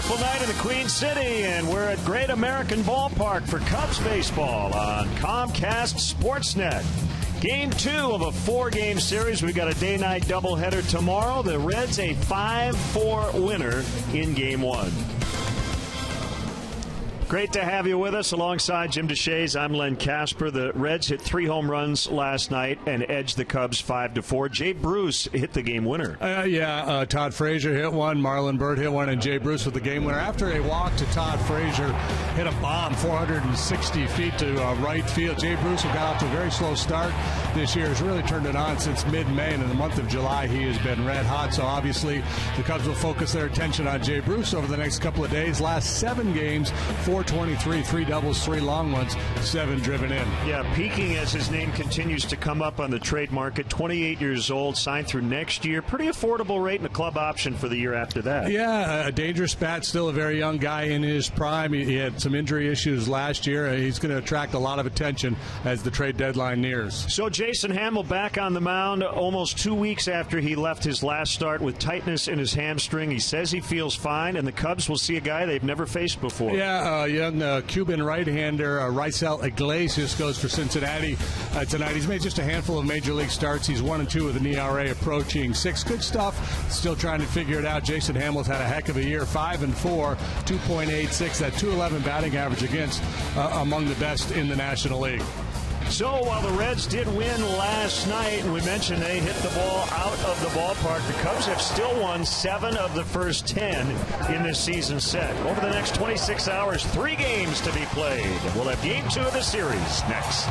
beautiful night in the Queen City, and we're at Great American Ballpark for Cubs baseball on Comcast Sportsnet. Game 2 of a 4-game series. We've got a day-night doubleheader tomorrow. The Reds a 5-4 winner in Game 1. Great to have you with us. Alongside Jim DeShays, I'm Len Casper. The Reds hit 3 home runs last night and edged the Cubs 5-4. Jay Bruce hit the game winner. Todd Frazier hit one, Marlon Byrd hit one, and Jay Bruce with the game winner. After a walk to Todd Frazier, hit a bomb 460 feet to right field. Jay Bruce, who got off to a very slow start this year, has really turned it on since mid-May, and in the month of July he has been red hot. So obviously the Cubs will focus their attention on Jay Bruce over the next couple of days. Last 7 games, 423, 3 doubles, 3 long ones, 7 driven in. Yeah, peaking as his name continues to come up on the trade market. 28 years old, signed through next year. Pretty affordable rate and a club option for the year after that. Yeah, a dangerous bat, still a very young guy in his prime. He had some injury issues last year. He's going to attract a lot of attention as the trade deadline nears. So Jason Hamill back on the mound almost 2 weeks after he left his last start with tightness in his hamstring. He says he feels fine, and the Cubs will see a guy they've never faced before. Yeah, young Cuban right-hander Raisel Iglesias goes for Cincinnati tonight. He's made just a handful of major league starts. He's 1-2 with an ERA approaching 6. Good stuff. Still trying to figure it out. Jason Hamill's had a heck of a year. 5-4, 2.86. That 211 batting average against among the best in the National League. So while the Reds did win last night, and we mentioned they hit the ball out of the ballpark, the Cubs have still won 7 of the first 10 in this season set. Over the next 26 hours, 3 games to be played. We'll have Game 2 of the series next.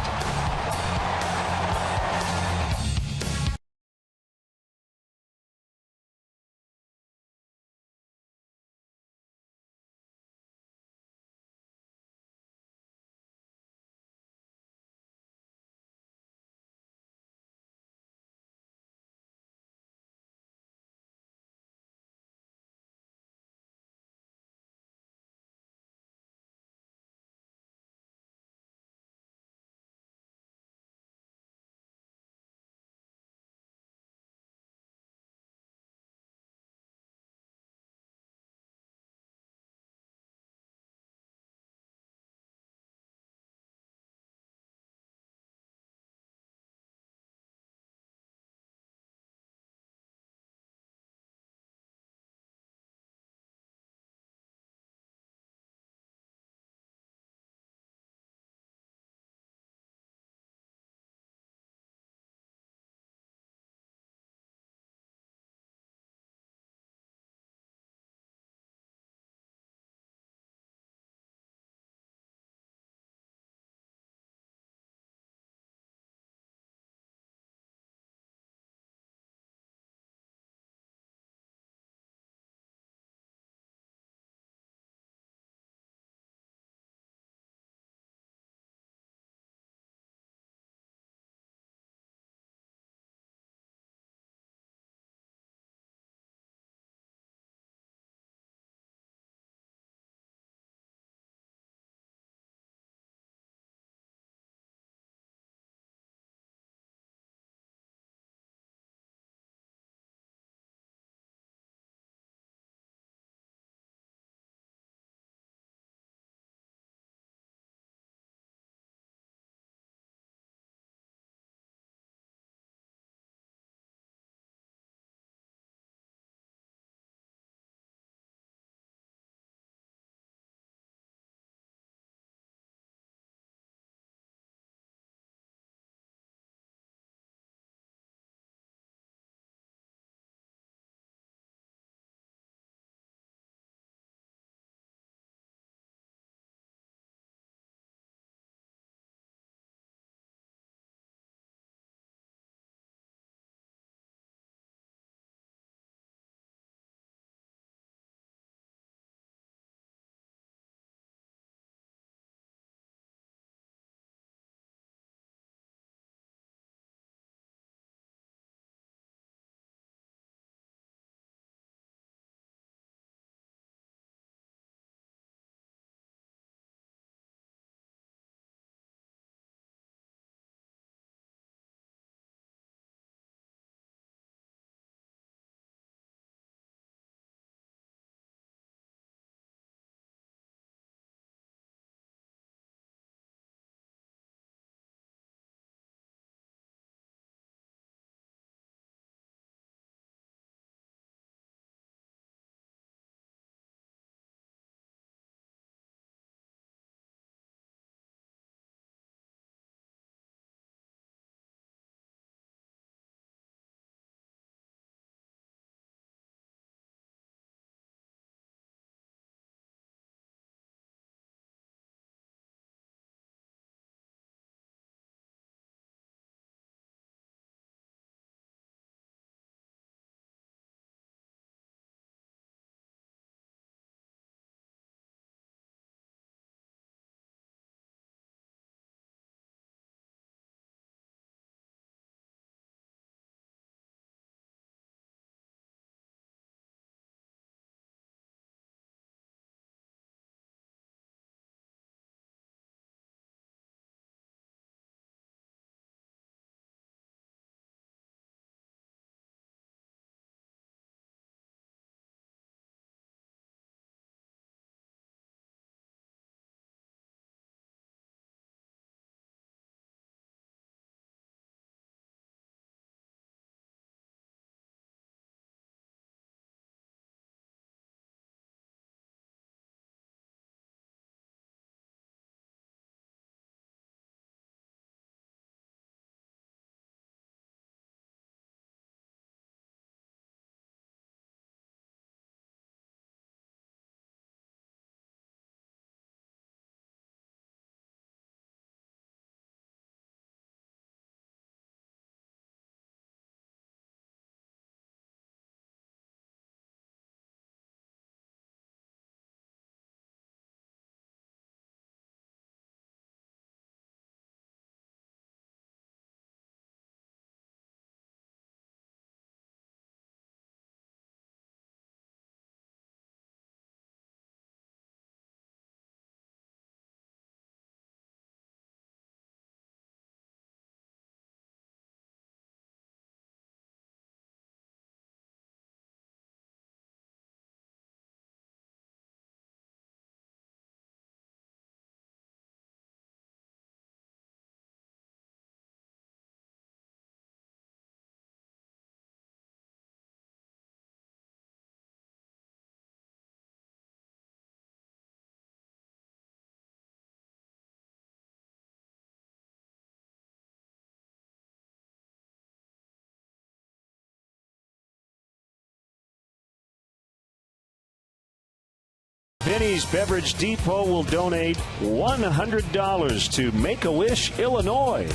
Denny's Beverage Depot will donate $100 to Make-A-Wish, Illinois.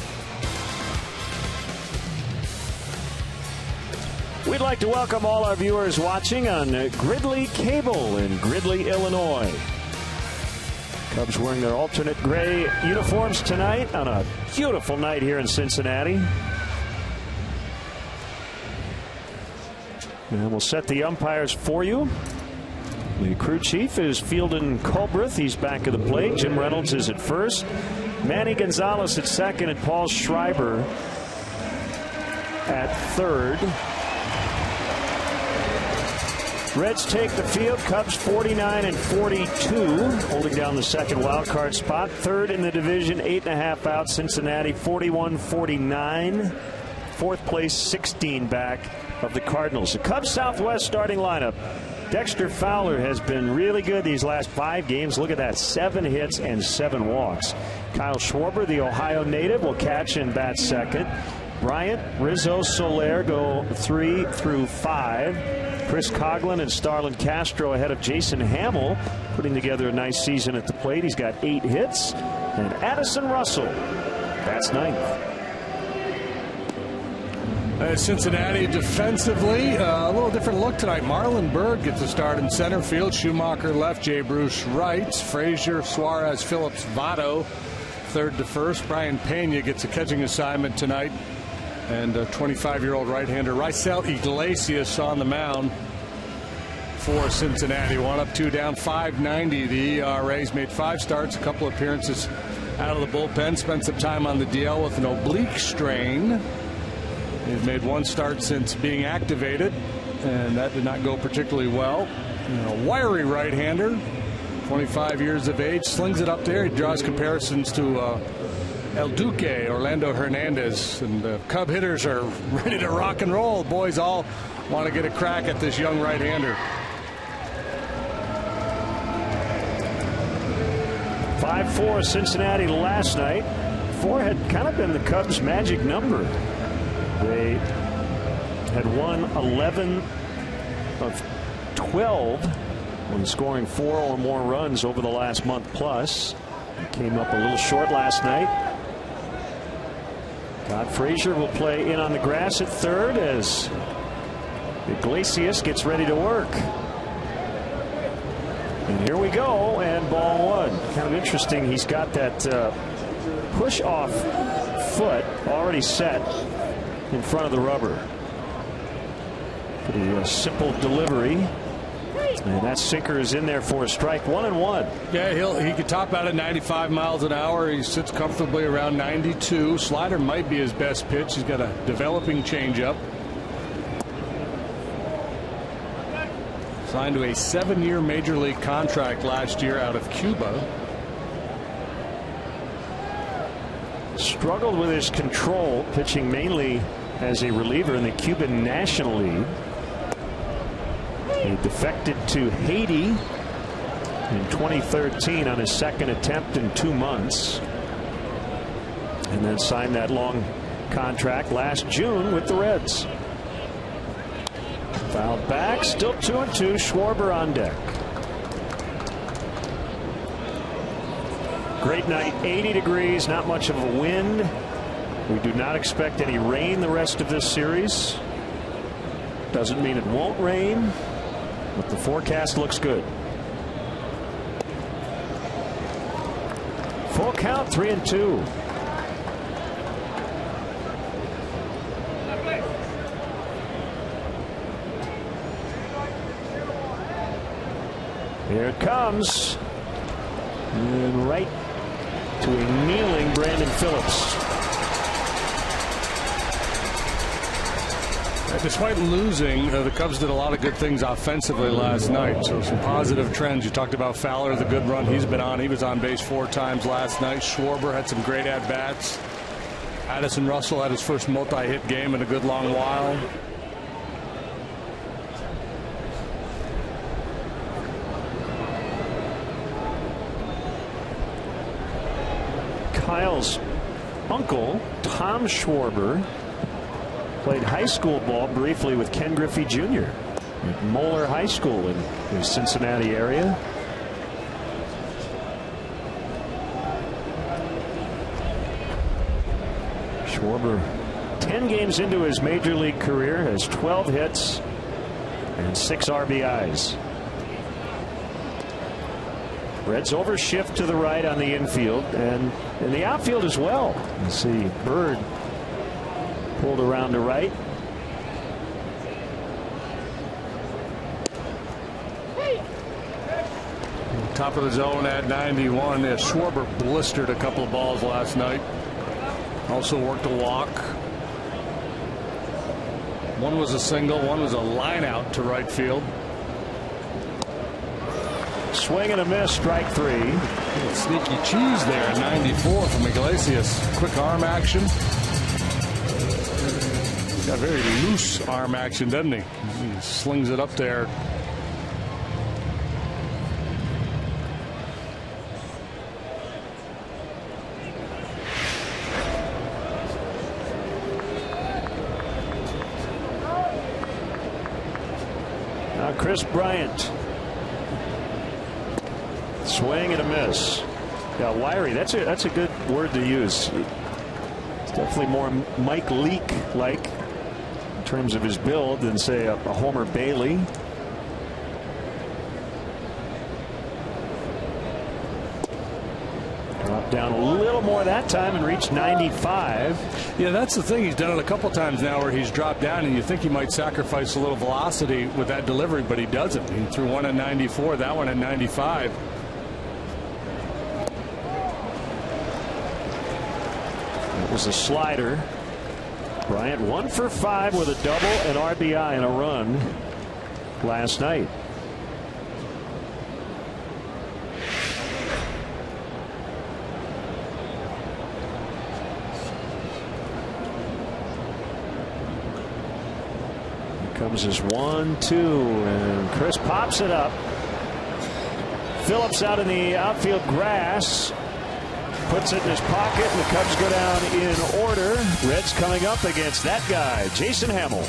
We'd like to welcome all our viewers watching on Gridley Cable in Gridley, Illinois. Cubs wearing their alternate gray uniforms tonight on a beautiful night here in Cincinnati. And we'll set the umpires for you. The crew chief is Fielden Culbreth. He's back at the plate. Jim Reynolds is at first. Manny Gonzalez at second, and Paul Schreiber at third. Reds take the field. Cubs 49 and 42, holding down the second wild card spot. Third in the division, 8.5 out. Cincinnati 41-49. Fourth place, 16 back of the Cardinals. The Cubs Southwest starting lineup. Dexter Fowler has been really good these last 5 games. Look at that, 7 hits and 7 walks. Kyle Schwarber, the Ohio native, will catch and bat second. Bryant, Rizzo, Soler go 3 through 5. Chris Coglin and Starlin Castro ahead of Jason Hamill, putting together a nice season at the plate. He's got 8 hits. And Addison Russell, that's 9th. Cincinnati defensively, a little different look tonight. Marlon Byrd gets a start in center field. Schumacher left, Jay Bruce right. Frazier, Suarez, Phillips, Votto third to first. Brian Pena gets a catching assignment tonight. And 25-year-old right-hander Raisel Iglesias on the mound for Cincinnati. 1 up, 2 down, 5.90. The ERA's made 5 starts, a couple appearances out of the bullpen. Spent some time on the DL with an oblique strain. He's made 1 start since being activated, and that did not go particularly well. A wiry right-hander, 25 years of age, slings it up there. He draws comparisons to El Duque, Orlando Hernandez, and the Cub hitters are ready to rock and roll. Boys all want to get a crack at this young right-hander. 5-4 Cincinnati last night. 4 had kind of been the Cubs' magic number. They had won 11 of 12 when scoring 4 or more runs over the last month plus. They came up a little short last night. Todd Frazier will play in on the grass at third as Iglesias gets ready to work. And here we go, and ball 1. Kind of interesting. He's got that push off foot already set in front of the rubber. Pretty simple delivery. And that sinker is in there for a strike. 1-1. Yeah, he could top out at 95 miles an hour. He sits comfortably around 92. Slider might be his best pitch. He's got a developing changeup. Signed to a 7-year major league contract last year out of Cuba. Struggled with his control, pitching mainly as a reliever in the Cuban National League. He defected to Haiti in 2013 on his 2nd attempt in 2 months, and then signed that long contract last June with the Reds. Fouled back, still 2-2. Schwarber on deck. Great night, 80 degrees, not much of a wind. We do not expect any rain the rest of this series. Doesn't mean it won't rain, but the forecast looks good. Full count, 3-2. Here it comes. And right to a kneeling Brandon Phillips. Despite losing, the Cubs did a lot of good things offensively last night. So some positive trends. You talked about Fowler, the good run he's been on. He was on base 4 times last night. Schwarber had some great at-bats. Addison Russell had his first multi-hit game in a good long while. Kyle's uncle, Tom Schwarber, played high school ball briefly with Ken Griffey Jr. at Moeller High School in the Cincinnati area. Schwarber, 10 games into his major league career, has 12 hits and 6 RBIs. Reds overshift to the right on the infield and in the outfield as well. You see Bird pulled around to right. Top of the zone at 91. Schwarber blistered a couple of balls last night. Also worked a walk. One was a single, one was a line out to right field. Swing and a miss, strike 3. Sneaky cheese there, 94 from Iglesias. Quick arm action. He's got very loose arm action, doesn't he? He slings it up there. Now Chris Bryant. Swing and a miss. Yeah, wiry. That's a good word to use. It's definitely more Mike Leake-like in terms of his build than, say, a Homer Bailey. Dropped down a little more that time and reached 95. Yeah, that's the thing. He's done it a couple times now where he's dropped down, and you think he might sacrifice a little velocity with that delivery, but he doesn't. He threw one at 94, that one at 95. Was a slider. Bryant 1 for 5 with a double, an RBI, and a run last night. Here comes his 1-2, and Chris pops it up. Phillips out in the outfield grass. Puts it in his pocket, and the Cubs go down in order. Reds coming up against that guy, Jason Hamill.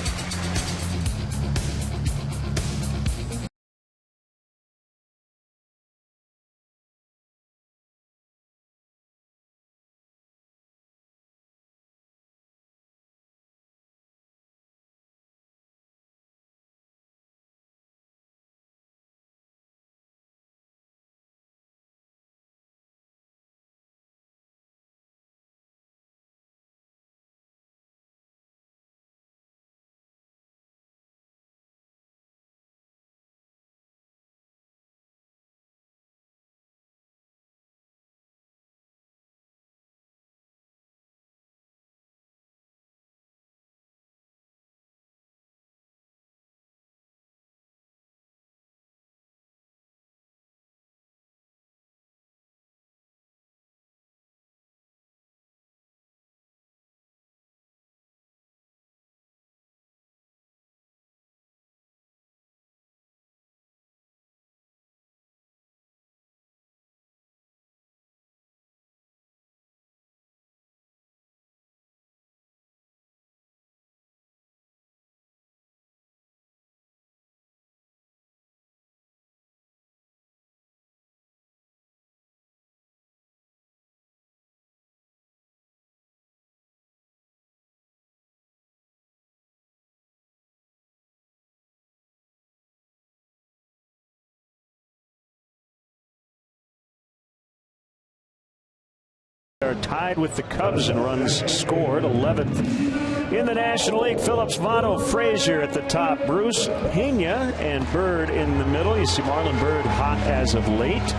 Are tied with the Cubs in runs scored, 11th in the National League. Phillips, Votto, Frazier at the top, Bruce, Pena, and Bird in the middle. You see Marlon Bird hot as of late.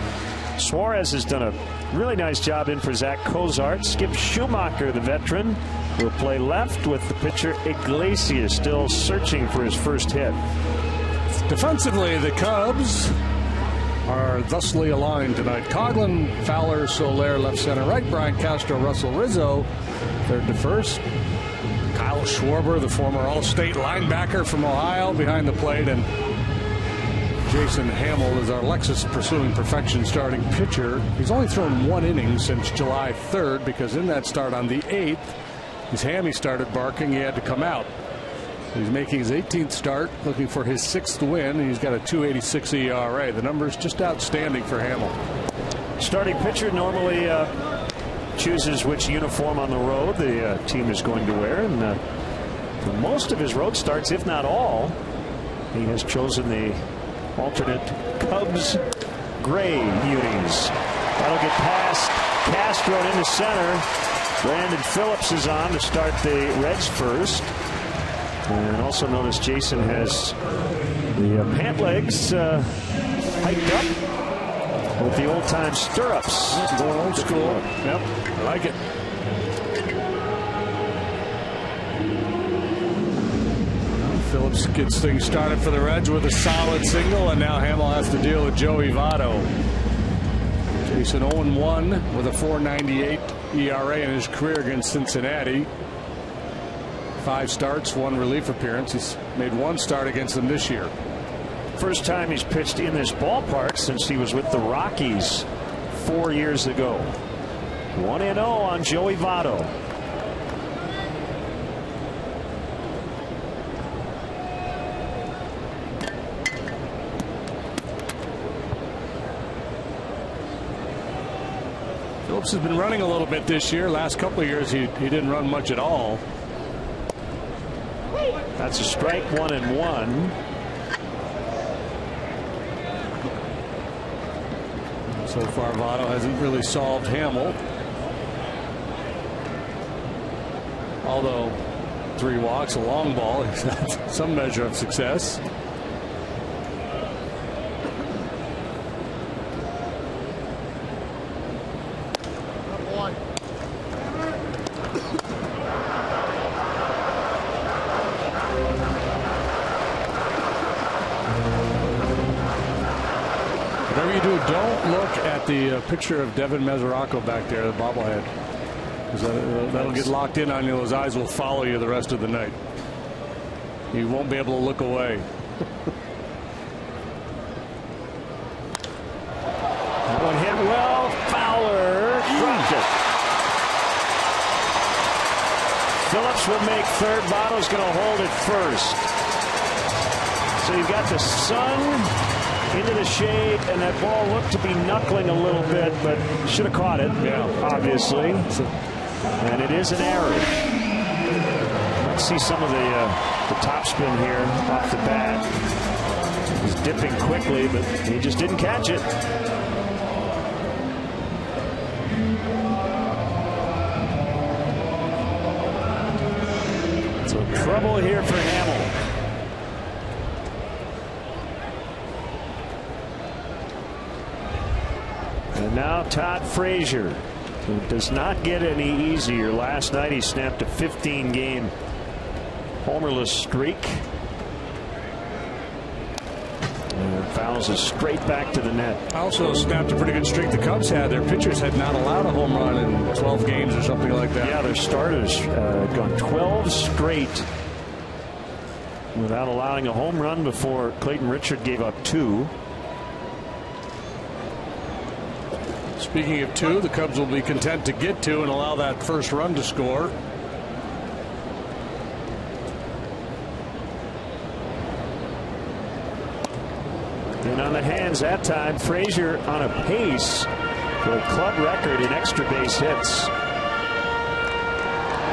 Suarez has done a really nice job in for Zach Cozart. Skip Schumacher, the veteran, will play left with the pitcher Iglesias still searching for his first hit. Defensively, the Cubs are thusly aligned tonight. Coglin, Fowler, Soler, left, center, right. Brian Castro, Russell, Rizzo, third to first. Kyle Schwarber, the former All-State linebacker from Ohio, behind the plate, and Jason Hamill is our Lexus pursuing perfection starting pitcher. He's only thrown 1 inning since July 3rd because in that start on the 8th, his hammy started barking. He had to come out. He's making his 18th start, looking for his 6th win, and he's got a 2.86 ERA. The number's just outstanding for Hamill. Starting pitcher normally chooses which uniform on the road the team is going to wear, and for most of his road starts, if not all, he has chosen the alternate Cubs gray unis. That'll get past Castro and into center. Brandon Phillips is on to start the Reds first. And also notice Jason has the pant legs hiked up with the old-time stirrups. Going old school. Yep, I like it. Phillips gets things started for the Reds with a solid single, and now Hamill has to deal with Joey Votto. Jason 0-1 with a 4.98 ERA in his career against Cincinnati. 5 starts, 1 relief appearance. He's made 1 start against them this year. First time he's pitched in this ballpark since he was with the Rockies 4 years ago. 1-0 on Joey Votto. Phillips has been running a little bit this year. Last couple of years he didn't run much at all. That's a strike, 1-1. So far Votto hasn't really solved Hamill. Although 3 walks, a long ball, he's had some measure of success. Whatever you do, don't look at the picture of Devin Mesoraco back there, the bobblehead. That'll get locked in on you. Those eyes will follow you the rest of the night. You won't be able to look away. One hit well. Fowler dropped it. Phillips will make third. Votto's going to hold it first. So you've got the sun into the shade, and that ball looked to be knuckling a little bit, but should have caught it. Yeah, obviously. And it is an error. Let's see some of the topspin here off the bat. He's dipping quickly, but he just didn't catch it. So trouble here for Hamill. And now Todd Frazier, who does not get any easier. Last night he snapped a 15-game homerless streak. And fouls it straight back to the net. Also snapped a pretty good streak the Cubs had. Their pitchers had not allowed a home run in 12 games or something like that. Yeah, their starters gone 12 straight without allowing a home run before Clayton Richard gave up 2. Speaking of 2, the Cubs will be content to get 2 and allow that first run to score. And on the hands that time, Frazier on a pace for a club record in extra base hits.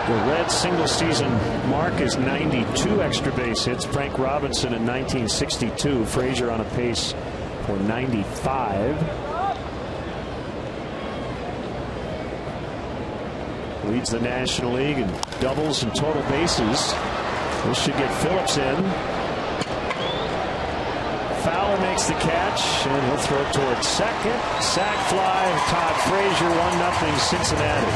The Reds single season mark is 92 extra base hits. Frank Robinson in 1962. Frazier on a pace for 95. Leads the National League in doubles and total bases. This should get Phillips in. Fowler makes the catch, and he'll throw it towards second. Sac fly. Todd Frazier, 1-0 Cincinnati.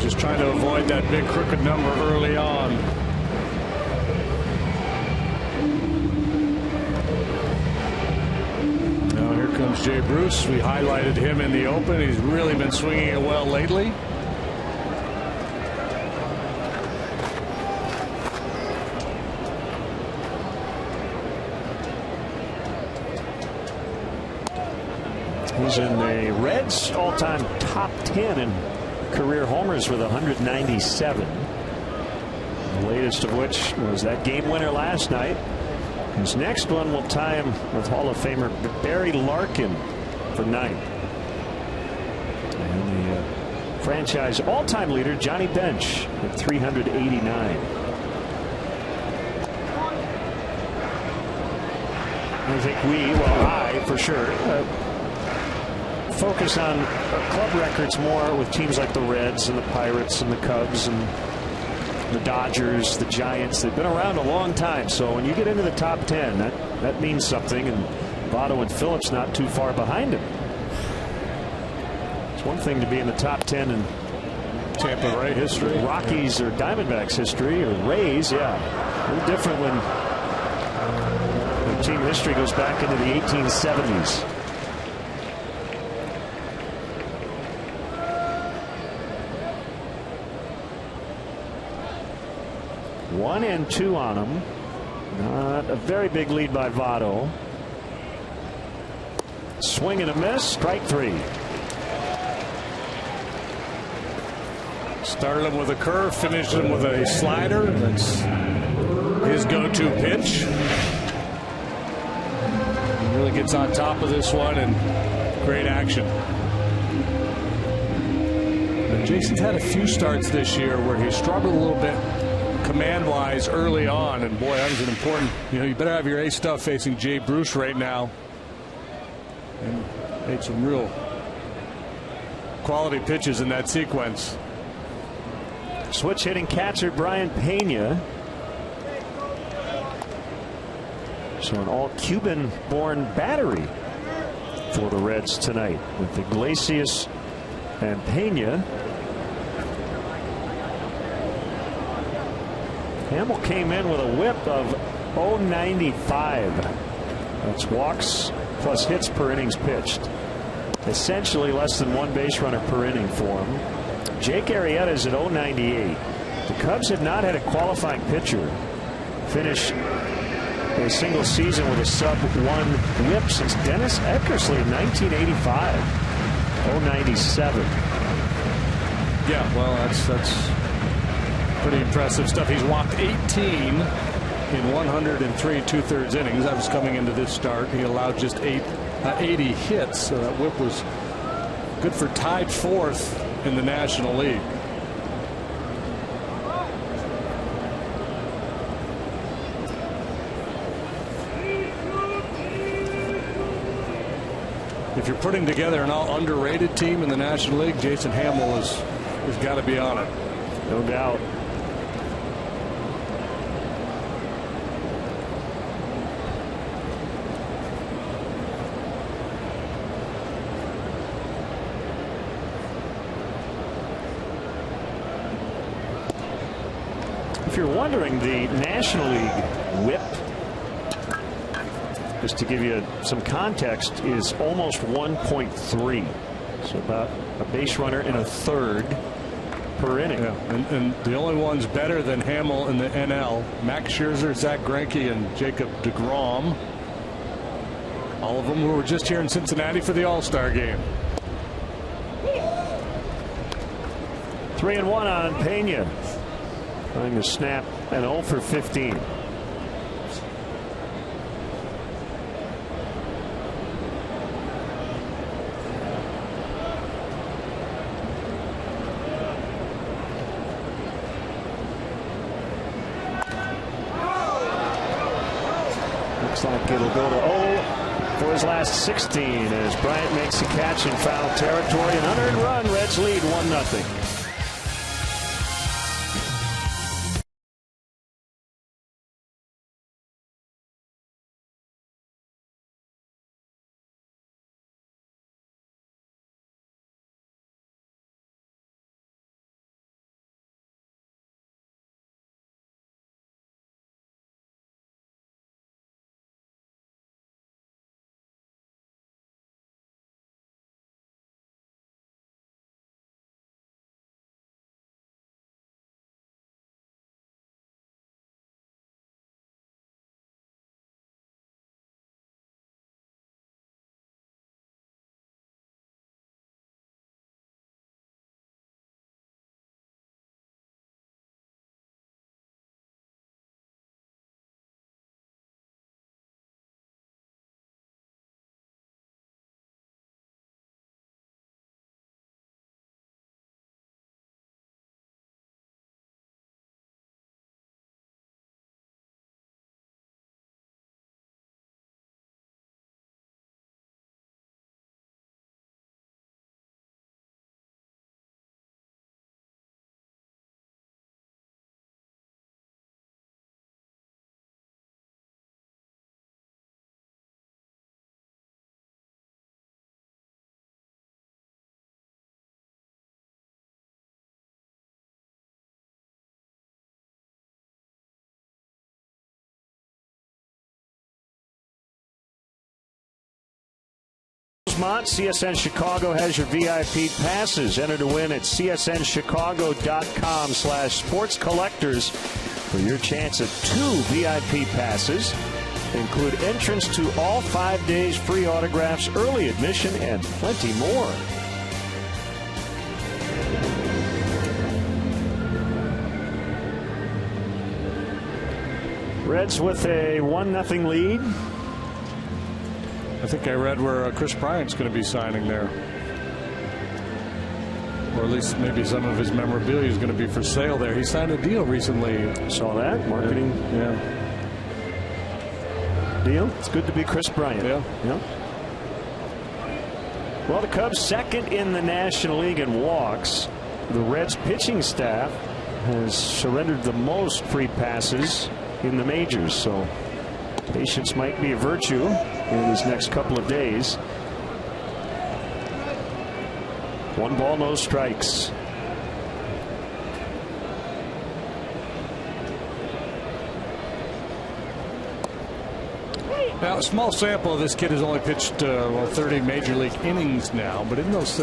Just trying to avoid that big crooked number early on. Comes Jay Bruce. We highlighted him in the open. He's really been swinging it well lately. He's in the Reds all-time top 10 in career homers with 197. The latest of which was that game winner last night. His next one will tie him with Hall of Famer Barry Larkin for 9th. And the franchise all-time leader Johnny Bench at 389. I think I for sure focus on club records more with teams like the Reds and the Pirates and the Cubs and the Dodgers, the Giants. They've been around a long time, so when you get into the top 10, that means something, and Votto and Phillips not too far behind him. It's one thing to be in the top 10 in Tampa Ray history, Rockies or Diamondbacks history, or Rays. Yeah, a little different when the team history goes back into the 1870s. One and two on him. Not a very big lead by Votto. Swing and a miss. Strike 3. Started him with a curve, finished him with a slider. That's his go-to pitch. He really gets on top of this one, and great action. And Jason's had a few starts this year where he struggled a little bit command-wise early on, and boy, that was an important. You better have your ace stuff facing Jay Bruce right now. And made some real quality pitches in that sequence. Switch hitting catcher Brian Pena. So an all Cuban-born battery for the Reds tonight with Iglesias and Pena. Hamill came in with a whip of 0.95. That's walks plus hits per innings pitched. Essentially less than one base runner per inning for him. Jake Arrieta is at 0.98. The Cubs have not had a qualifying pitcher finish a single season with a sub-1 whip since Dennis Eckersley in 1985. 0.97. Yeah, well, that's pretty impressive stuff. He's walked 18 in 103 2/3 innings. That was coming into this start. He allowed just 80 hits, so that whip was good for tied 4th in the National League. If you're putting together an all underrated team in the National League, Jason Hamill has got to be on it. No doubt. If you're wondering, the National League whip, just to give you some context, is almost 1.3. So about a base runner in a third per inning. Yeah, and the only ones better than Hamill in the NL, Max Scherzer, Zach Greinke, and Jacob deGrom. All of them who were just here in Cincinnati for the All-Star game. 3-1 on Pena. Trying to snap an 0 for 15. Looks like it'll go to 0 for his last 16 as Bryant makes a catch in foul territory. An unearned run. Reds lead 1-0. CSN Chicago has your VIP passes. Enter to win at csnchicago.com/sportscollectors for your chance at 2 VIP passes. Include entrance to all 5 days, free autographs, early admission, and plenty more. Reds with a 1-0 lead. I think I read where Chris Bryant's going to be signing there. Or at least maybe some of his memorabilia is going to be for sale there. He signed a deal recently. Saw that. Marketing. Yeah. Deal. It's good to be Chris Bryant. Yeah. Well, the Cubs second in the National League in walks. The Reds pitching staff has surrendered the most free passes in the majors. So patience might be a virtue in these next couple of days. 1 ball, no strikes. Now, a small sample of this kid has only pitched 30 major league innings now, but in those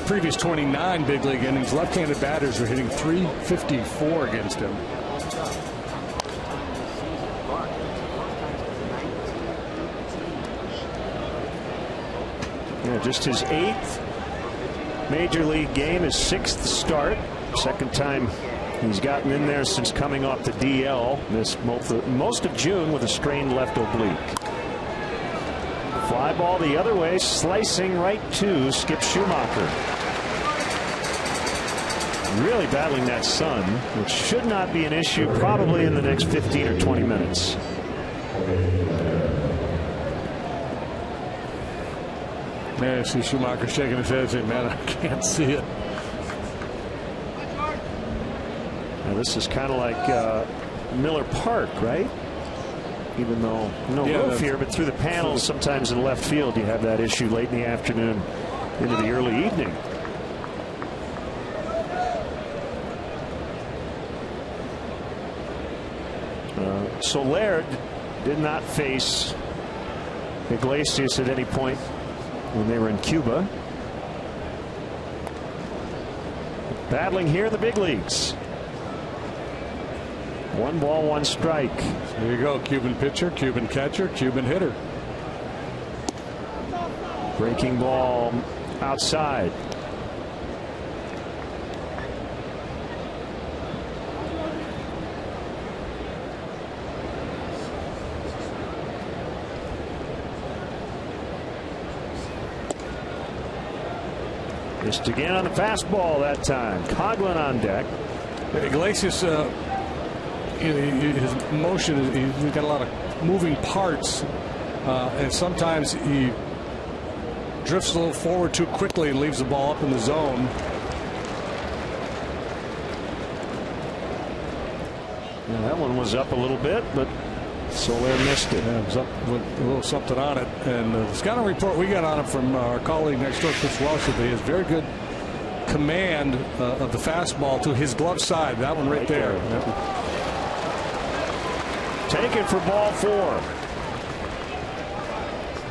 previous 29 big league innings, left-handed batters are hitting .354 against him. Yeah, just his 8th major league game, his 6th start. Second time he's gotten in there since coming off the DL. Missed most of June with a strained left oblique. Fly ball the other way, slicing right to Skip Schumacher. Really battling that sun, which should not be an issue probably in the next 15 or 20 minutes. Man, I see Schumacher shaking his head saying, man, I can't see it. Now this is kind of like Miller Park, right? Even though no roof here, but through the panels, sometimes in left field, you have that issue late in the afternoon into the early evening. Soler did not face Iglesias at any point when they were in Cuba. Battling here in the big leagues. 1 ball, 1 strike. There you go. Cuban pitcher, Cuban catcher, Cuban hitter. Breaking ball outside. Missed again on the fastball that time. Coglin on deck. Iglesias, his motion, he's got a lot of moving parts, and sometimes he drifts a little forward too quickly and leaves the ball up in the zone. Yeah, that one was up a little bit, but Soler missed it. Yeah, it was up with a little something on it. And the scouting report we got on him from our colleague next door, Chris Welsh, he has very good command of the fastball to his glove side. That one right there. Yep. Taken for ball 4.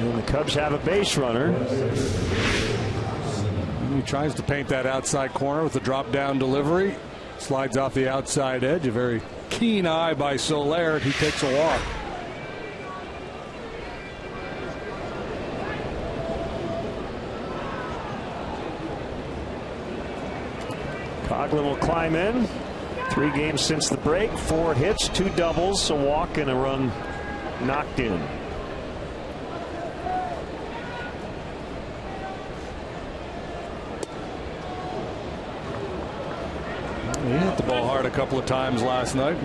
And the Cubs have a base runner. He tries to paint that outside corner with a drop down delivery. Slides off the outside edge. A very keen eye by Soler. He takes a walk. Coglin will climb in. 3 games since the break, 4 hits, 2 doubles, a walk, and a run knocked in. He hit the ball hard a couple of times last night,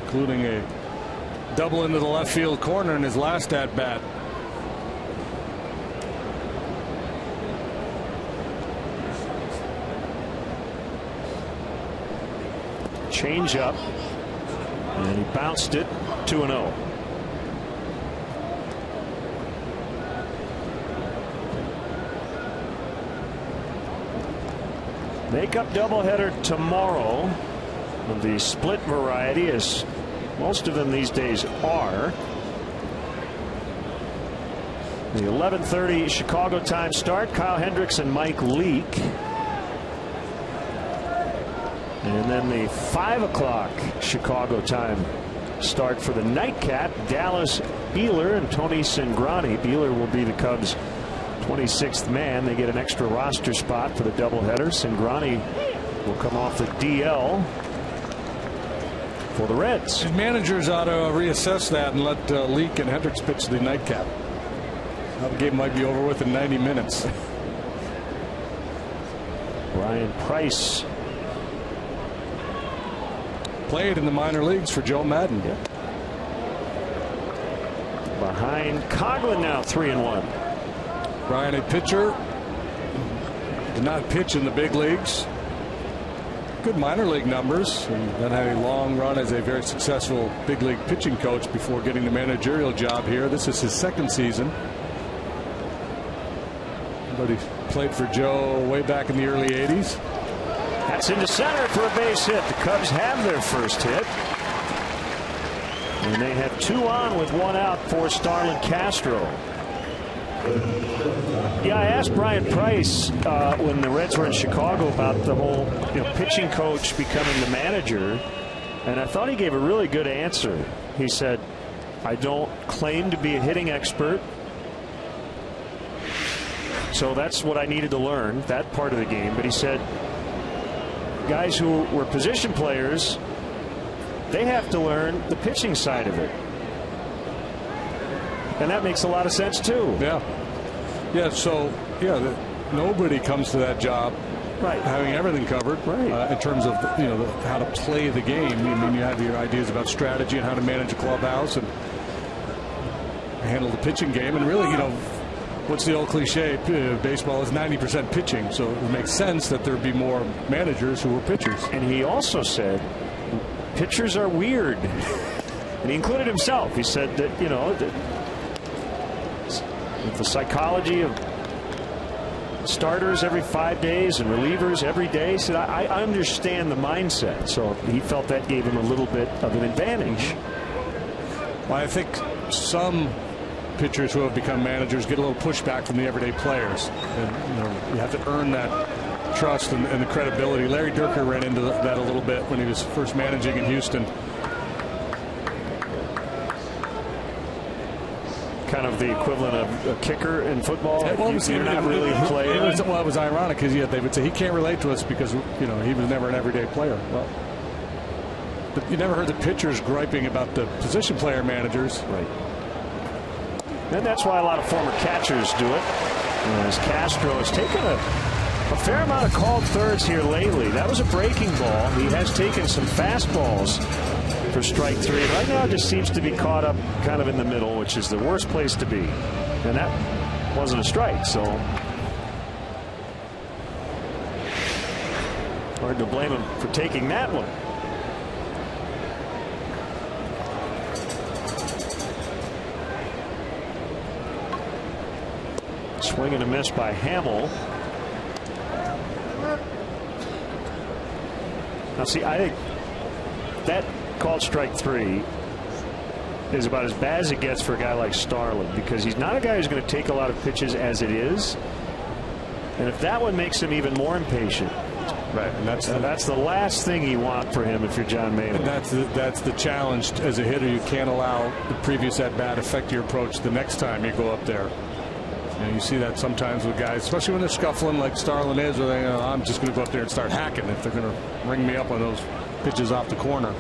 including a double into the left field corner in his last at bat. Change up, and he bounced it 2-0. Makeup doubleheader tomorrow of the split variety, as most of them these days are. The 11:30 Chicago time start. Kyle Hendricks and Mike Leake. And then the 5 o'clock Chicago time start for the nightcap. Dallas Beeler and Tony Cingrani. Beeler will be the Cubs' 26th man. They get an extra roster spot for the doubleheader. Cingrani will come off the DL for the Reds. And managers ought to reassess that and let Leake and Hendricks pitch the nightcap. Now the game might be over with in 90 minutes. Ryan Price played in the minor leagues for Joe Madden. Yeah. Behind Coglin now, 3-1. Brian, a pitcher, did not pitch in the big leagues. Good minor league numbers, and then had a long run as a very successful big league pitching coach before getting the managerial job here. This is his second season. But he played for Joe way back in the early 80s. That's into center for a base hit. The Cubs have their first hit. And they have 2 on with 1 out for Starlin Castro. Yeah, I asked Brian Price when the Reds were in Chicago about the whole pitching coach becoming the manager, and I thought he gave a really good answer. He said, I don't claim to be a hitting expert, so that's what I needed to learn, that part of the game. But he said guys who were position players, they have to learn the pitching side of it. And that makes a lot of sense too. Yeah. Yeah. So nobody comes to that job having everything covered. Right. In terms of how to play the game. I mean, you have your ideas about strategy and how to manage a clubhouse and handle the pitching game. And really, what's the old cliche? Baseball is 90% pitching. So it makes sense that there'd be more managers who were pitchers. And he also said pitchers are weird. And he included himself. He said that, the psychology of starters every 5 days and relievers every day. He said, I understand the mindset. So he felt that gave him a little bit of an advantage. Well, I think some pitchers who have become managers get a little pushback from the everyday players. And, you have to earn that trust and the credibility. Larry Dierker ran into that a little bit when he was first managing in Houston. Kind of the equivalent of a kicker in football. You're not really playing. It was ironic because they would say he can't relate to us because he was never an everyday player. Well, but you never heard the pitchers griping about the position player managers. Right. And that's why a lot of former catchers do it. As Castro has taken a fair amount of called thirds here lately. That was a breaking ball. He has taken some fastballs for strike 3. Right now it just seems to be caught up kind of in the middle, which is the worst place to be. And that wasn't a strike, so hard to blame him for taking that one. Swing and a miss by Hamill. Now see, I think that called strike 3 is about as bad as it gets for a guy like Starlin, because he's not a guy who's going to take a lot of pitches as it is, and if that one makes him even more impatient, right, and that's the last thing you want for him if you're John Maynard. And that's the challenge as a hitter. You can't allow the previous at bat affect your approach the next time you go up there. You see that sometimes with guys, especially when they're scuffling like Starlin is, or I'm just going to go up there and start hacking if they're going to ring me up on those pitches off the corner.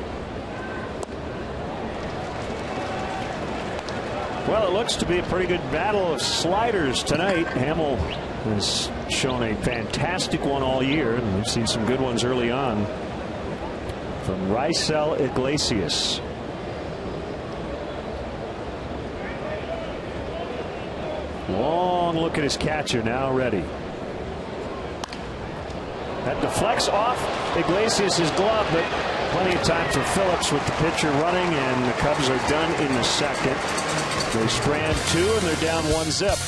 Well, it looks to be a pretty good battle of sliders tonight. Hamill has shown a fantastic one all year, and we've seen some good ones early on from Raisel Iglesias. Long look at his catcher, now ready. That deflects off Iglesias' glove, but plenty of time for Phillips with the pitcher running, and the Cubs are done in the second. They strand 2 and they're down 1-zip.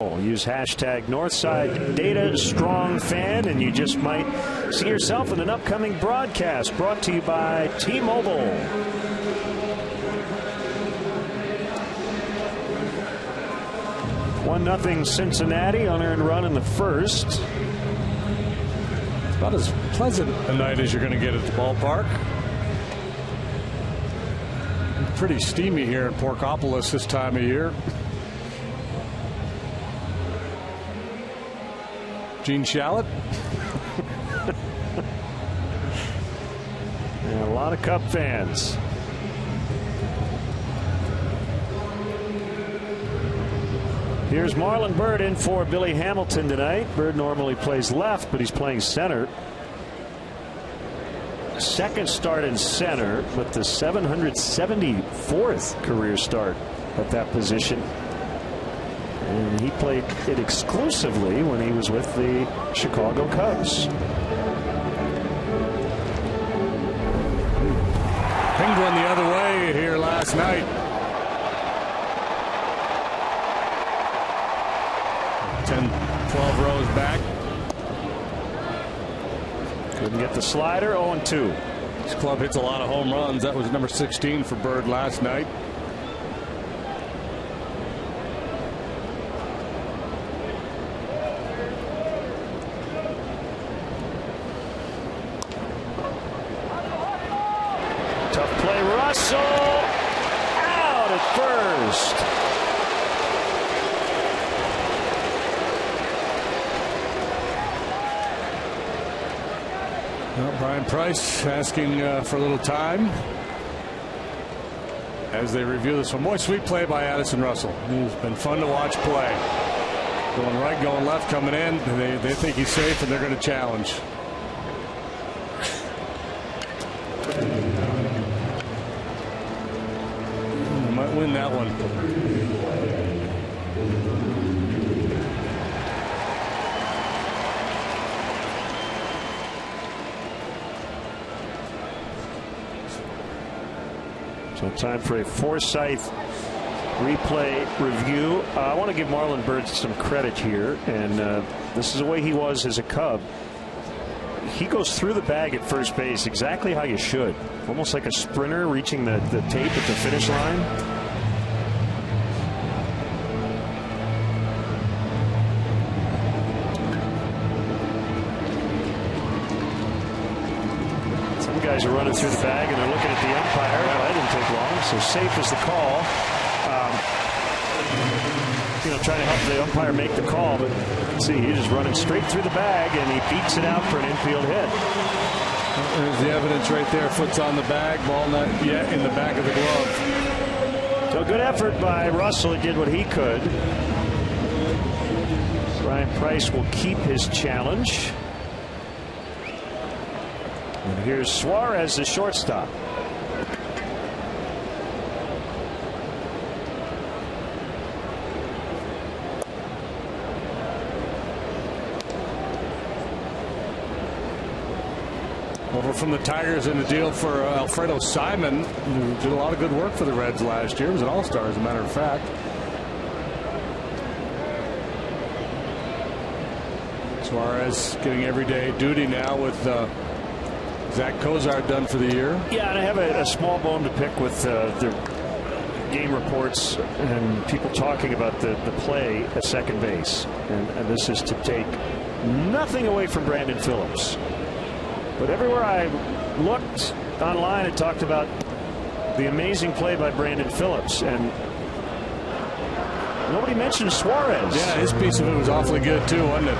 Use hashtag Northside Data Strong Fan, and you just might see yourself in an upcoming broadcast brought to you by T-Mobile. 1-0 Cincinnati, unearned run in the first. It's about as pleasant a night as you're going to get at the ballpark. It's pretty steamy here in Porkopolis this time of year. Gene Shalit. And a lot of Cub fans. Here's Marlon Byrd in for Billy Hamilton tonight. Byrd normally plays left, but he's playing center. Second start in center, but the 774th career start at that position. And he played it exclusively when he was with the Chicago Cubs. Pinged one the other way here last night. 10-12 rows back. Couldn't get the slider. 0-2. This club hits a lot of home runs. That was number 16 for Byrd last night. Russell out at first. Well, Brian Price asking for a little time as they review this one. Boy, sweet play by Addison Russell. It's been fun to watch play. Going right, going left, coming in. They think he's safe, and they're going to challenge. Might win that one. So time for a Forsythe replay review. I want to give Marlon Byrd some credit here, and this is the way he was as a Cub. He goes through the bag at first base exactly how you should. Almost like a sprinter reaching the tape at the finish line. Some guys are running through the bag and they're looking at the umpire. Well, that didn't take long. So safe is the call. Trying to help the umpire make the call, but see, he's just running straight through the bag and he beats it out for an infield hit. There's the evidence right there. Foot's on the bag, ball not yet in the back of the glove. So good effort by Russell. He did what he could. Brian Price will keep his challenge. And here's Suarez, the shortstop. Over from the Tigers in the deal for Alfredo Simon, who did a lot of good work for the Reds last year. He was an all-star, as a matter of fact. Suarez getting everyday duty now with Zach Cozart done for the year. Yeah, and I have a small bone to pick with the game reports and people talking about the play at second base. And this is to take nothing away from Brandon Phillips. But everywhere I looked online, it talked about the amazing play by Brandon Phillips, and nobody mentioned Suarez. Yeah, his piece of it was awfully good too, wasn't it?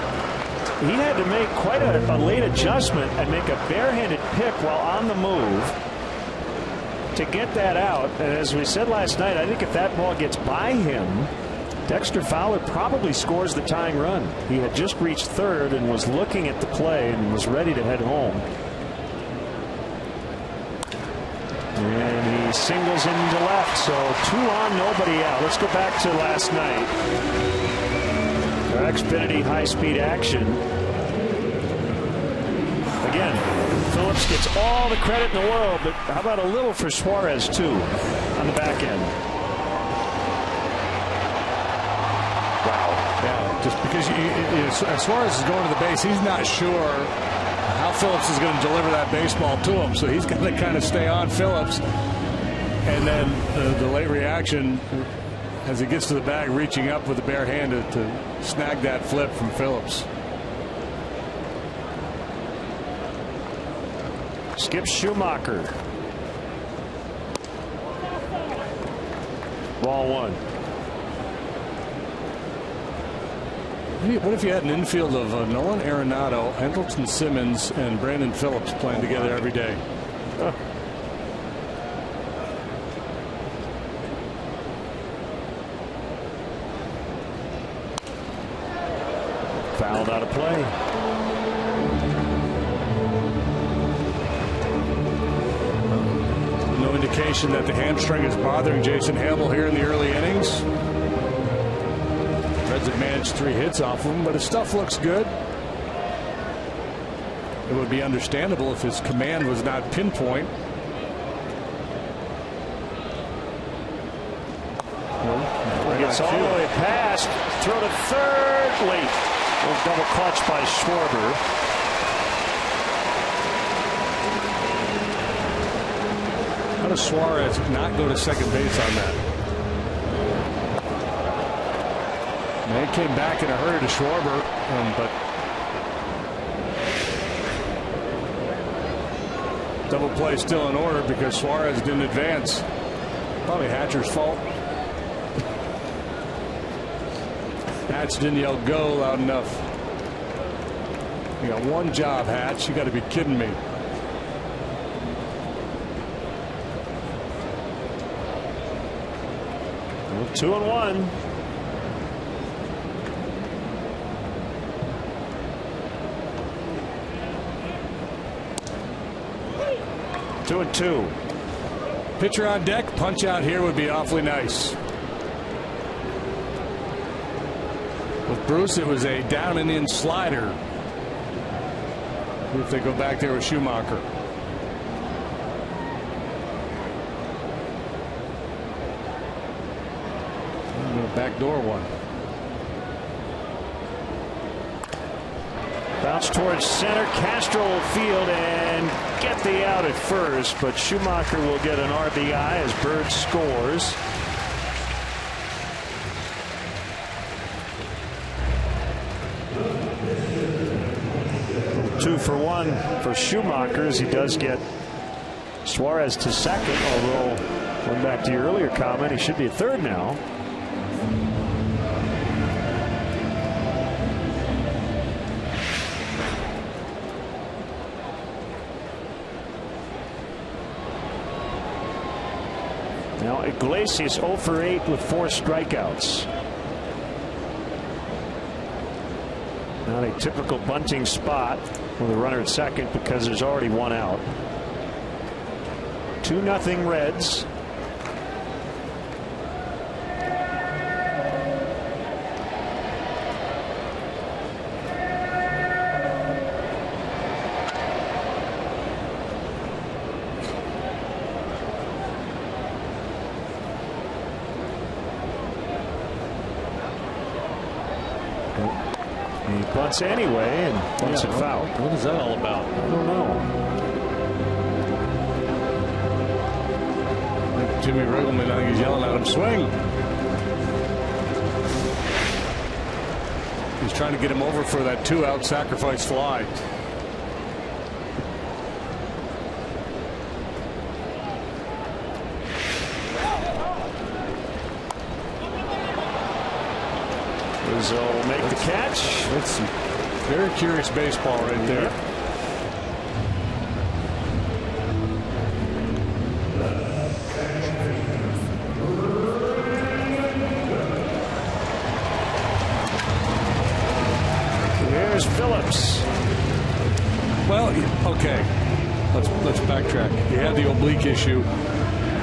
He had to make quite a late adjustment and make a barehanded pick while on the move to get that out. And as we said last night, I think if that ball gets by him, Dexter Fowler probably scores the tying run. He had just reached third and was looking at the play and was ready to head home. And he singles into left, so 2 on, nobody out. Let's go back to last night. Our Xfinity high-speed action. Again, Phillips gets all the credit in the world, but how about a little for Suarez, too, on the back end? Yeah, Just because as Suarez is going to the base, he's not sure how Phillips is going to deliver that baseball to him. So he's got to kind of stay on Phillips. And then the late reaction as he gets to the bag, reaching up with the bare hand to snag that flip from Phillips. Skip Schumacher. Ball one. What if you had an infield of Nolan Arenado, Andrelton Simmons, and Brandon Phillips playing together every day? Fouled out of play. No indication that the hamstring is bothering Jason Hamill here in the early innings. Reds have managed 3 hits off of him, but his stuff looks good. It would be understandable if his command was not pinpoint. Gets all the way past. Throw to third. Late. Double clutch by Schwarber. How does Suarez not go to second base on that? And he came back in a hurry to Schwarber, but double play still in order because Suarez didn't advance. Probably Hatcher's fault. Hatch didn't yell go loud enough. You got one job, Hatch. You got to be kidding me. Well, 2-1. Two and two. Pitcher on deck. Punch out here would be awfully nice. With Bruce, it was a down and in slider. If they go back there with Schumacher. Backdoor one. Bounce towards center. Castro will field and get the out at first, but Schumacher will get an RBI as Bird scores. Two for one for Schumacher as he does get Suarez to second, although going back to your earlier comment, he should be at third now. Now Iglesias 0 for 8 with 4 strikeouts. Not a typical bunting spot with a runner at second because there's already one out. 2-0 Reds. He bunts anyway and bunts it foul. What is that all about? I don't know. Jimmy Riggleman, I think he's yelling at him, swing. He's trying to get him over for that 2-out sacrifice fly. Will make the catch. That's some very curious baseball right there. Yep. Here's Phillips. Well, okay. Let's backtrack. He had the oblique issue.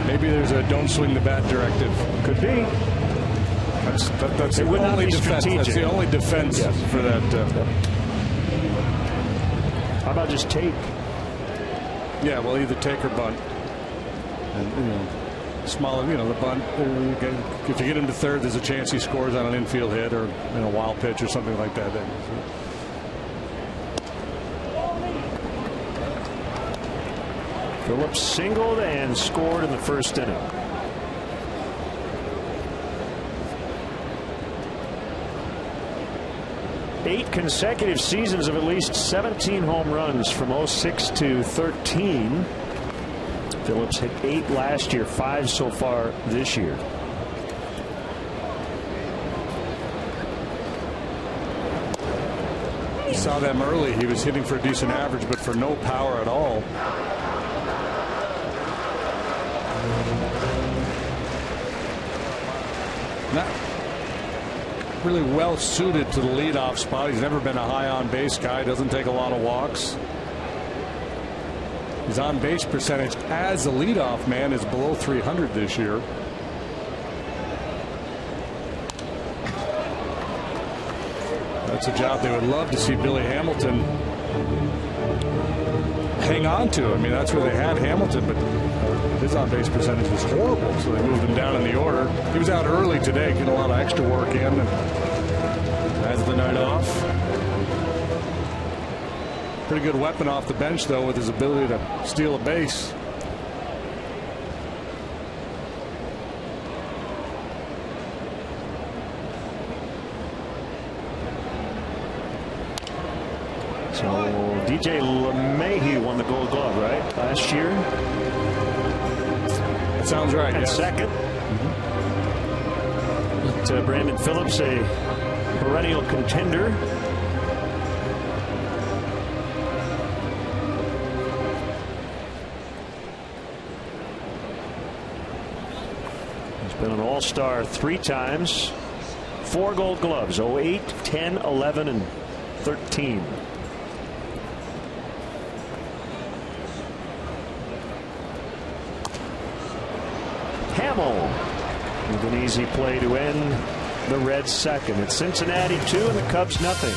Maybe there's a don't swing the bat directive. Could be. That's the only defense. That's the only defense for that. How about just take? Yeah, well, either take or bunt. And, smaller, the bunt. If you get him to third, there's a chance he scores on an infield hit or a wild pitch or something like that. Phillips singled and scored in the first inning. Eight consecutive seasons of at least 17 home runs from 06 to 13. Phillips hit 8 last year, 5 so far this year. You saw them early. He was hitting for a decent average, but for no power at all. Not really well suited to the leadoff spot. He's never been a high on base guy. Doesn't take a lot of walks. His on base percentage as a leadoff man is below 300 this year. That's a job they would love to see Billy Hamilton hang on to. I mean, that's where they had Hamilton, but his on-base percentage was horrible, so they moved him down in the order. He was out early today, getting a lot of extra work in, and has the night off. Pretty good weapon off the bench, though, with his ability to steal a base. So DJ LeMahieu won the Gold Glove, right, last year? That sounds right. At yes. second. But Brandon Phillips, a perennial contender. He's been an all-star 3 times. 4 Gold Gloves, 08, 10, 11, and 13. With an easy play to end the Reds' second. It's Cincinnati 2 and the Cubs nothing.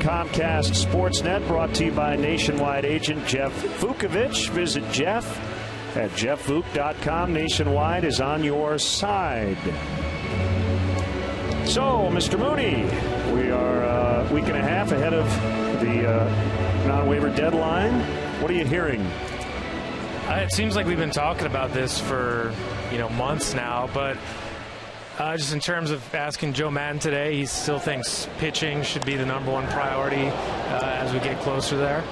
Comcast Sportsnet, brought to you by Nationwide agent Jeff Vukovich. Visit Jeff at jeffvuk.com. Nationwide is on your side. So, Mr. Mooney, we are a week and a half ahead of the non-waiver deadline. What are you hearing? It seems like we've been talking about this for months now, but just in terms of asking Joe Maddon today, he still thinks pitching should be the #1 priority as we get closer there.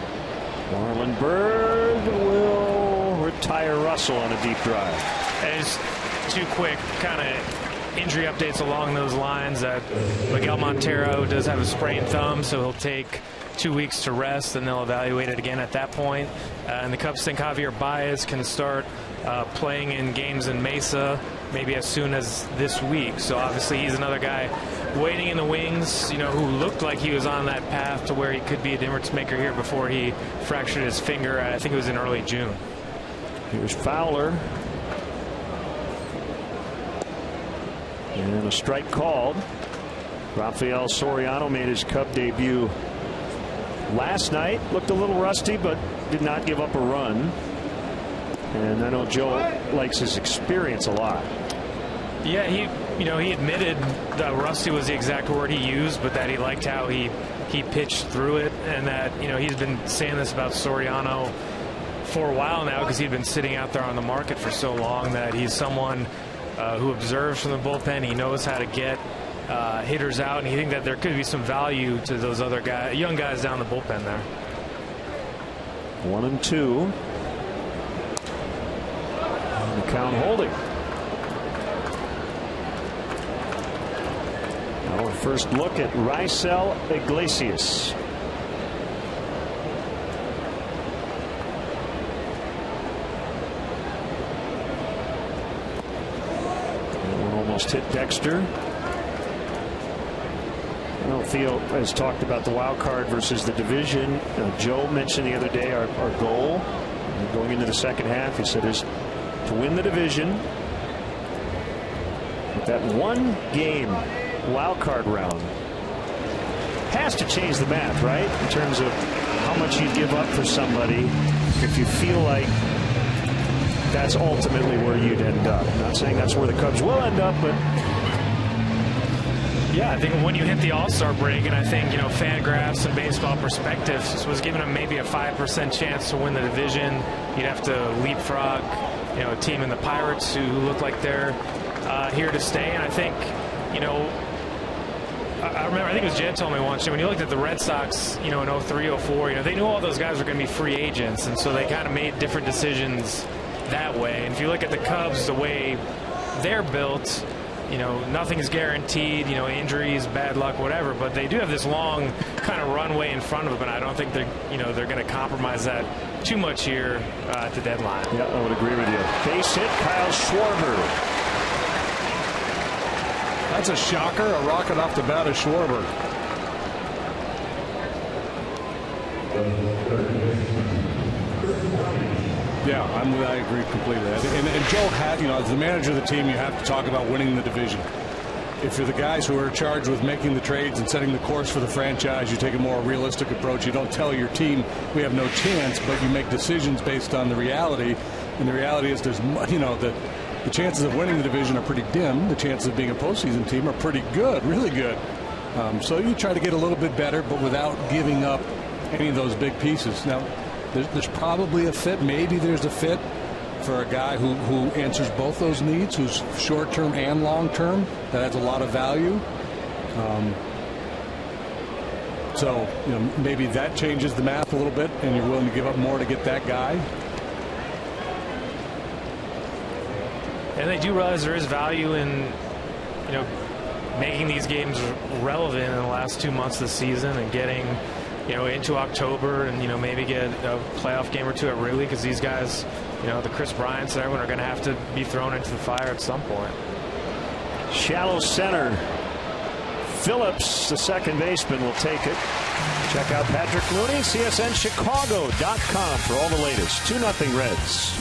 Marlon Byrd will retire Russell on a deep drive. It's too quick, kind of injury updates along those lines that Miguel Montero does have a sprained thumb, so he'll take 2 weeks to rest, and they'll evaluate it again at that point. And the Cubs think Javier Baez can start playing in games in Mesa maybe as soon as this week. So obviously he's another guy waiting in the wings, you know, who looked like he was on that path to where he could be a difference maker here before he fractured his finger. I think it was in early June. Here's Fowler. And a strike called. Rafael Soriano made his Cub debut last night. Looked a little rusty, but did not give up a run. And I know Joe likes his experience a lot. Yeah, he admitted that rusty was the exact word he used, but that he liked how he pitched through it, and that, you know, he's been saying this about Soriano for a while now because he'd been sitting out there on the market for so long, that he's someone who observes from the bullpen. He knows how to get hitters out, and he thinks that there could be some value to those other guys, young guys down the bullpen there. 1-2. And the count holding. Our first look at Raisel Iglesias. Almost hit Dexter. I know Theo has talked about the wild card versus the division. Joe mentioned the other day our goal going into the second half. He said is to win the division. But that one game wild card round has to change the math, right? In terms of how much you give up for somebody if you feel like that's ultimately where you'd end up. I'm not saying that's where the Cubs will end up, but yeah, I think when you hit the All-Star break, and I think, you know, Fangraphs and Baseball Perspectives was giving them maybe a 5% chance to win the division. You'd have to leapfrog, you know, a team in the Pirates who look like they're here to stay. And I think, you know, I remember, I think it was Jed told me once, when you looked at the Red Sox, you know, in 03, 04, you know, they knew all those guys were going to be free agents, and so they kind of made different decisions that way. And if you look at the Cubs, the way they're built, you know, nothing is guaranteed, you know, injuries, bad luck, whatever, but they do have this long kind of runway in front of them, and I don't think they're, you know, they're going to compromise that too much here at the deadline. Yeah, I would agree with you. Base hit, Kyle Schwarber. That's a shocker, a rocket off the bat of Schwarber. Yeah, I agree completely. And Joe had, you know, as the manager of the team, you have to talk about winning the division. If you're the guys who are charged with making the trades and setting the course for the franchise, you take a more realistic approach. You don't tell your team we have no chance, but you make decisions based on the reality. And the reality is, there's, you know, the chances of winning the division are pretty dim. The chances of being a postseason team are pretty good, really good. So you try to get a little bit better, but without giving up any of those big pieces. Now, there's probably a fit. Maybe there's a fit for a guy who answers both those needs, who's short-term and long-term. That has a lot of value. So, you know, maybe that changes the math a little bit, and you're willing to give up more to get that guy. And they do realize there is value in, you know, making these games relevant in the last 2 months of the season and getting, you know, into October, and, you know, maybe get a playoff game or two at Wrigley, because these guys, you know, the Chris Bryants and everyone are going to have to be thrown into the fire at some point. Shallow center. Phillips, the second baseman, will take it. Check out Patrick Looney, CSNChicago.com for all the latest. 2-0 Reds.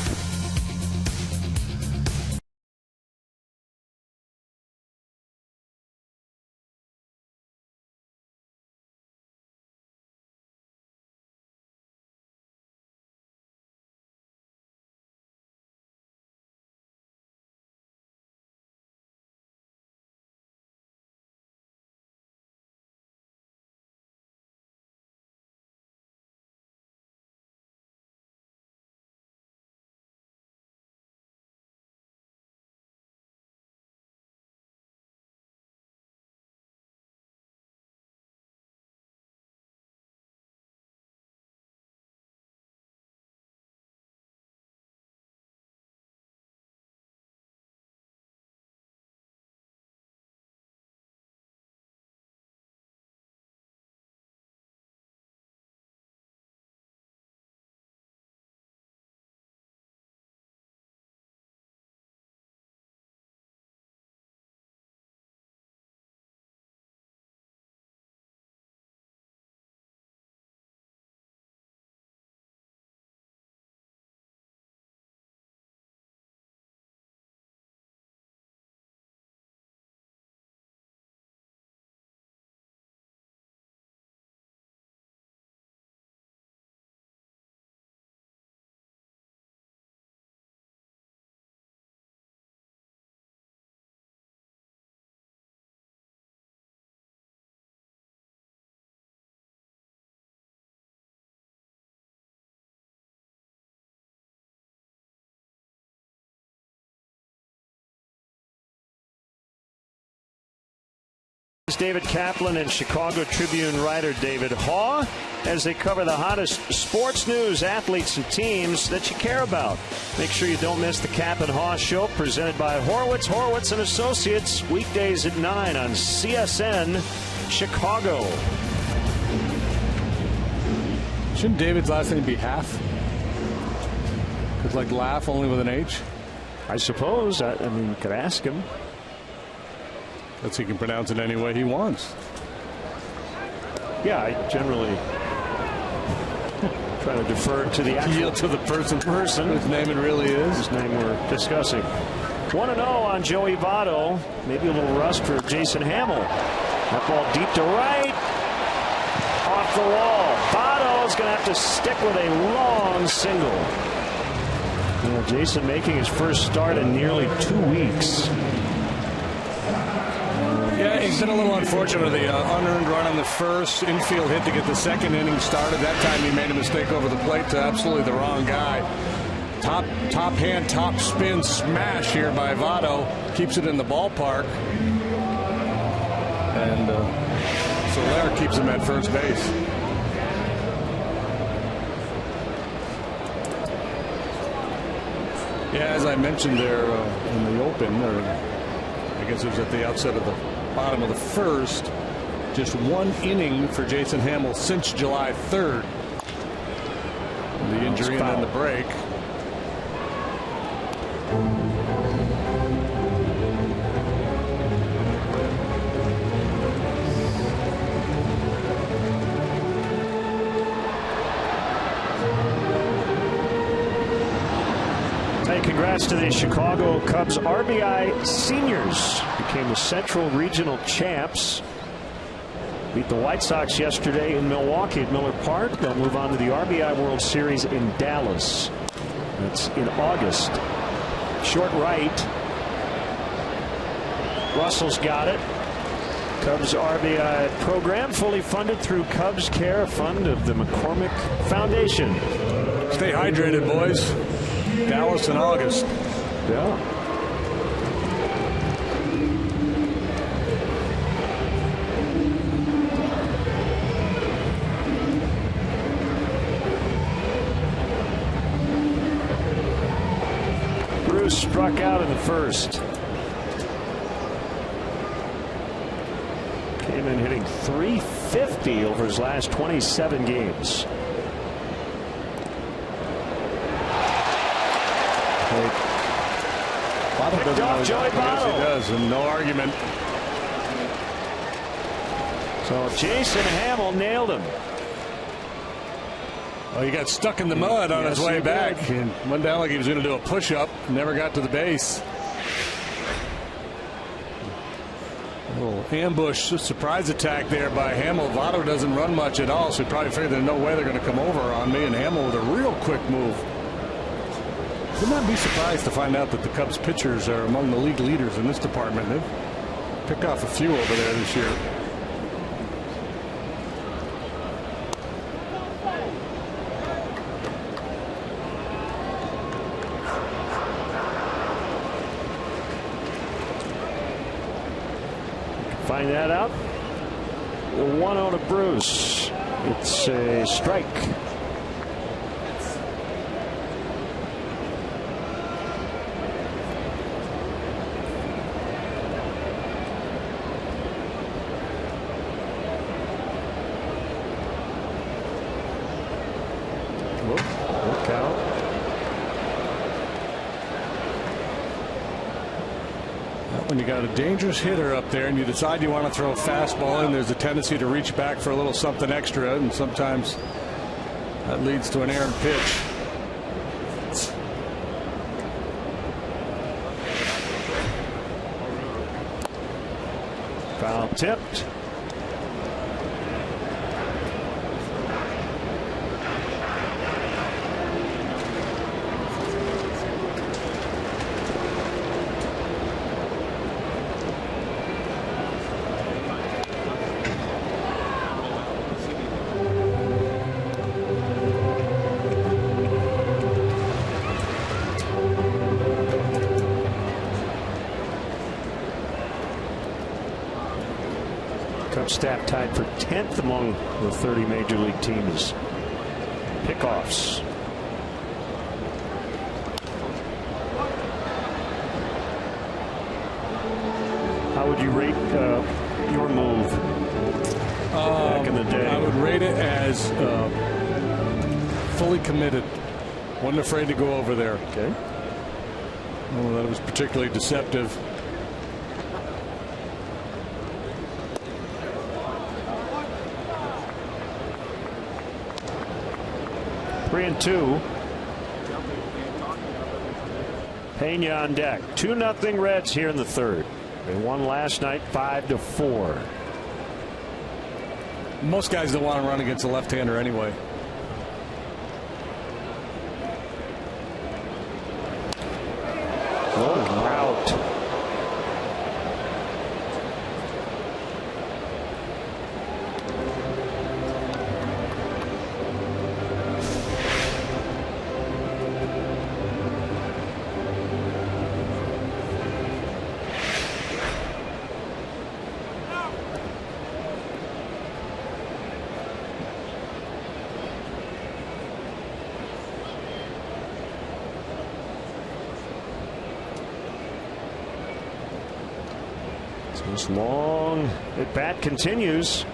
David Kaplan and Chicago Tribune writer David Haugh as they cover the hottest sports news, athletes, and teams that you care about. Make sure you don't miss the Cap and Haugh Show, presented by Horowitz and Associates, weekdays at 9 on CSN Chicago. Shouldn't David's last name be Half? It's like laugh, only with an H. I suppose. I mean, you could ask him. Because he can pronounce it any way he wants. Yeah, I generally try to defer to the actual, yield to the person whose name it really is. Whose name we're discussing. 1-0 on Joey Votto. Maybe a little rust for Jason Hamill. That ball deep to right. Off the wall. Votto's going to have to stick with a long single. Yeah, Jason making his first start in nearly 2 weeks. Yeah, he's been a little unfortunate with the unearned run on the first infield hit to get the second inning started. That time he made a mistake over the plate to absolutely the wrong guy. Top hand, top spin smash here by Votto. Keeps it in the ballpark. And Soler keeps him at first base. Yeah, as I mentioned there in the open, or I guess it was at the outset of the bottom of the first, just 1 inning for Jason Hamill since July 3rd. The injury and then the break. Congrats to the Chicago Cubs RBI seniors. Became the Central Regional champs. Beat the White Sox yesterday in Milwaukee at Miller Park. They'll move on to the RBI World Series in Dallas. That's in August. Short right. Russell's got it. Cubs RBI program fully funded through Cubs Care, a fund of the McCormick Foundation. Stay hydrated, boys. Dallas in August. Yeah. Bruce struck out in the first. Came in hitting .350 over his last 27 games. Picked off Joey Votto. Yes, he does, and no argument. So Jason Hamill nailed him. Well, he got stuck in the mud on his way back. And went down like he was going to do a push-up. Never got to the base. A little ambush, surprise attack there by Hamill. Votto doesn't run much at all, so he probably figured there's no way they're going to come over on me. And Hamill with a real quick move. Would not be surprised to find out that the Cubs pitchers are among the league leaders in this department. They've picked off a few over there this year. Find that out. The 1-0 to Bruce. It's a strike. When you got a dangerous hitter up there and you decide you want to throw a fastball in, there's a tendency to reach back for a little something extra, and sometimes that leads to an errant pitch. Foul tipped. Cubs staff tied for 10th among the 30 major league teams. Pickoffs. How would you rate your move back in the day? I would rate it as fully committed. Wasn't afraid to go over there. Okay. Well, that was particularly deceptive. Three and two. Pena on deck. 2-0 Reds here in the third. They won last night 5-4. Most guys don't want to run against a left-hander anyway. Oh, route. This long at bat continues.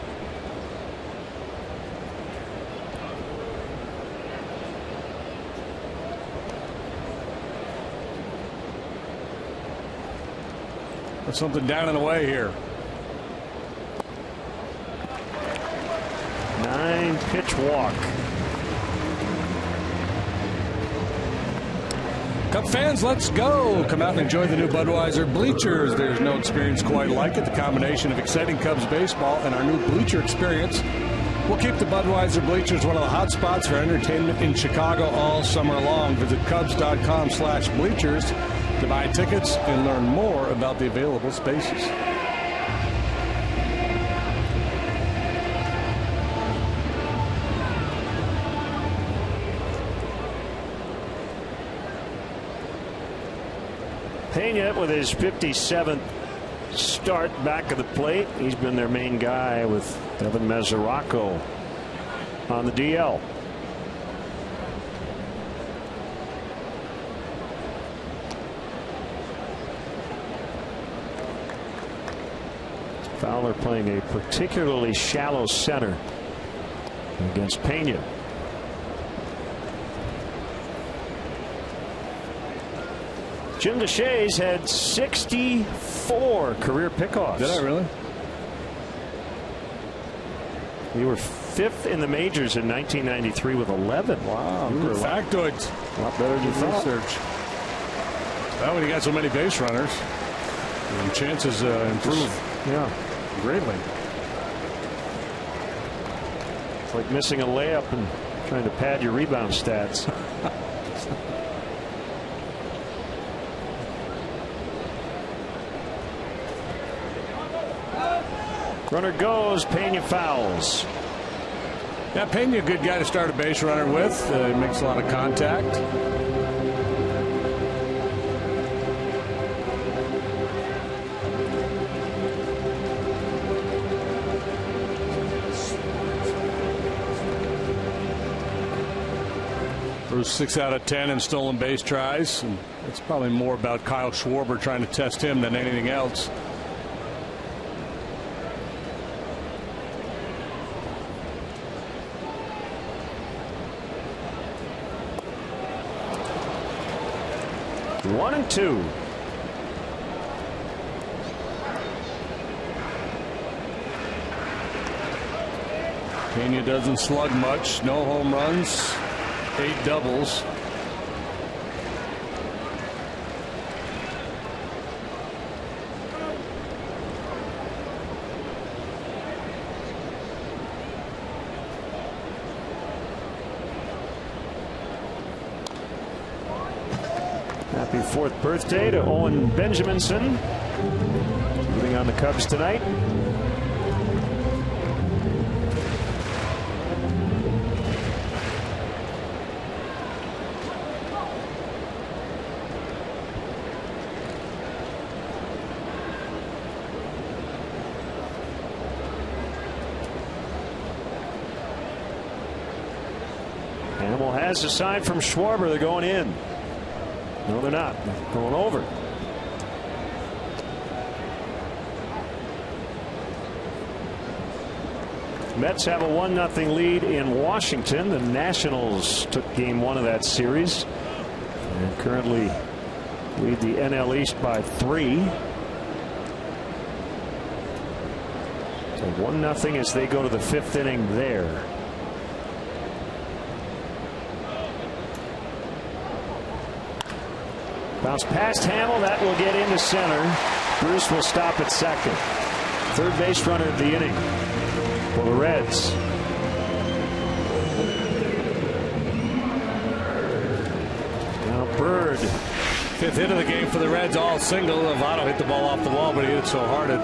There's something down and away here. 9-pitch walk. Cub fans, let's go. Come out and enjoy the new Budweiser bleachers. There's no experience quite like it. The combination of exciting Cubs baseball and our new bleacher experience will keep the Budweiser bleachers one of the hot spots for entertainment in Chicago all summer long. Visit Cubs.com/bleachers to buy tickets and learn more about the available spaces. Pena with his 57th start back of the plate. He's been their main guy with Evan Mesoraco on the DL. Fowler playing a particularly shallow center against Pena. Jim DeShay's had 64 career pickoffs. Did I really? You were 5th in the majors in 1993 with 11. Wow, good factoids. A lot better than you thought. Research. Well, when you got so many base runners, your chances improve. Yeah, greatly. It's like missing a layup and trying to pad your rebound stats. Runner goes, Pena fouls. Yeah, Pena, a good guy to start a base runner with. He makes a lot of contact. Bruce 6 out of 10 in stolen base tries. And it's probably more about Kyle Schwarber trying to test him than anything else. One and two. Pena doesn't slug much. No home runs. 8 doubles. Happy 4th birthday to Owen Benjaminson. Moving on the Cubs tonight. Hamill has a sign from Schwarber. They're going in. No, they're not. They're going over. Mets have a 1-0 lead in Washington. The Nationals took game 1 of that series and currently lead the NL East by 3. So 1-0 as they go to the 5th inning there. Bounce past Hamill. That will get into center. Bruce will stop at second. Third base runner of the inning for the Reds. Now Bird. 5th hit of the game for the Reds, all single. Votto hit the ball off the wall, but he hit it so hard it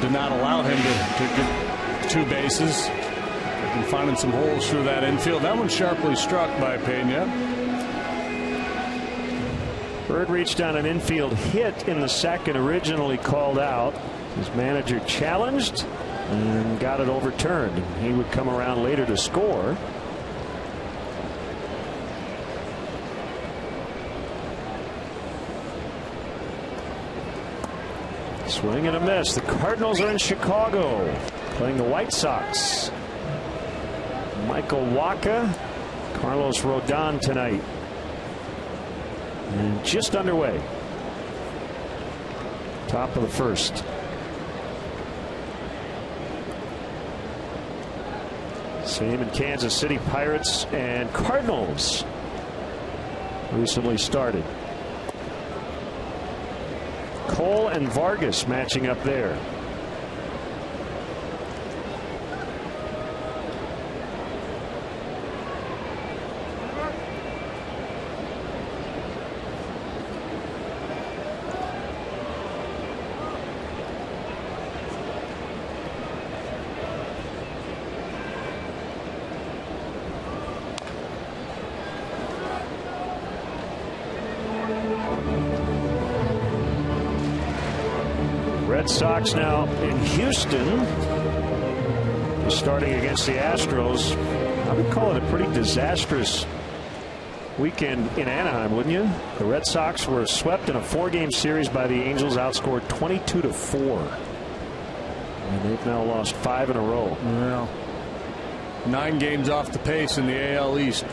did not allow him to get 2 bases. And finding some holes through that infield. That one sharply struck by Pena. Bird reached on an infield hit in the 2nd, originally called out. His manager challenged and got it overturned. He would come around later to score. Swing and a miss. The Cardinals are in Chicago playing the White Sox. Michael Wacha, Carlos Rodon tonight. And just underway. Top of the 1st. Same in Kansas City. Pirates and Cardinals recently started. Cole and Vargas matching up there. Red Sox now in Houston, starting against the Astros. I would call it a pretty disastrous weekend in Anaheim, wouldn't you? The Red Sox were swept in a 4-game series by the Angels, outscored 22-4. And they've now lost 5 in a row. Well, 9 games off the pace in the AL East.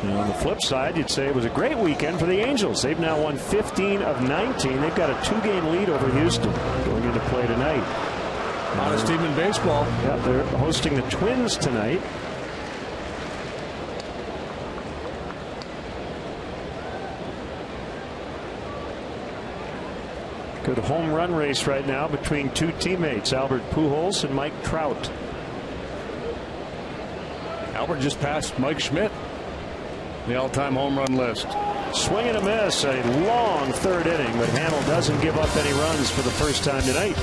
And on the flip side, you'd say it was a great weekend for the Angels. They've now won 15 of 19. They've got a 2-game lead over Houston going into play tonight. Hottest team in baseball. Yeah, they're hosting the Twins tonight. Good home run race right now between 2 teammates, Albert Pujols and Mike Trout. Albert just passed Mike Schmidt, the all-time home run list. Swing and a miss, a long 3rd inning, but Hamill doesn't give up any runs for the first time tonight.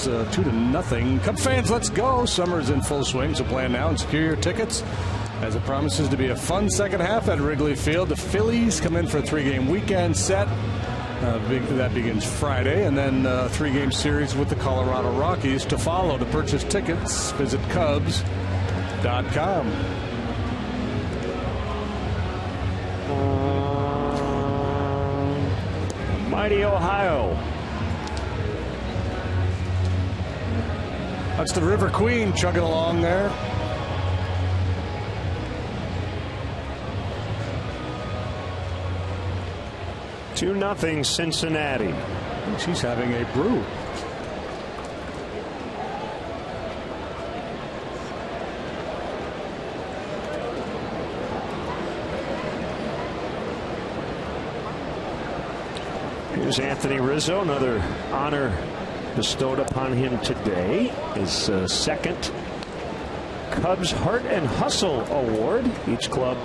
Cubs 2-0. Cub fans, let's go. Summer's in full swing, so plan now and secure your tickets, as it promises to be a fun second half at Wrigley Field. The Phillies come in for a 3-game weekend set. That begins Friday, and then a 3-game series with the Colorado Rockies to follow. To purchase tickets, visit Cubs.com. Mighty Ohio. That's the River Queen chugging along there. Two 2-0 Cincinnati. She's having a brew. Here's Anthony Rizzo, another honor bestowed upon him today. His second Cubs Heart and Hustle Award. Each club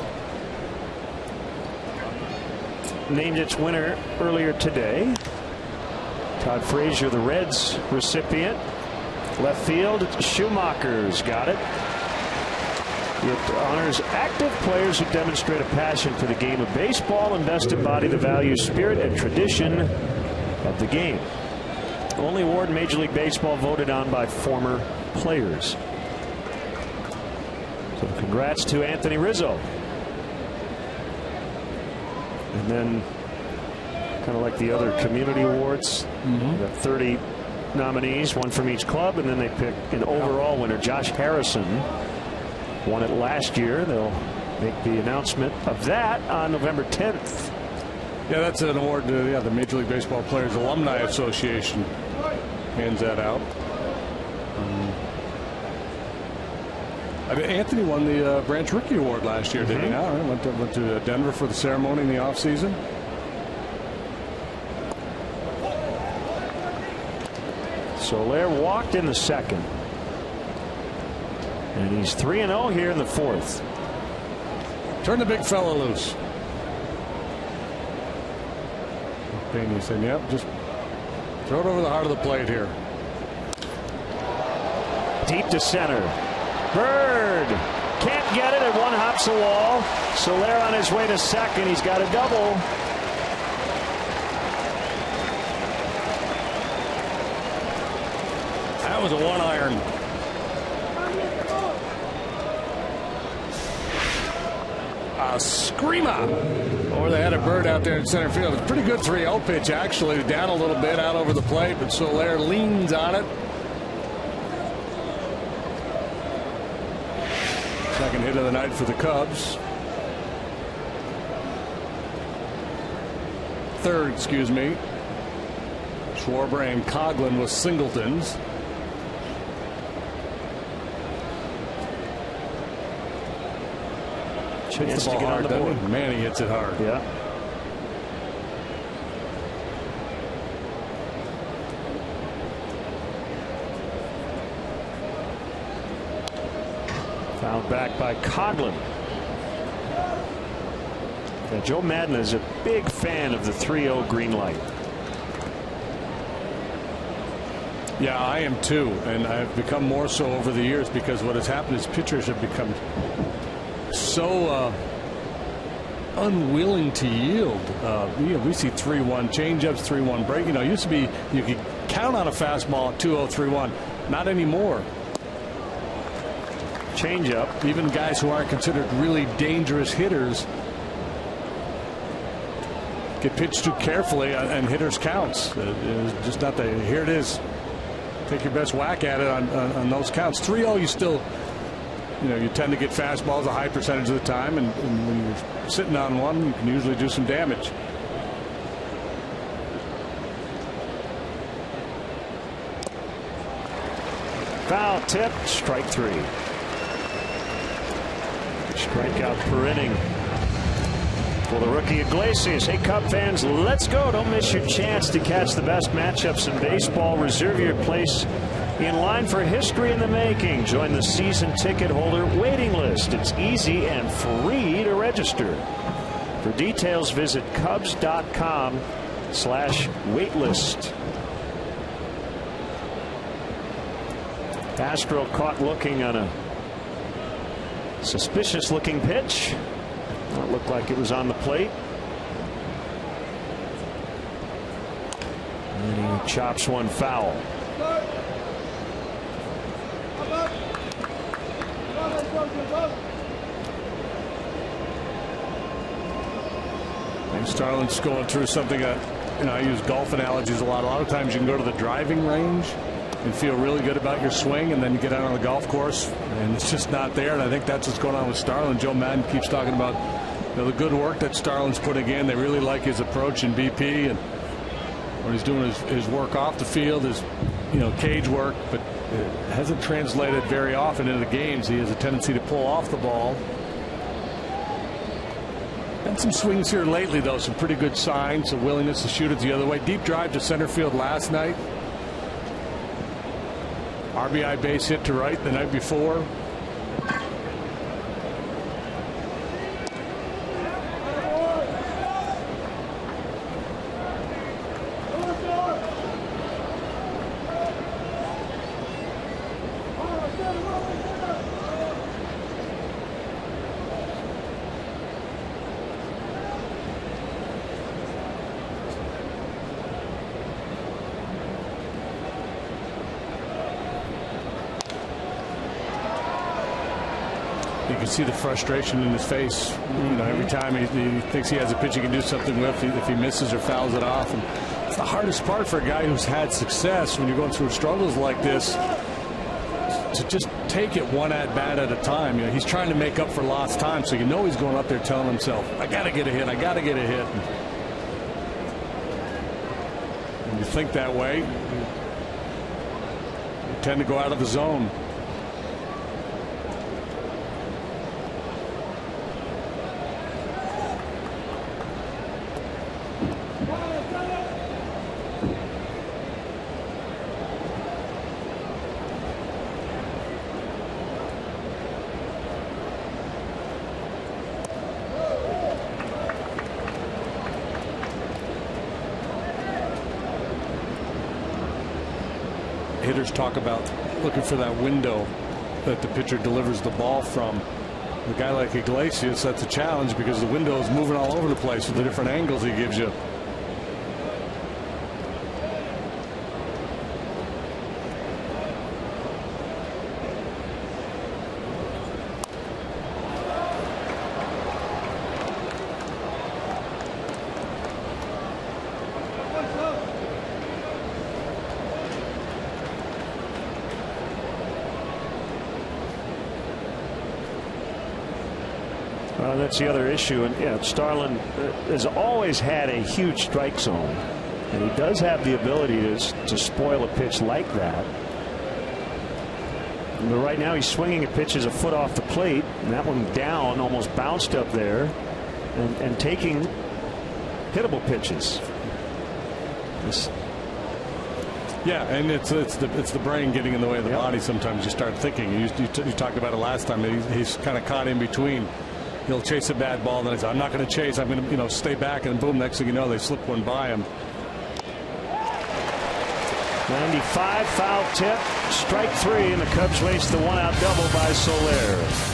named its winner earlier today. Todd Frazier, the Reds recipient. Left field, Schumacher's got it. It honors active players who demonstrate a passion for the game of baseball and best embody the values, spirit, and tradition of the game. Only award in Major League Baseball voted on by former players. So congrats to Anthony Rizzo. And then, kind of like the other community awards, got 30 nominees, one from each club, and then they pick an overall winner. Josh Harrison won it last year. They'll make the announcement of that on November 10th. Yeah, that's an award to the Major League Baseball Players Alumni Association hands that out. I mean, Anthony won the Branch Rookie Award last year, did he not? Right? Went to Denver for the ceremony in the offseason. Soler walked in the second. And he's 3-0 here in the fourth. Turn the big fella loose. Pena said, yep, just throw it over the heart of the plate here. Deep to center. Bird can't get it, and one hops the wall. Soler on his way to second. He's got a double. That was a 1-iron. A screamer. Or they had a bird out there in center field. It's a pretty good 3-0 pitch, actually. Down a little bit out over the plate, but Soler leans on it. Second hit of the night for the Cubs. Third, excuse me. Schwarber and Coglin with singletons. Hits the ball hard, doesn't he? Man, he hits it hard. Yeah. Fouled back by Coglin. Yeah, Joe Maddon is a big fan of the 3-0 green light. Yeah, I am too, and I've become more so over the years, because what has happened is pitchers have become so unwilling to yield. We see 3-1 changeups, 3-1 break. Used to be you could count on a fastball at 2-0, 3-1. Not anymore. Changeup. Even guys who aren't considered really dangerous hitters get pitched too carefully, and hitters counts. It's just not the here it is. Take your best whack at it on those counts. 3-0, you still. You tend to get fastballs a high percentage of the time, and when you're sitting on one, you can usually do some damage. Foul tip, strike 3. Strikeout per inning for the rookie Iglesias. Hey, Cub fans, let's go. Don't miss your chance to catch the best matchups in baseball. Reserve your place in line for history in the making. Join the season ticket holder waiting list. It's easy and free to register. For details, visit Cubs.com/waitlist. Astro caught looking on a suspicious looking pitch. It looked like it was on the plate. And he chops one foul. And Starlin's going through something that, I use golf analogies a lot. A lot of times you can go to the driving range and feel really good about your swing, and then you get out on the golf course and it's just not there. And I think that's what's going on with Starlin. Joe Madden keeps talking about the good work that Starlin's putting in. They really like his approach in BP, and when he's doing his work off the field, his cage work, but it hasn't translated very often into the games. He has a tendency to pull off the ball. And some swings here lately, though, some pretty good signs, a willingness to shoot it the other way. Deep drive to center field last night. RBI base hit to right the night before. You can see the frustration in his face. Every time he thinks he has a pitch he can do something with, if he misses or fouls it off. And it's the hardest part for a guy who's had success when you're going through struggles like this, to just take it one at bat at a time. He's trying to make up for lost time, so he's going up there telling himself, I got to get a hit, I got to get a hit. And when you think that way, you tend to go out of the zone. Hitters talk about looking for that window that the pitcher delivers the ball from. A guy like Iglesias, that's a challenge because the window is moving all over the place with the different angles he gives you. That's the other issue, and Starlin has always had a huge strike zone, and he does have the ability to spoil a pitch like that. But right now he's swinging at pitches a foot off the plate, and that one down, almost bounced up there, and taking hittable pitches. Yeah, and it's the brain getting in the way of the body. Sometimes you start thinking. You talked about it last time. He's kind of caught in between. He'll chase a bad ball, then he's, I'm not going to chase. I'm going to stay back, and boom, next thing you know, they slip one by him. 95 foul tip, strike 3, and the Cubs waste the one-out double by Soler.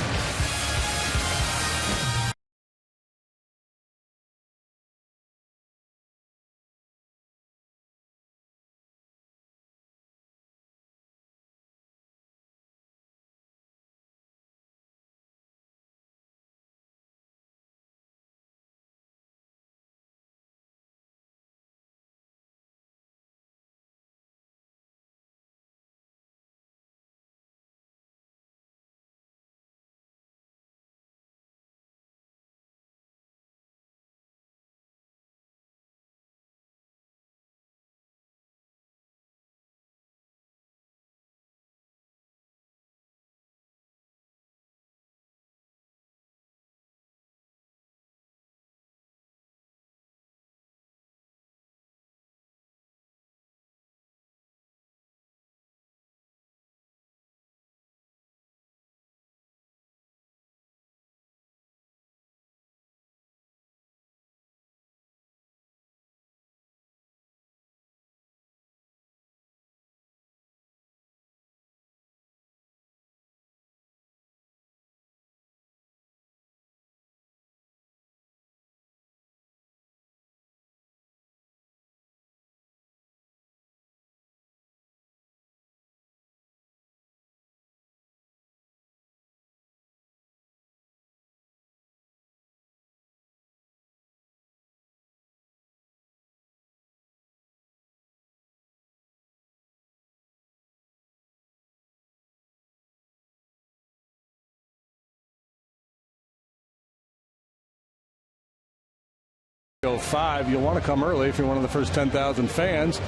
5. You'll want to come early if you're one of the first 10,000 fans.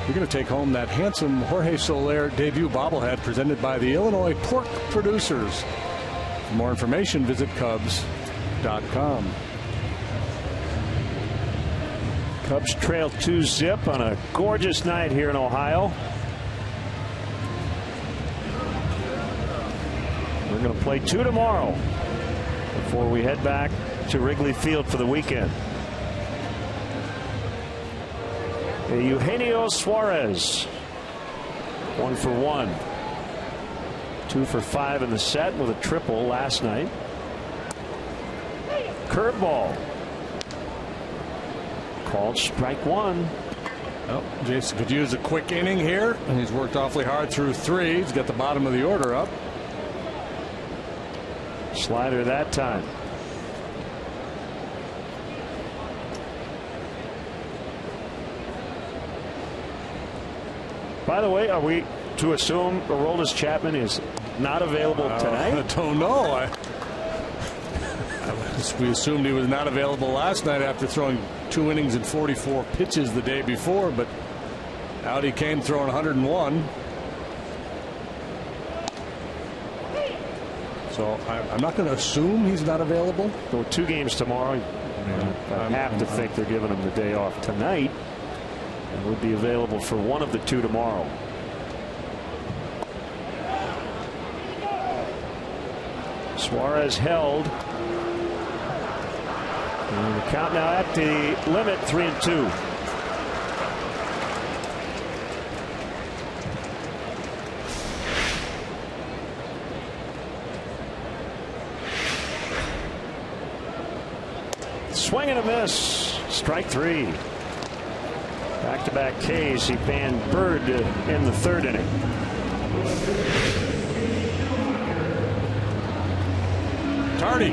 You're going to take home that handsome Jorge Soler debut bobblehead presented by the Illinois Pork Producers. For more information, visit Cubs.com. Cubs trail 2-0 on a gorgeous night here in Ohio. We're going to play 2 tomorrow before we head back to Wrigley Field for the weekend. Eugenio Suarez, 1 for 1, 2 for 5 in the set with a triple last night. Curveball called strike 1. Well, Jason could use a quick inning here, and he's worked awfully hard through 3. He's got the bottom of the order up. Slider that time. By the way, are we to assume Aroldis Chapman is not available tonight? I don't know. We assumed he was not available last night after throwing 2 innings and 44 pitches the day before, but out he came throwing 101. So I'm not going to assume he's not available. There were 2 games tomorrow. I have to think they're giving him the day off tonight. And would be available for one of the 2 tomorrow. Suarez held. And the count now at the limit, 3-2. Swing and a miss. Strike 3. Back-to-back Ks. He banned Bird in the 3rd inning. Tardy.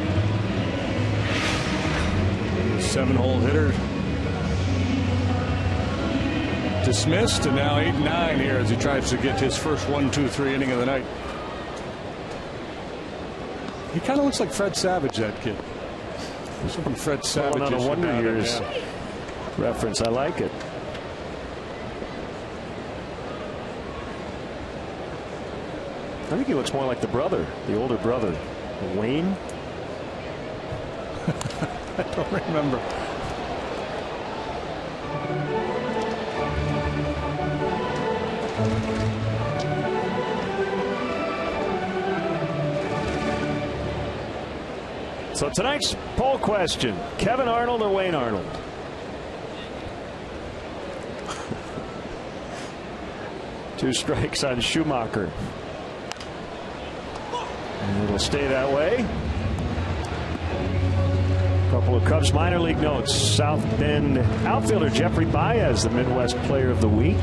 7-hole hitter. Dismissed, and now 8-9 here as he tries to get his first 1-2-3 inning of the night. He kind of looks like Fred Savage, that kid. He's from Fred Savage. Not a Wonder Years reference. I like it. I think he looks more like the brother, the older brother, Wayne. I don't remember. So tonight's poll question: Kevin Arnold or Wayne Arnold? Two strikes on Schumacher. And it'll stay that way. A couple of Cubs minor league notes. South Bend outfielder Jeffrey Baez, the Midwest Player of the Week.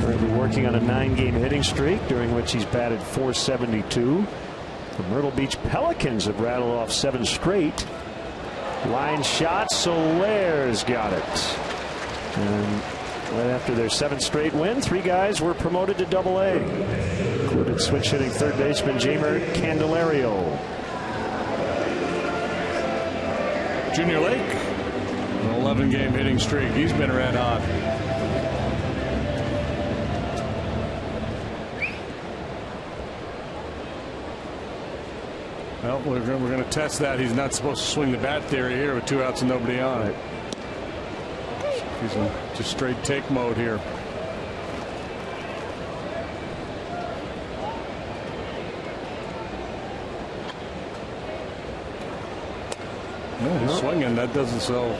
Currently working on a 9-game hitting streak, during which he's batted .472. The Myrtle Beach Pelicans have rattled off 7 straight. Line shot, Soler's got it. And right after their 7th straight win, 3 guys were promoted to Double-A. Included switch hitting third baseman Jamer Candelario. Junior Lake, an 11-game hitting streak. He's been red hot. Well, we're going to test that. He's not supposed to swing the bat theory here with 2 outs and nobody on it. He's in just straight take mode here. He's swinging. That doesn't so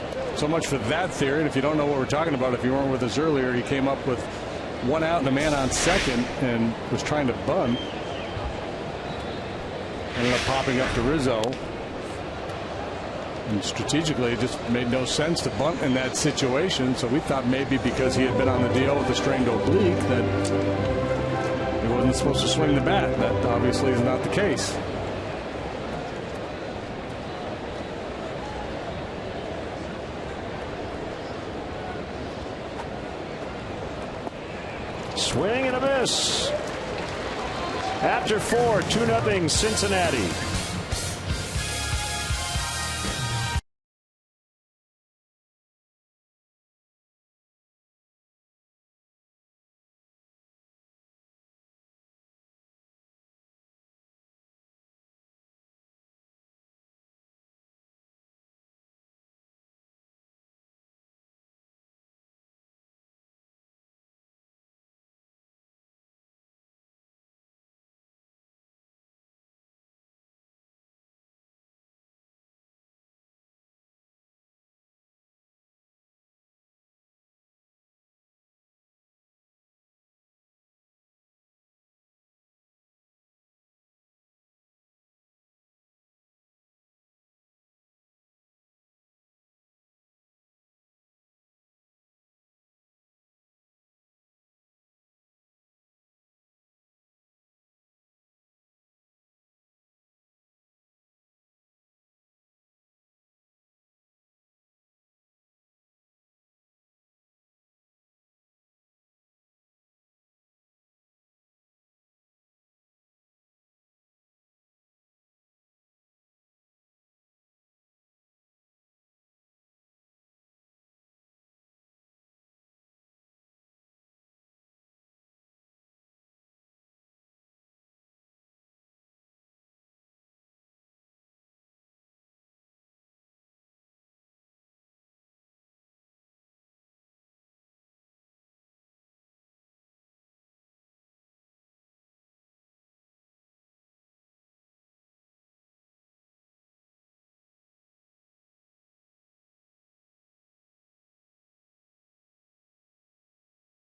much for that theory. And if you don't know what we're talking about, if you weren't with us earlier, he came up with 1 out and a man on second and was trying to bunt. Ended up popping up to Rizzo. And strategically, it just made no sense to bunt in that situation. So we thought maybe because he had been on the DL with a strained oblique that he wasn't supposed to swing the bat. That obviously is not the case. Swing and a miss. After 4, 2-0 Cincinnati.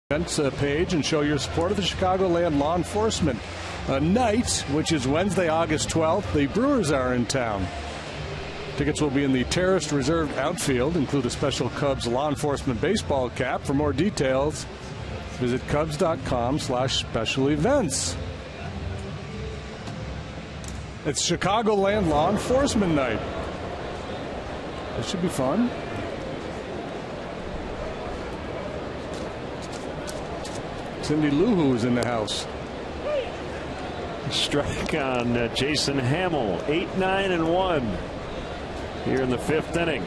events page and show your support of the Chicagoland Law Enforcement Night, which is Wednesday, August 12th. The Brewers are in town. Tickets will be in the terraced reserved outfield, include a special Cubs law enforcement baseball cap. For more details, visit Cubs.com/special events. It's Chicagoland Law Enforcement Night. This should be fun. Cindy Lou is in the house. Strike on Jason Hamill. 8-9-1 here in the 5th inning.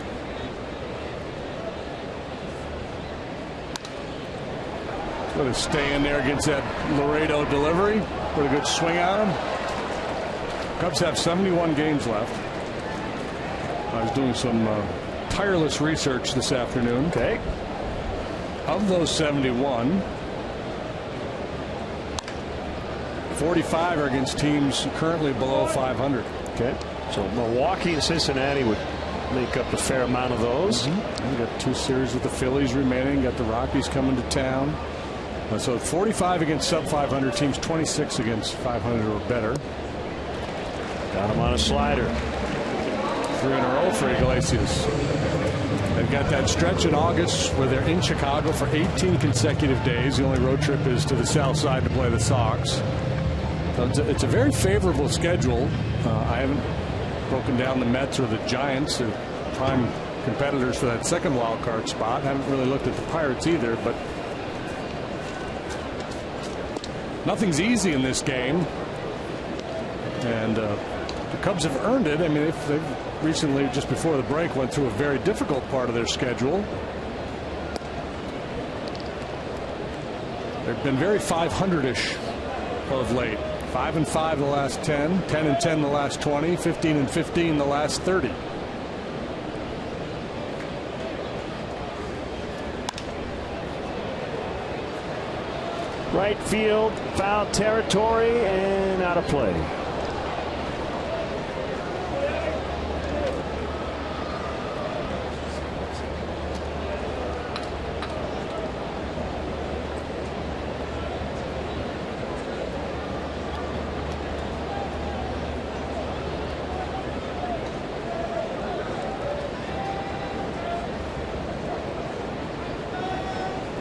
Going to stay in there against that Laredo delivery. Put a good swing on him. Cubs have 71 games left. I was doing some tireless research this afternoon. Okay. Of those 71, 45 are against teams currently below 500. Okay. So Milwaukee and Cincinnati would make up a fair amount of those. We've got 2 series with the Phillies remaining. Got the Rockies coming to town. So 45 against sub-500 teams, 26 against 500 or better. Got him on a slider. 3 in a row for Iglesias. They've got that stretch in August where they're in Chicago for 18 consecutive days. The only road trip is to the south side to play the Sox. So it's a very favorable schedule. I haven't broken down the Mets or the Giants, the prime competitors for that second wild card spot. Haven't really looked at the Pirates either, but nothing's easy in this game. And the Cubs have earned it. I mean, they've recently, just before the break, went through a very difficult part of their schedule. They've been very 500-ish of late. 5-5 the last 10, 10-10 the last 20, 15-15 the last 30. Right field, foul territory, and out of play.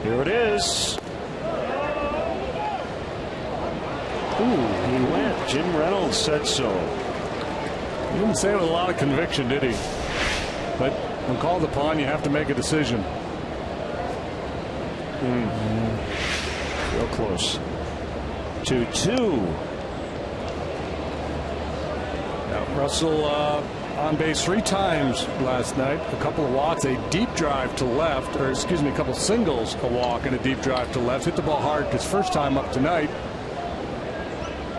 Here it is. Ooh, he went. Jim Reynolds said so. He didn't say it with a lot of conviction, did he? But when called upon, you have to make a decision. Real close. 2-2. Now, Russell on base 3 times last night. A couple of walks, a deep drive to left, or excuse me, a couple singles, a walk, and a deep drive to left. Hit the ball hard his first time up tonight.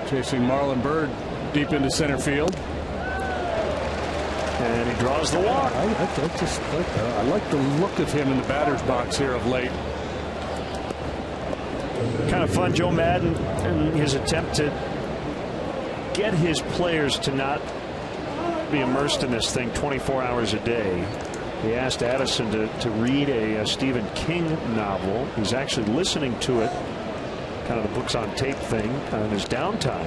Chasing Marlon Byrd deep into center field. And he draws the walk. I like the look of him in the batter's box here of late. Kind of fun, Joe Madden, in his attempt to get his players to not be immersed in this thing 24 hours a day. He asked Addison to read a Stephen King novel. He's actually listening to it, kind of the books on tape thing, in his downtime.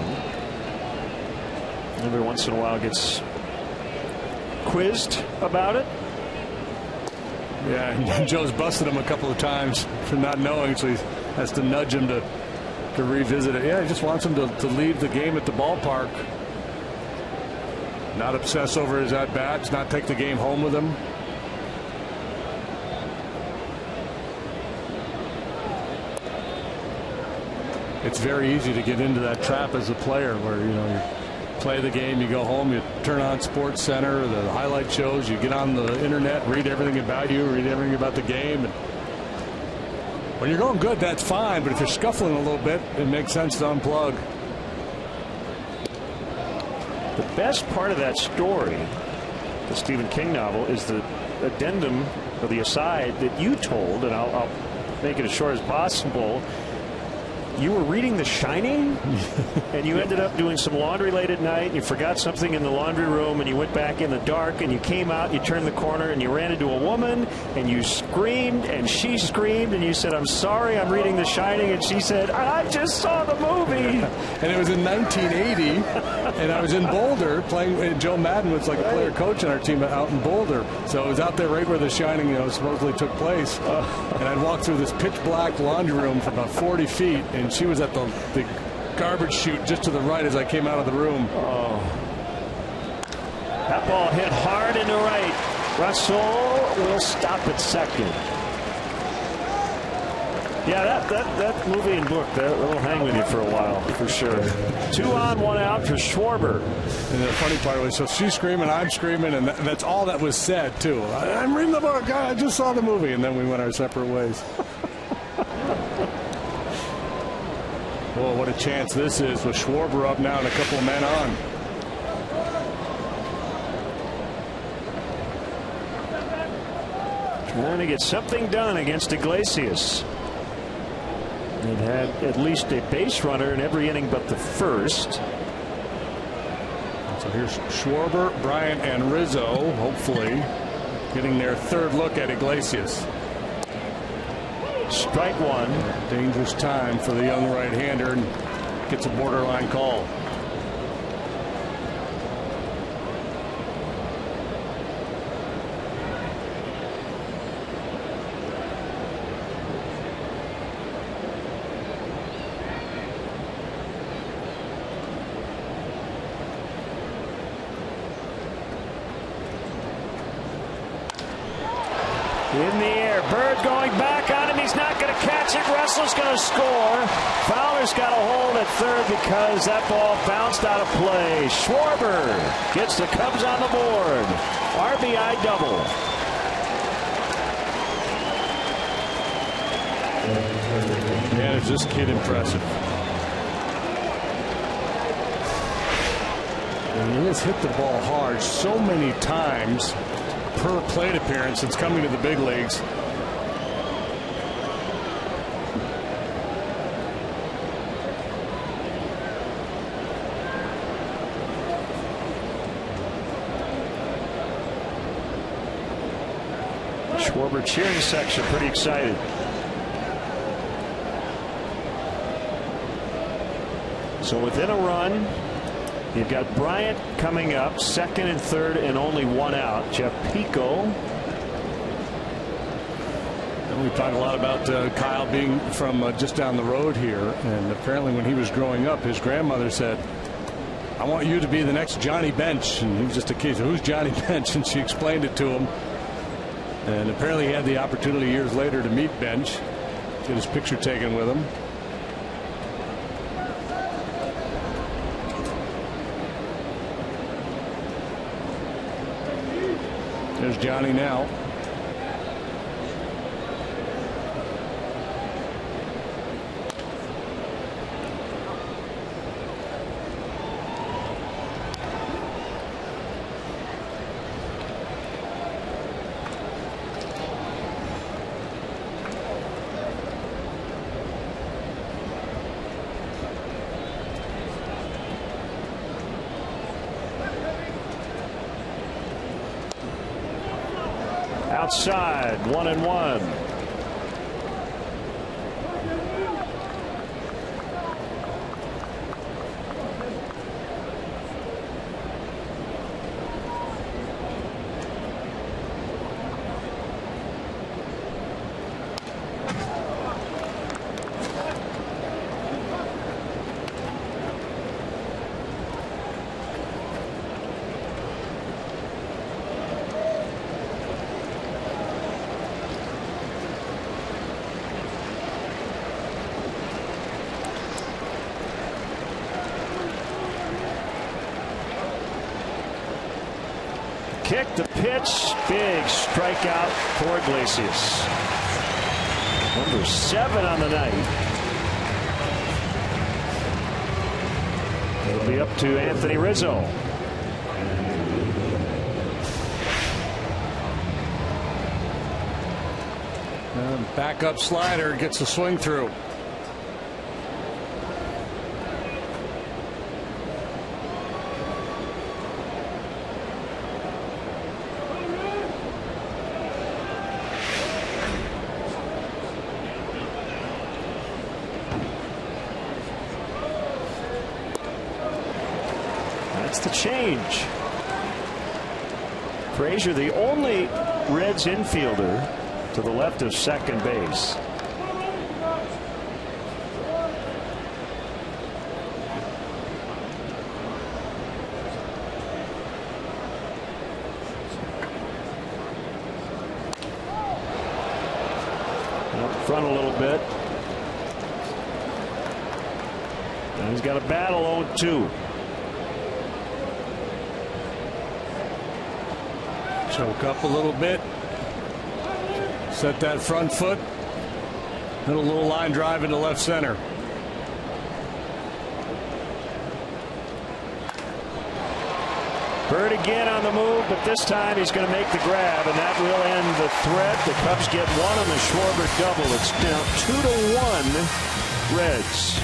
Every once in a while gets quizzed about it. Yeah, and Joe's busted him a couple of times for not knowing, so he has to nudge him to revisit it. Yeah, he just wants him to leave the game at the ballpark. Not obsess over his at-bats, not take the game home with him. It's very easy to get into that trap as a player where, you know, you play the game, you go home, you turn on Sports Center, the highlight shows, you get on the internet, read everything about you, read everything about the game. And when you're going good, that's fine, but if you're scuffling a little bit, it makes sense to unplug. The best part of that story, the Stephen King novel, is the addendum or the aside that you told, and I'll make it as short as possible. You were reading The Shining, and you ended up doing some laundry late at night, and you forgot something in the laundry room, and you went back in the dark, and you came out, you turned the corner, and you ran into a woman, and you screamed, and she screamed, and you said, "I'm sorry, I'm reading The Shining," and she said, "I just saw the movie." And it was in 1980, and I was in Boulder playing, and Joe Madden was like a player coach on our team out in Boulder. So it was out there right where The Shining, supposedly took place. And I'd walk through this pitch black laundry room for about 40 feet, and she was at the garbage chute just to the right as I came out of the room. Oh. That ball hit hard into right. Russell will stop at second. Yeah, that movie and book, that'll hang with you for a while, for sure. 2 on, 1 out for Schwarber. And the funny part was, so she's screaming, I'm screaming, and that's all that was said, too. I'm reading the book, I just saw the movie, and then we went our separate ways. Well, what a chance this is with Schwarber up now and a couple of men on. Trying to get something done against Iglesias. It had at least a base runner in every inning but the first. So here's Schwarber, Bryant, and Rizzo, hopefully getting their third look at Iglesias. Strike one. Dangerous time for the young right-hander, and gets a borderline call. In the air, Bird going back on him. He's not going to catch it. Russell's going to score. Fowler's got a hold at third because that ball bounced out of play. Schwarber gets the Cubs on the board. RBI double. Man, is this kid impressive. And he has hit the ball hard so many times per plate appearance since coming to the big leagues. Schwarber cheering section pretty excited. So within a run, you've got Bryant coming up, second and third, and only 1 out. Jeff Pico. And we talk a lot about Kyle being from just down the road here, and apparently when he was growing up, his grandmother said, "I want you to be the next Johnny Bench," and he was just a kid. So, who's Johnny Bench? And she explained it to him, and apparently he had the opportunity years later to meet Bench, get his picture taken with him. There's Johnny now. Outside, 1-1. Kick, the pitch, big strikeout for Iglesias. Number 7 on the night. It'll be up to Anthony Rizzo. Backup slider gets a swing through. That's the change. Frazier, the only Reds infielder to the left of second base. Up front a little bit. And he's got a battle 0-2. Choke up a little bit. Set that front foot. Hit a little line drive into left center. Bird again on the move, but this time he's going to make the grab, and that will end the threat. The Cubs get one on the Schwarber double. It's now 2-1 Reds.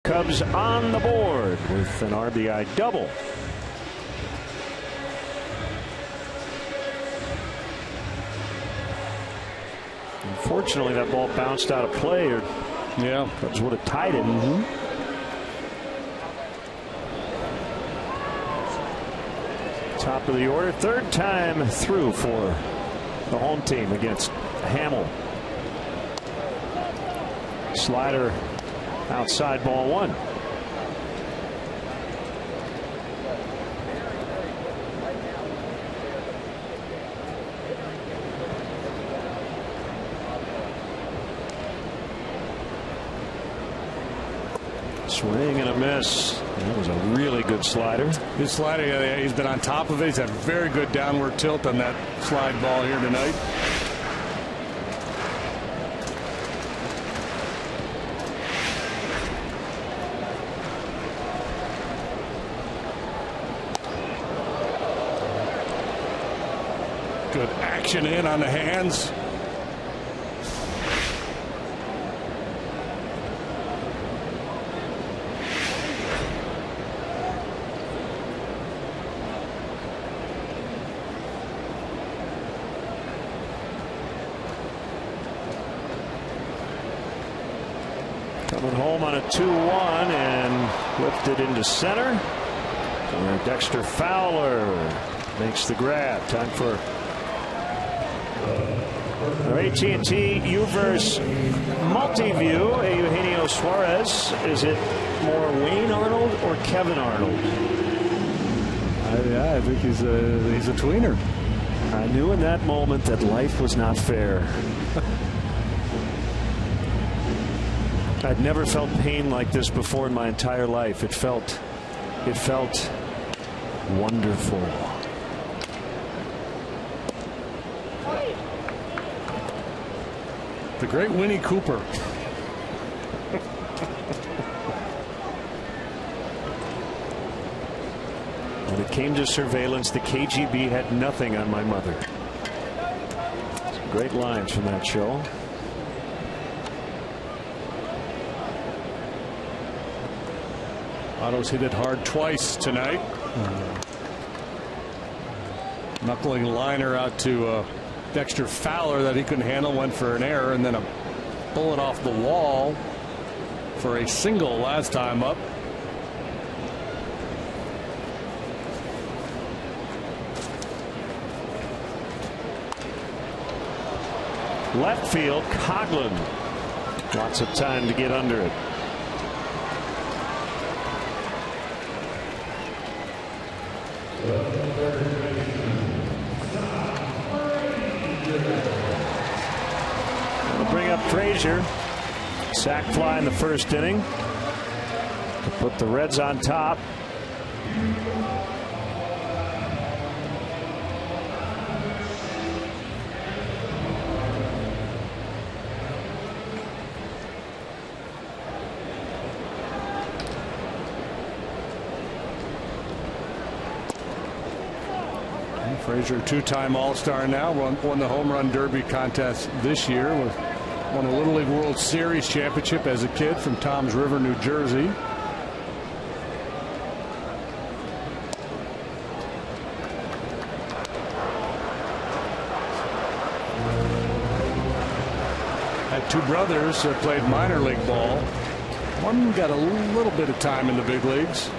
Cubs on the board with an RBI double. Unfortunately, that ball bounced out of play, or Cubs would have tied it. Top of the order, third time through for the home team against Hamill. Slider outside, ball one. Swing and a miss. That was a really good slider. Good slider. He's been on top of it. He's had very good downward tilt on that slide ball here tonight. Good action in on the hands. Coming home on a 2-1 and lifted into center. Where Dexter Fowler makes the grab. Time for our AT&T UVerse multi-view. Eugenio Suarez. Is it more Wayne Arnold or Kevin Arnold? I think he's a tweener. I knew in that moment that life was not fair. I'd never felt pain like this before in my entire life. It felt wonderful. The great Winnie Cooper. When it came to surveillance, the KGB had nothing on my mother. Some great lines from that show. Otto's hit it hard twice tonight. Knuckling liner out to Dexter Fowler that he couldn't handle, went for an error, and then a bullet off the wall for a single last time up. Left field, Coglin. Lots of time to get under it. We'll bring up Frazier. Sac fly in the first inning to put the Reds on top. Frazier, two-time All-Star now, won the Home Run Derby contest this year, won a Little League World Series championship as a kid from Toms River, New Jersey. Had two brothers that played minor league ball. One got a little bit of time in the big leagues.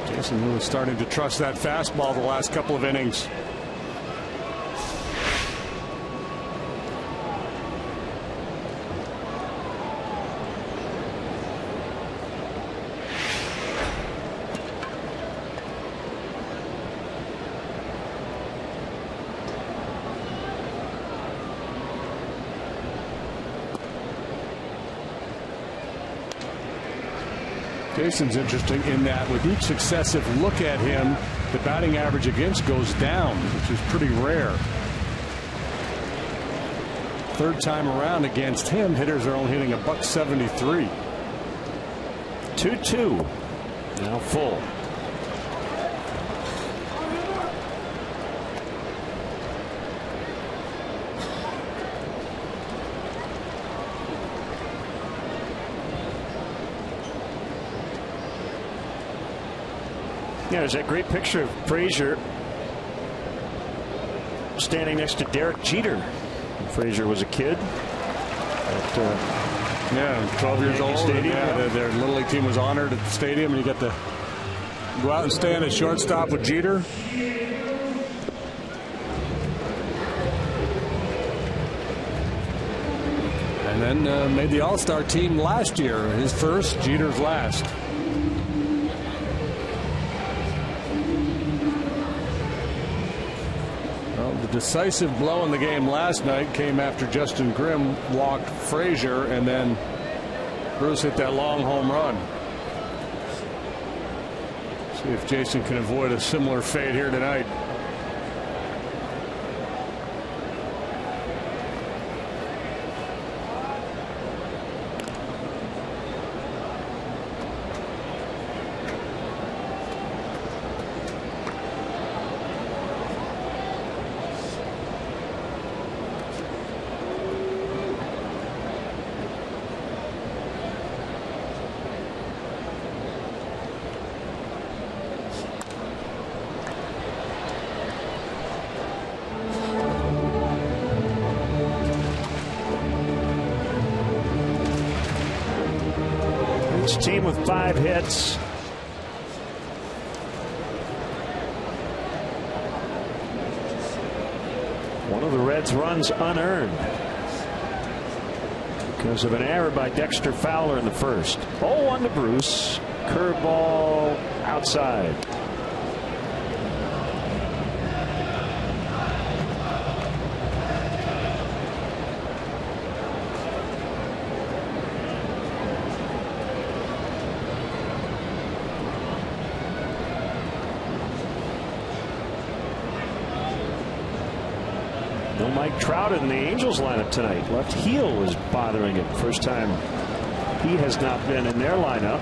Jason Lewis starting to trust that fastball the last couple of innings. Jason's interesting in that with each successive look at him, the batting average against goes down, which is pretty rare. Third time around against him, hitters are only hitting $173. 2-2. Now full. Yeah, there's that great picture of Frazier standing next to Derek Jeter. When Frazier was a kid. Yeah, 12 years old. Stadium. Yeah, their Little League team was honored at the stadium, and you got to go out and stand at shortstop with Jeter. And then made the All-Star team last year. His first, Jeter's last. Decisive blow in the game last night came after Justin Grimm walked Frazier, and then Bruce hit that long home run. See if Jason can avoid a similar fate here tonight. Team with 5 hits. One of the Reds' runs unearned because of an error by Dexter Fowler in the first. 0-1 to Bruce. Curveball outside. No Mike Trout in the Angels lineup tonight. Left heel was bothering him. First time he has not been in their lineup.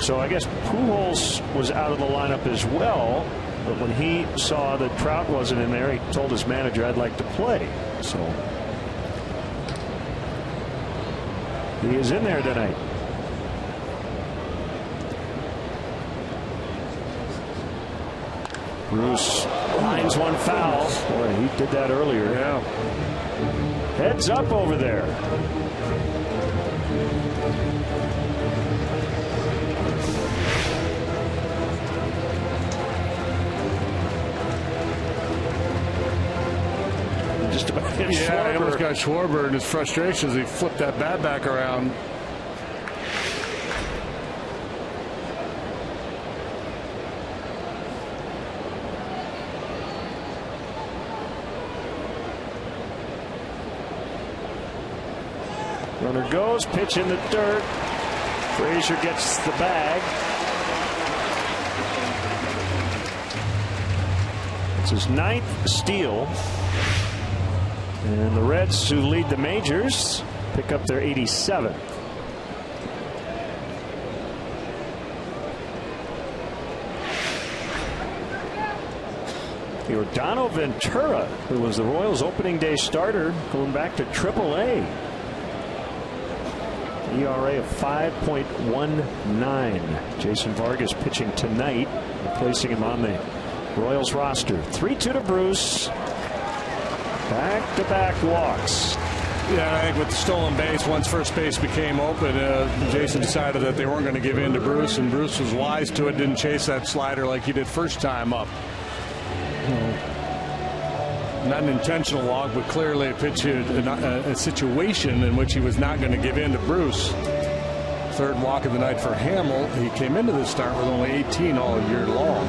So I guess Pujols was out of the lineup as well. But when he saw that Trout wasn't in there, he told his manager, "I'd like to play." So he is in there tonight. Bruce lines one foul. Boy, he did that earlier. Yeah. Heads up over there. Just about hit Schwarber. He almost got Schwarber in his frustrations. He flipped that bat back around. Runner goes, pitch in the dirt. Frazier gets the bag. It's his 9th steal. And the Reds, who lead the majors, pick up their 87th. Yordano Ventura, who was the Royals' opening day starter, going back to AAA. ERA of 5.19. Jason Vargas pitching tonight, replacing him on the Royals roster. 3-2 to Bruce. Back-to-back walks. Yeah, I think with the stolen base, once first base became open, Jason decided that they weren't going to give in to Bruce, and Bruce was wise to it, didn't chase that slider like he did first time up. Not an intentional walk, but clearly a situation in which he was not going to give in to Bruce. Third walk of the night for Hamill. He came into this start with only 18 all year long.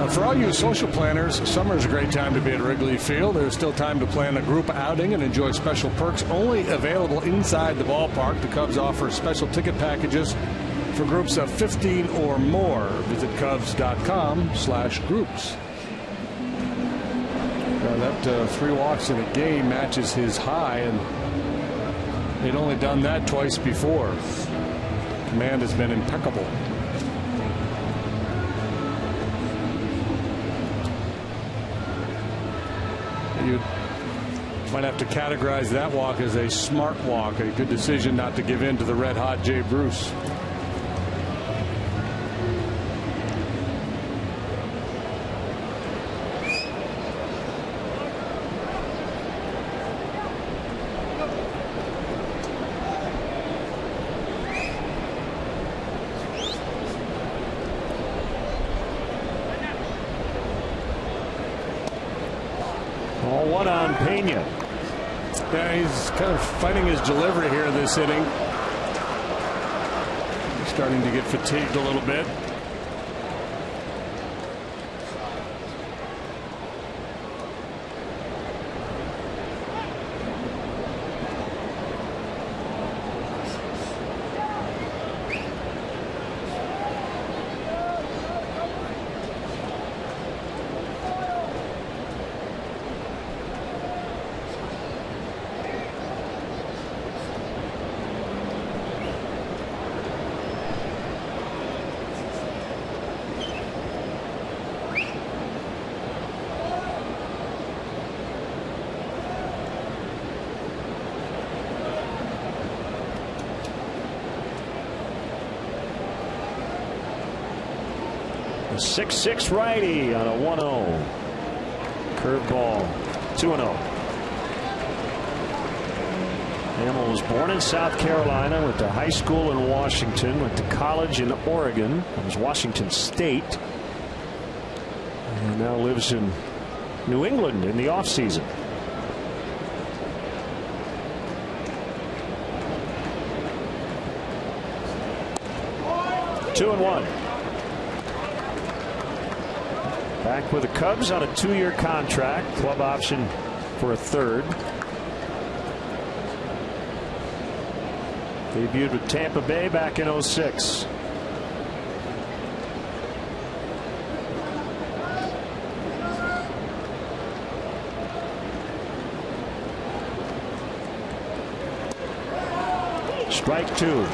For all you social planners, summer's a great time to be at Wrigley Field. There's still time to plan a group outing and enjoy special perks only available inside the ballpark. The Cubs offer special ticket packages for groups of 15 or more. Visit Cubs.com/groups. That 3 walks in a game matches his high, and they'd only done that twice before. Command has been impeccable. You might have to categorize that walk as a smart walk, a good decision not to give in to the red-hot Jay Bruce. Yeah, he's kind of fighting his delivery here this inning. He's starting to get fatigued a little bit. A 6-6 righty on a 1-0. Curveball, 2-0. Hamill was born in South Carolina, went to high school in Washington, went to college in Oregon. It was Washington State. and now lives in New England in the offseason. Two and one. Back with the Cubs on a 2-year contract, club option for a third. Debuted with Tampa Bay back in '06. Strike two.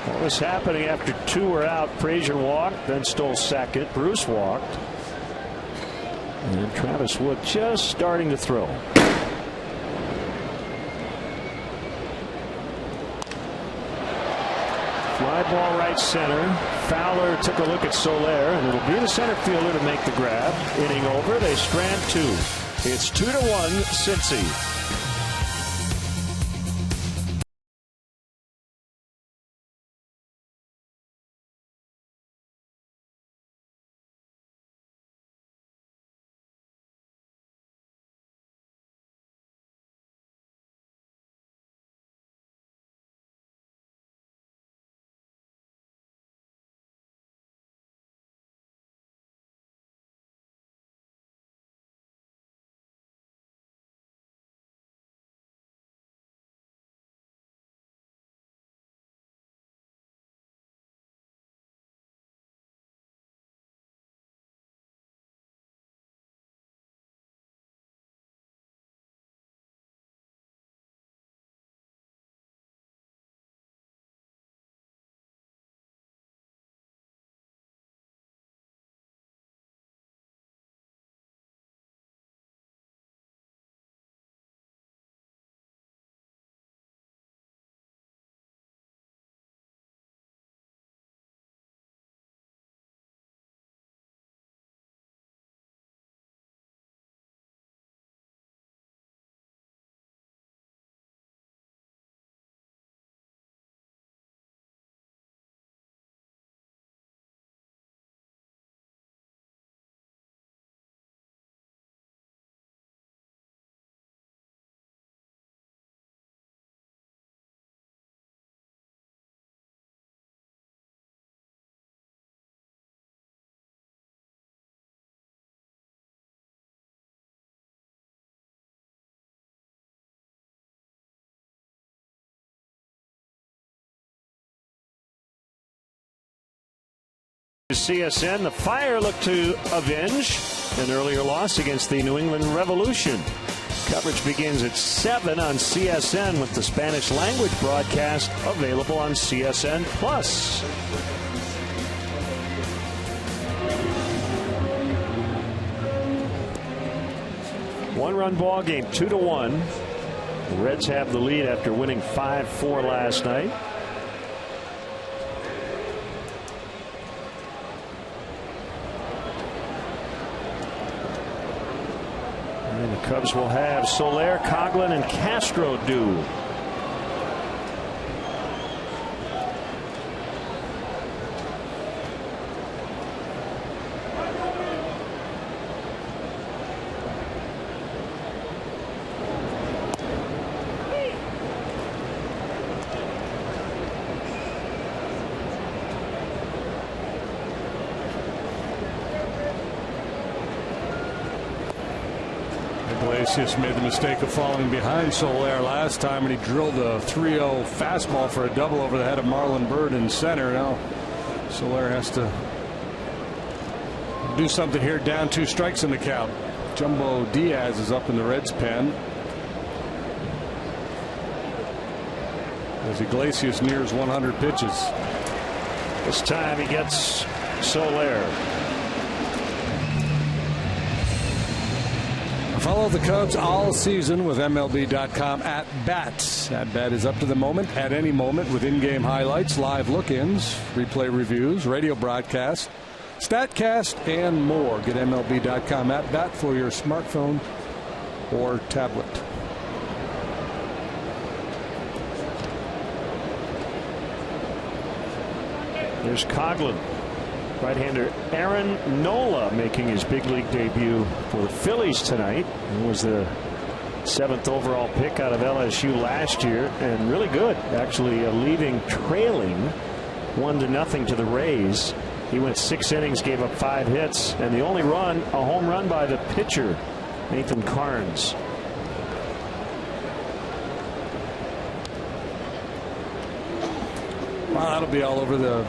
What was happening after two were out? Frazier walked, then stole second. Bruce walked. And Travis Wood just starting to throw. Fly ball right center. Fowler took a look at Soler, and it'll be the center fielder to make the grab. Inning over. They strand two. It's 2-1 Cincy. CSN, the Fire look to avenge an earlier loss against the New England Revolution. Coverage begins at 7 on CSN with the Spanish language broadcast available on CSN Plus. One-run ball game, 2-1. The Reds have the lead after winning 5-4 last night. And the Cubs will have Soler, Coglin, and Castro due. Iglesias made the mistake of falling behind Soler last time, and he drilled a 3-0 fastball for a double over the head of Marlon Byrd in center. Now Soler has to do something here, down 2 strikes in the count. Jumbo Diaz is up in the Reds pen as Iglesias nears 100 pitches. This time he gets Soler. Follow the Cubs all season with MLB.com at bat. At bat is up to the moment, at any moment, with in-game highlights, live look-ins, replay reviews, radio broadcasts, StatCast, and more. Get MLB.com at bat for your smartphone or tablet. There's Coglin. Right-hander Aaron Nola making his big league debut for the Phillies tonight. He was the 7th overall pick out of LSU last year, and really good, actually, leaving trailing 1-0 to the Rays. He went 6 innings, gave up 5 hits, and the only run, a home run by the pitcher, Nathan Carnes. Wow, that'll be all over the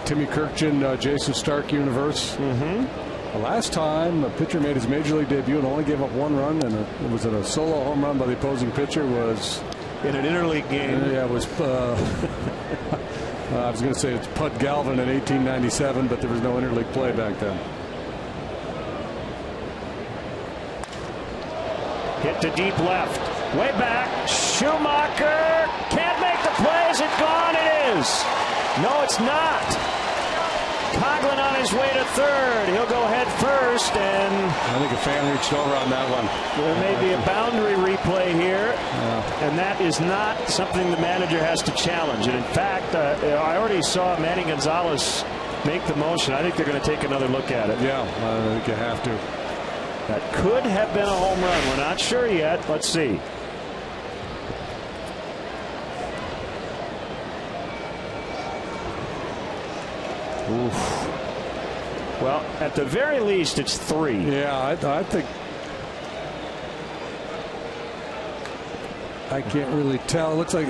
Timmy Kirkjian, Jason Stark universe. The last time a pitcher made his major league debut and only gave up 1 run, and it was a solo home run by the opposing pitcher, was in an interleague game. Yeah, it was. I was going to say it's Pud Galvin in 1897, but there was no interleague play back then. Hit to deep left, way back. Schumacher can't make the play. Is it gone? It is. No, it's not. Coglin on his way to third. He'll go head first, and I think a fan reached over on that one. There may be a boundary replay here, and that is not something the manager has to challenge. And in fact, I already saw Manny Gonzalez make the motion. I think they're going to take another look at it. Yeah, I think you have to. That could have been a home run. We're not sure yet. Let's see. Oof. Well, at the very least, it's 3. Yeah, I think. I can't really tell. It looks like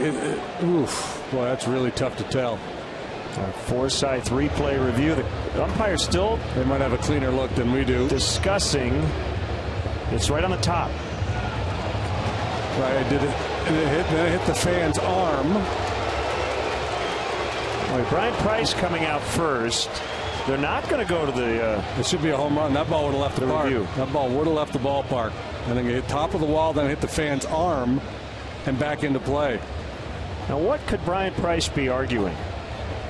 oof. Boy, that's really tough to tell. Forsyth replay review. The umpire still. They might have a cleaner look than we do. Discussing. It's right on the top. Right, it did it. And then it hit the fan's arm. Brian Price coming out first. They're not going to go to the. It should be a home run. That ball would have left the park. Review. That ball would have left the ballpark. I think it hit top of the wall, then hit the fan's arm, and back into play. Now, what could Brian Price be arguing?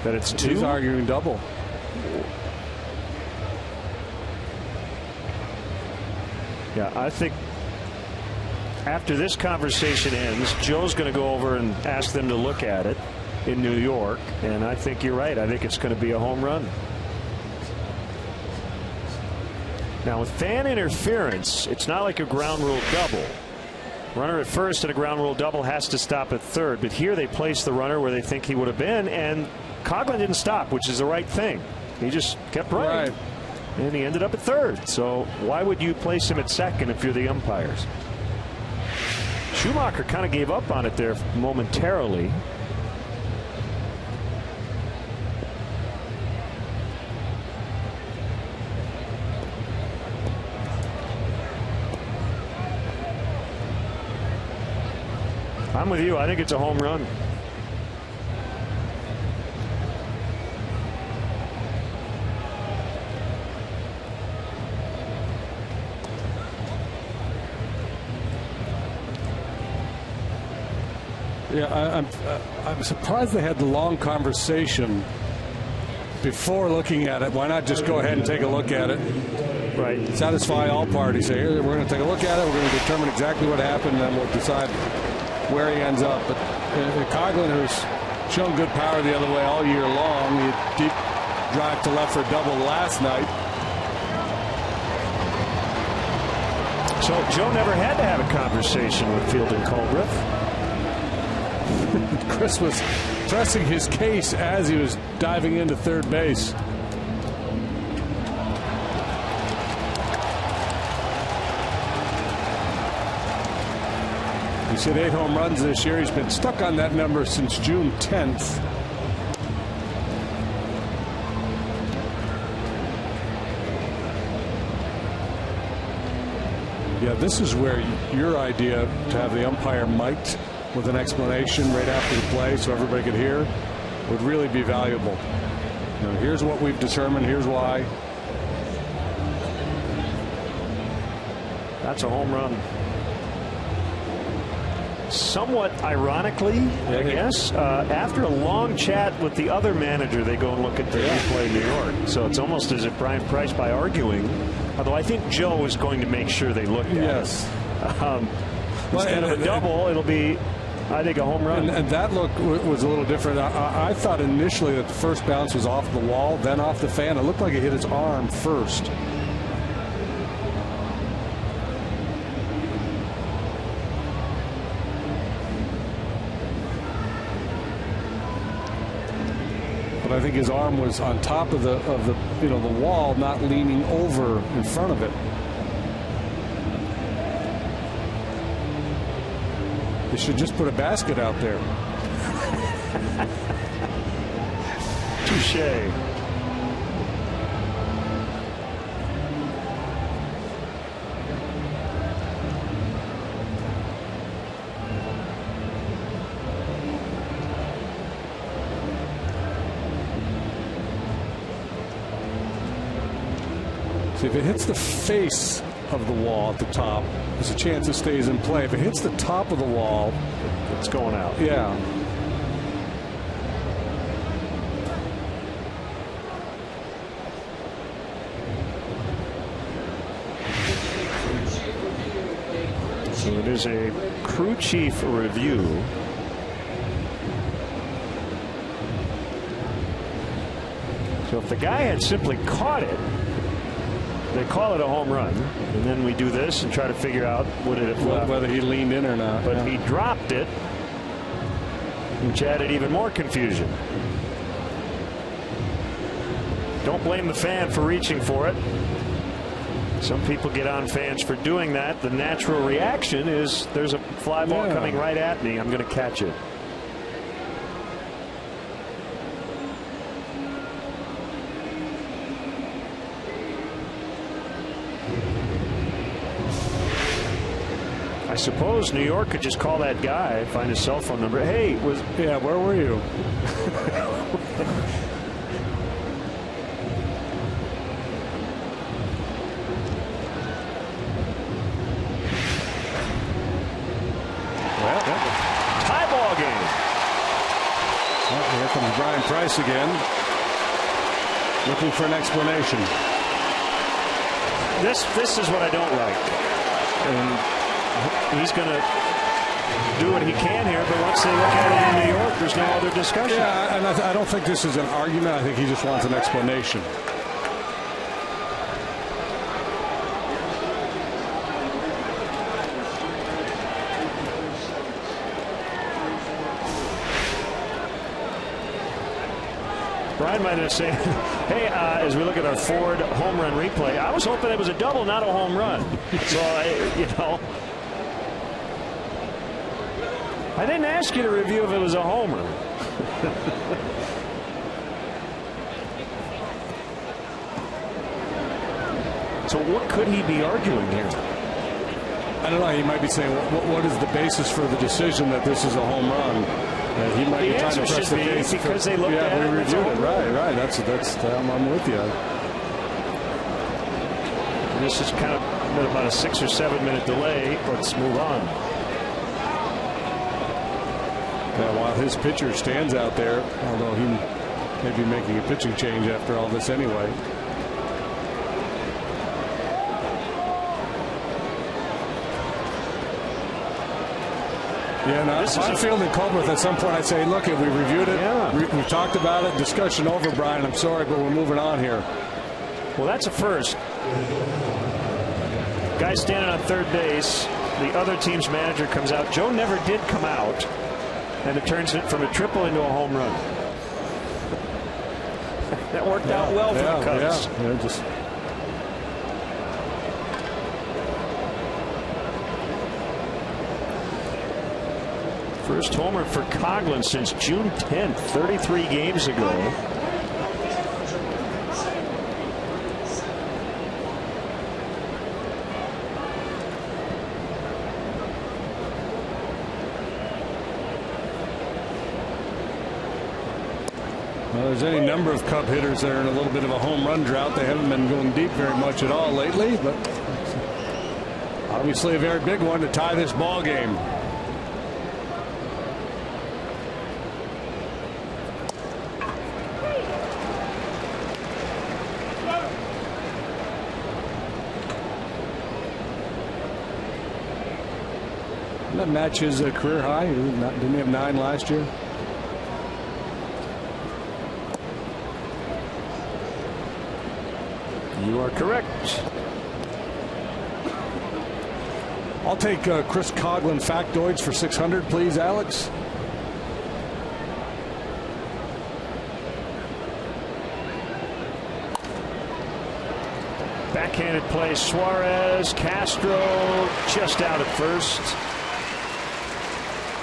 That it's 2? He's arguing double. Yeah, I think after this conversation ends, Joe's going to go over and ask them to look at it in New York, and I think you're right. I think it's going to be a home run. Now, with fan interference, it's not like a ground rule double. Runner at first and a ground rule double has to stop at third, but here they place the runner where they think he would have been, and Coglin didn't stop, which is the right thing. He just kept running. Right. And he ended up at third. So why would you place him at second if you're the umpires? Schumacher kind of gave up on it there momentarily. I'm with you. I think it's a home run. Yeah, I'm surprised they had the long conversation before looking at it. Why not just go ahead and take a look at it? Right. Satisfy all parties. Say, here, we're going to take a look at it. We're going to determine exactly what happened, and then we'll decide where he ends up. But Coglin, who's shown good power the other way all year long, he had deep drive to left for a double last night. So Joe never had to have a conversation with Field and Culbreth. Chris was pressing his case as he was diving into third base. He's hit 8 home runs this year. He's been stuck on that number since June 10th. Yeah, this is where your idea to have the umpire mic'd with an explanation right after the play so everybody could hear would really be valuable. You know, here's what we've determined. Here's why. That's a home run. somewhat ironically, I guess, after a long chat with the other manager, they go and look at the replay in New York. So it's almost as if Brian Price, by arguing, although I think Joe is going to make sure they look at it. Instead of a double, it'll be, I think, a home run. And that look was a little different. I thought initially that the first bounce was off the wall, then off the fan. It looked like it hit his arm first. But I think his arm was on top of the wall, not leaning over in front of it. They should just put a basket out there. Touche. See, if it hits the face of the wall at the top, there's a chance it stays in play. If it hits the top of the wall, it's going out. Yeah. So it is a crew chief review. So if the guy had simply caught it, they call it a home run, and then we do this and try to figure out whether he leaned in or not. But he dropped it, which added even more confusion. Don't blame the fan for reaching for it. Some people get on fans for doing that. The natural reaction is there's a fly ball coming right at me. I'm going to catch it. I suppose New York could just call that guy, find his cell phone number. Hey, where were you? Well, tie ball game. Well, here comes Brian Price again, looking for an explanation. This is what I don't like. And he's going to do what he can here, but once they look at it in New York, there's no other discussion. Yeah, and I don't think this is an argument. I think he just wants an explanation. Brian might have said, hey, as we look at our Ford home run replay, I was hoping it was a double, not a home run. So, I didn't ask you to review if it was a homer. So what could he be arguing here? I don't know. He might be saying, what is the basis for the decision that this is a home run? He might be trying to press the case because they looked at it. We reviewed it. Right. That's. I'm with you. And this is kind of been about a 6 or 7 minute delay. Let's move on. Yeah, while his pitcher stands out there, although he may be making a pitching change after all this anyway. Yeah, no, if I'm fielding Colbert at some point, I'd say, look, we reviewed it. Yeah. We've talked about it. Discussion over, Brian. I'm sorry, but we're moving on here. Well, that's a first. Guy standing on third base. The other team's manager comes out. Joe never did come out. And it turns it from a triple into a home run. That worked out well for the Cubs. First homer for Coglin since June 10th, 33 games ago. Well, there's any number of Cub hitters that are in a little bit of a home run drought. They haven't been going deep very much at all lately, but obviously a very big one to tie this ball game. That match his career high. Didn't he have 9 last year? You are correct. I'll take Chris Coglin factoids for 600, please, Alex. Backhanded play. Suarez, Castro just out at first.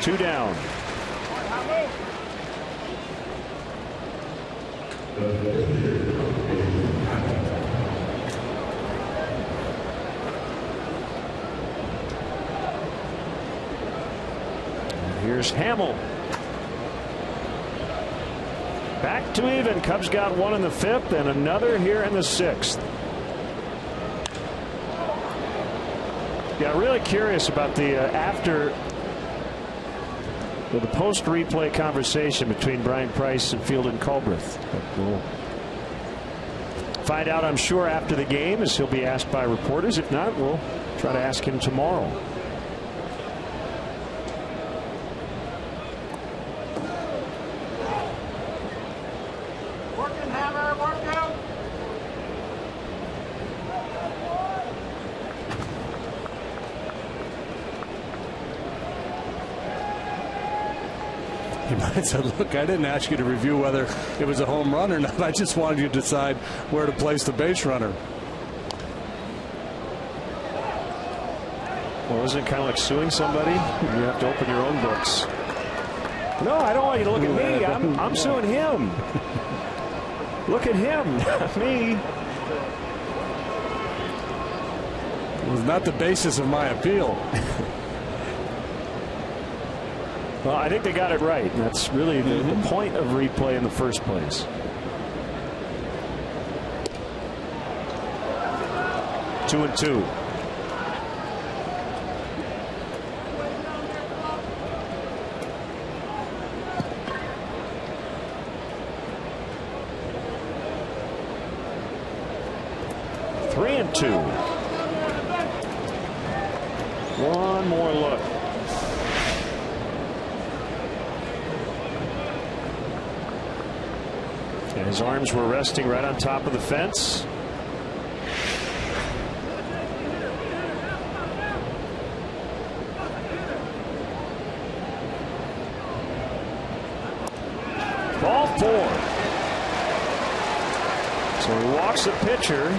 2 down. Here's Hamill. Back to even. Cubs got 1 in the 5th and another here in the 6th. Yeah, really curious about the the post replay conversation between Brian Price and Field and Culbreth. We'll find out, I'm sure, after the game, as he'll be asked by reporters. If not, we'll try to ask him tomorrow. He might have said, look, I didn't ask you to review whether it was a home run or not. I just wanted you to decide where to place the base runner. Well, isn't it kind of like suing somebody? You have to open your own books. No, I don't want you to look at me. I'm suing him. Look at him, not me. It was not the basis of my appeal. Well, I think they got it right. And that's really the point of replay in the first place. Two and two. Three and two. One more look. And his arms were resting right on top of the fence. Ball 4. So he walks the pitcher.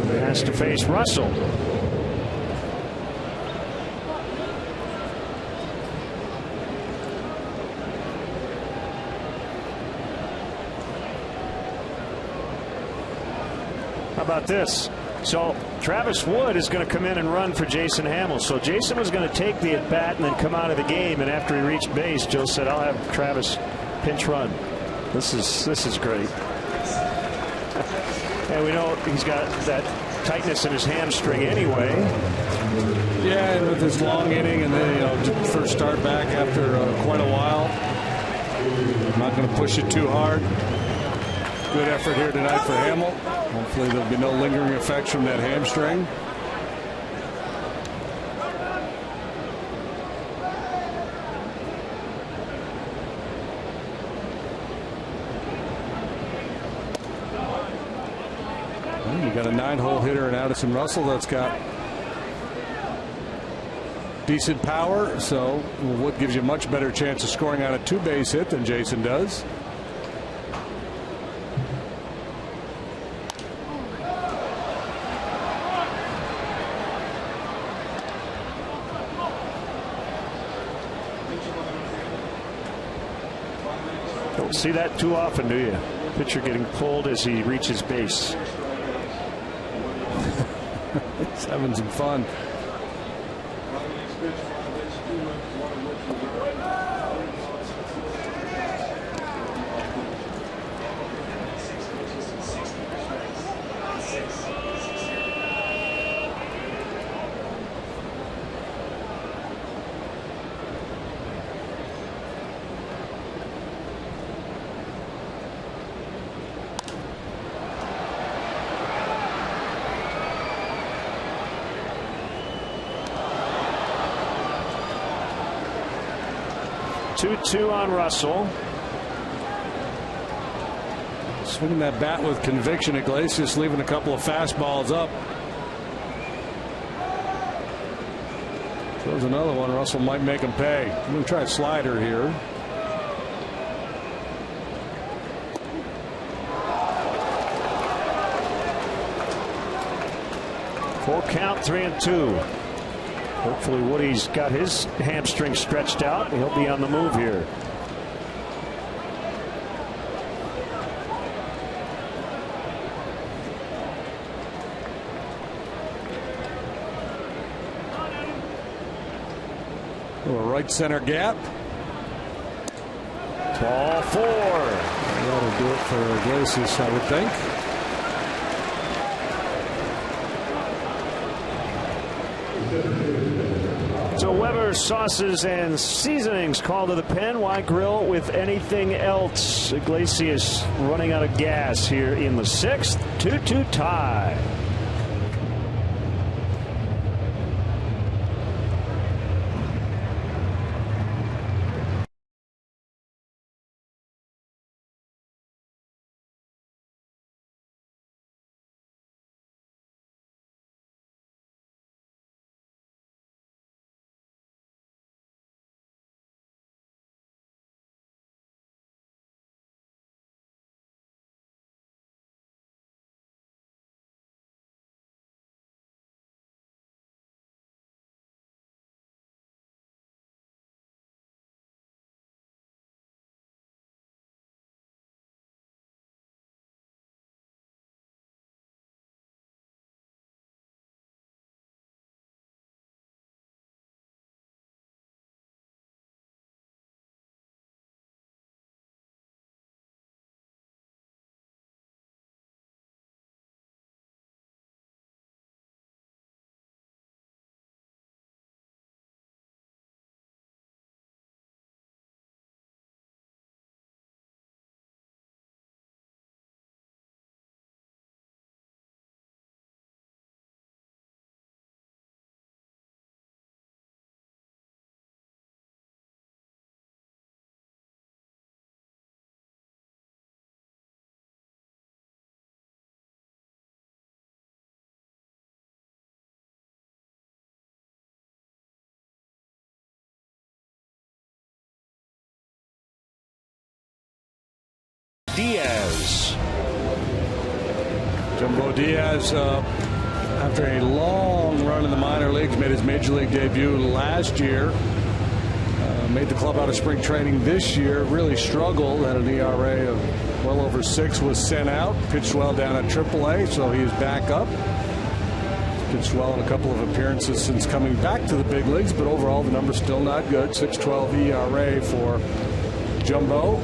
He has to face Russell. How about this? So Travis Wood is going to come in and run for Jason Hamill. So Jason was going to take the at bat and then come out of the game. And after he reached base, Joe said, "I'll have Travis pinch run." This is great. And we know he's got that tightness in his hamstring anyway. Yeah, and with his long inning and then first start back after quite a while. I'm not going to push it too hard. Good effort here tonight for Hamill. Hopefully there'll be no lingering effects from that hamstring. Well, you got a 9-hole hitter in Addison Russell that's got decent power, so Wood gives you a much better chance of scoring on a 2-base hit than Jason does. Don't see that too often, do you? Pitcher getting pulled as he reaches base. He's having some fun. 2-2 on Russell. Swinging that bat with conviction. Iglesias leaving a couple of fastballs up. Throws another one. Russell might make him pay. I'm going to try a slider here. Full count, 3-2. Hopefully Woody's got his hamstring stretched out. He'll be on the move here. A right center gap. Ball 4. That'll do it for Iglesias, I would think. So Weber sauces and seasonings called to the pen. Why grill with anything else? Iglesias running out of gas here in the 6th. 2-2 tie. Diaz. Jumbo Diaz, after a long run in the minor leagues, made his major league debut last year. Made the club out of spring training this year. Really struggled at an ERA of well over 6. Was sent out. Pitched well down at AAA, so he is back up. Pitched well in a couple of appearances since coming back to the big leagues, but overall the number's still not good. 6.12 ERA for Jumbo.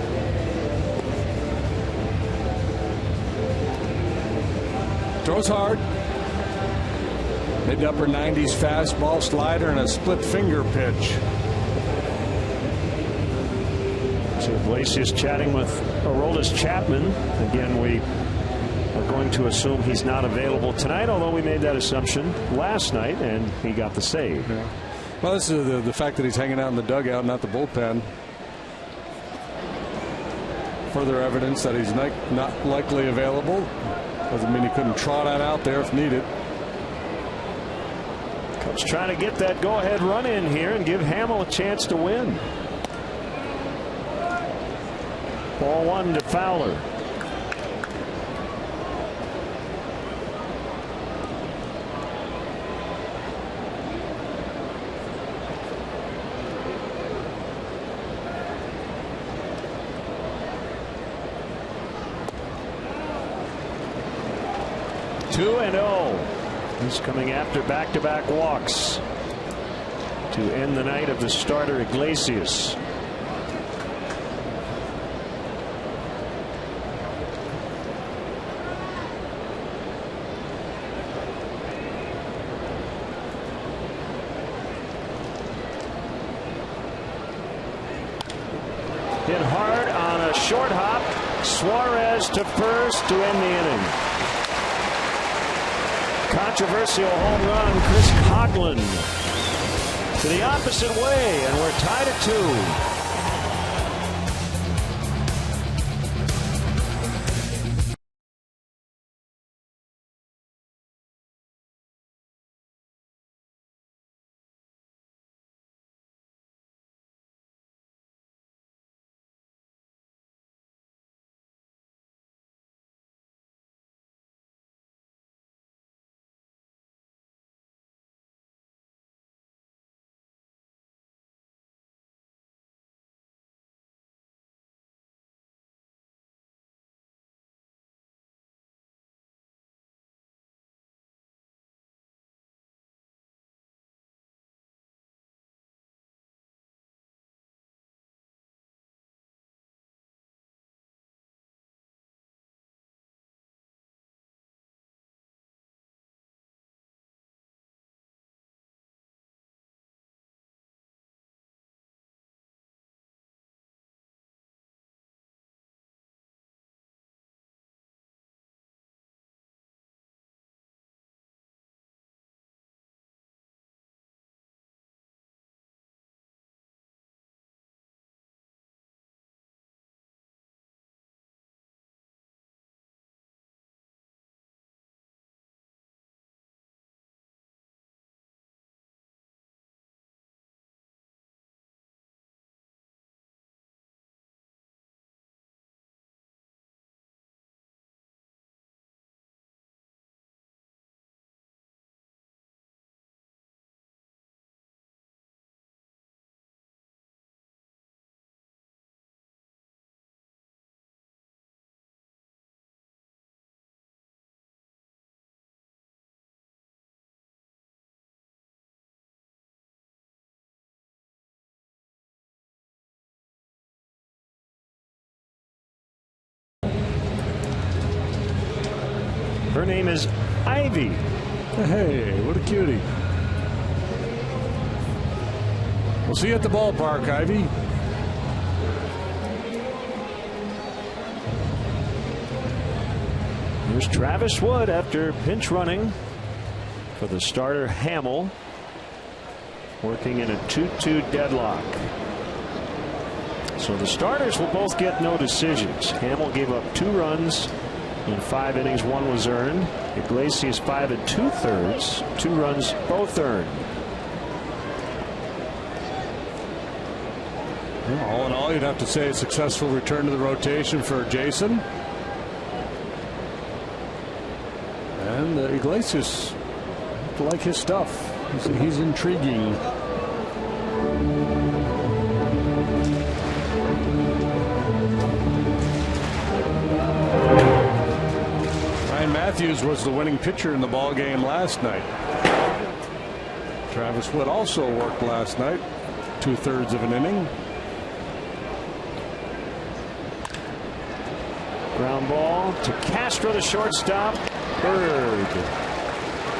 Throws hard. Mid to upper 90s fastball, slider, and a split finger pitch. So Iglesias chatting with Aroldis Chapman. Again, we are going to assume he's not available tonight, although we made that assumption last night, and he got the save. Yeah. Well, this is the fact that he's hanging out in the dugout, not the bullpen. Further evidence that he's not likely available. Doesn't mean he couldn't trot out there if needed. Cubs trying to get that go-ahead run in here and give Hamill a chance to win. Ball 1 to Fowler. Two and 0. He's coming after back-to-back walks to end the night of the starter Iglesias. Hit hard on a short hop. Suarez to first to end the inning. Controversial home run, Chris Coglin to the opposite way, and we're tied at 2. Her name is Ivy. Hey, what a cutie. We'll see you at the ballpark, Ivy. Here's Travis Wood after pinch running for the starter Hamill, working in a 2-2 deadlock. So the starters will both get no decisions. Hamill gave up 2 runs in 5 innings. 1 was earned. Iglesias 5 2/3. 2 runs, both earned. Well, all in all, you'd have to say a successful return to the rotation for Jason. And Iglesias, I like his stuff. He's intriguing. Ryan Matthews was the winning pitcher in the ball game last night. Travis Wood also worked last night, 2/3 of an inning. Ground ball to Castro, the shortstop. Bird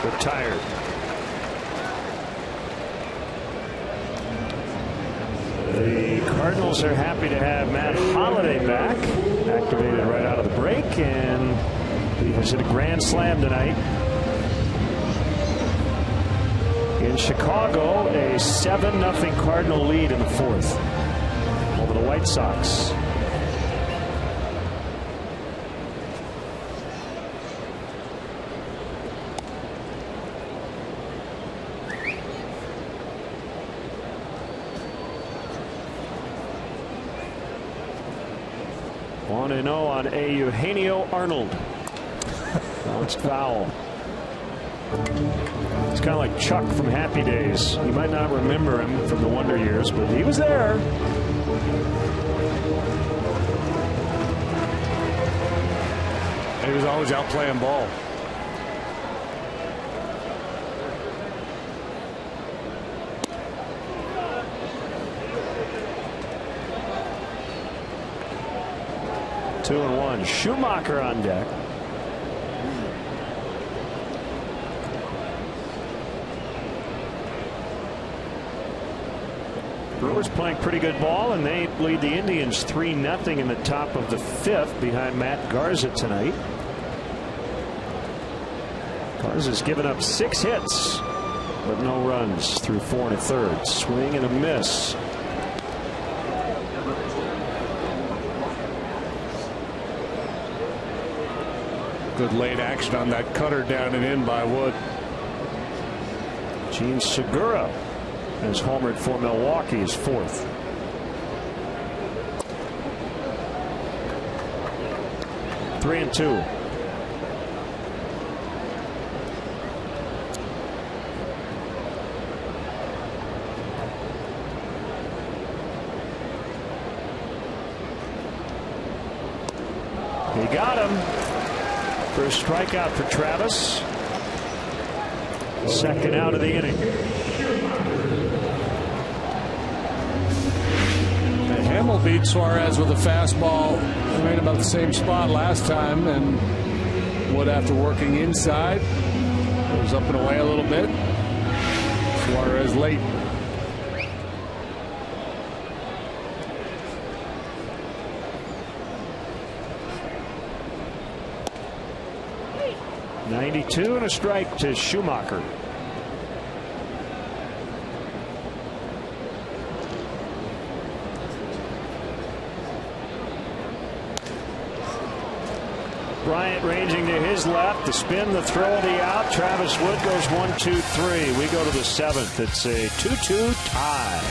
retired. The Cardinals are happy to have Matt Holliday back, activated right out of the break, and he has hit a grand slam tonight. In Chicago, a 7-0 Cardinal lead in the 4th over the White Sox. On and 0 on a Eugenio Arnold. Now it's foul. It's kind of like Chuck from Happy Days. You might not remember him from the Wonder Years, but he was there. He was always out playing ball. Two and one. Schumacher on deck. Brewers playing pretty good ball, and they lead the Indians 3-0 in the top of the 5th behind Matt Garza tonight. Garza's given up 6 hits, but no runs through 4 1/3. Swing and a miss. Good late action on that cutter down and in by Wood. Gene Segura has homered for Milwaukee, his 4th. Three and 2. He got him. First strikeout for Travis. Second out of the inning. Hamill beat Suarez with a fastball right about the same spot last time, and Wood, after working inside, was up and away a little bit. Suarez late. .92 and a strike to Schumacher. Bryant ranging to his left. The spin, the throw, the out. Travis Wood goes 1, 2, 3. We go to the 7th. It's a 2-2 tie.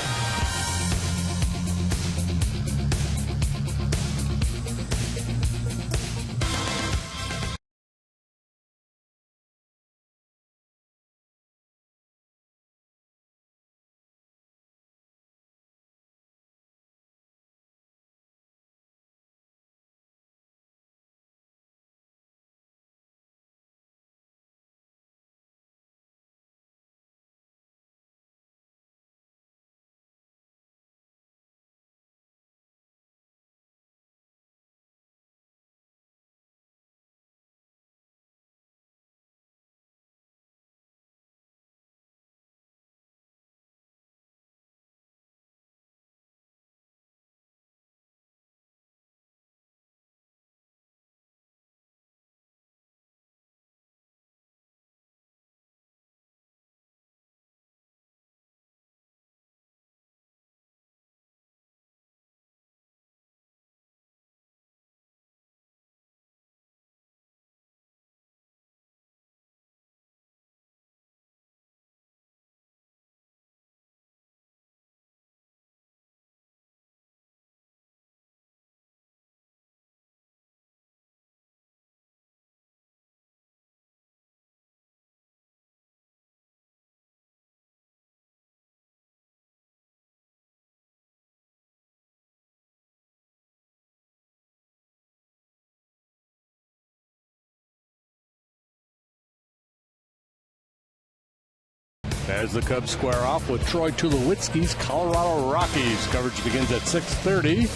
As the Cubs square off with Troy Tulowitzki's Colorado Rockies. Coverage begins at 6:30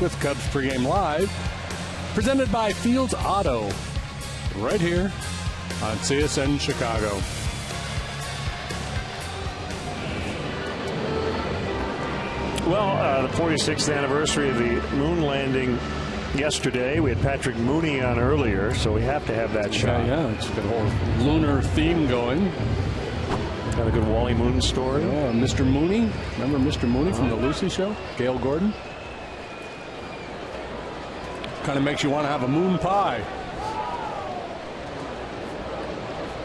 with Cubs pregame live. Presented by Fields Auto. Right here on CSN Chicago. Well, the 46th anniversary of the moon landing yesterday. We had Patrick Mooney on earlier, so we have to have that shot. Yeah, it's got a whole lunar theme going. Got a good Wally Moon story. Oh, Mr. Mooney. Remember Mr. Mooney from the Lucy Show? Gail Gordon. Kind of makes you want to have a moon pie.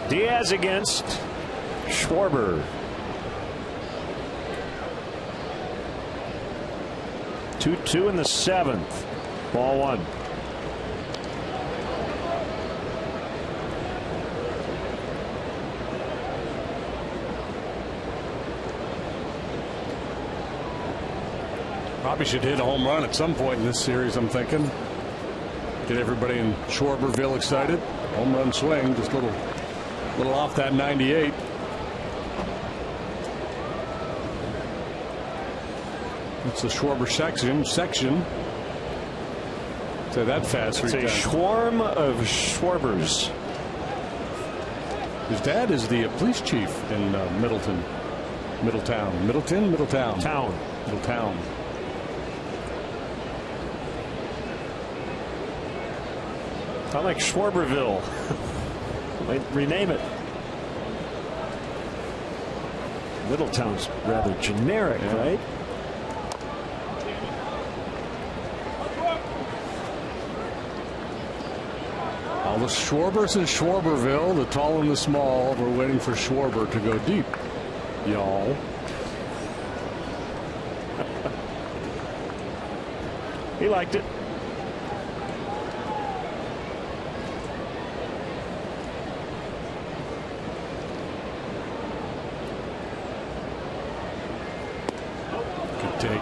Diaz against Schwarber. 2-2 in the 7th. Ball 1. Probably should hit a home run at some point in this series, I'm thinking. Get everybody in Schwarberville excited. Home run swing, just a little off that 98. It's the Schwarber section. Say that fast. It's a swarm of Schwarbers. His dad is the police chief in Middletown. I like Schwarberville. Might rename it. Middletown's rather generic, right? All the Schwarbers in Schwarberville, the tall and the small, we're waiting for Schwarber to go deep, y'all. He liked it. Good take.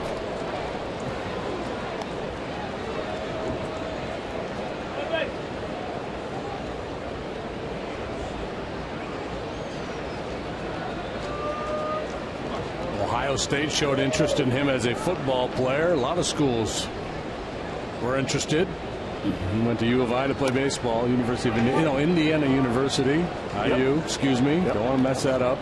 Ohio State showed interest in him as a football player. A lot of schools were interested. He went to U of I to play baseball. University of Indiana University. IU, excuse me. Don't want to mess that up.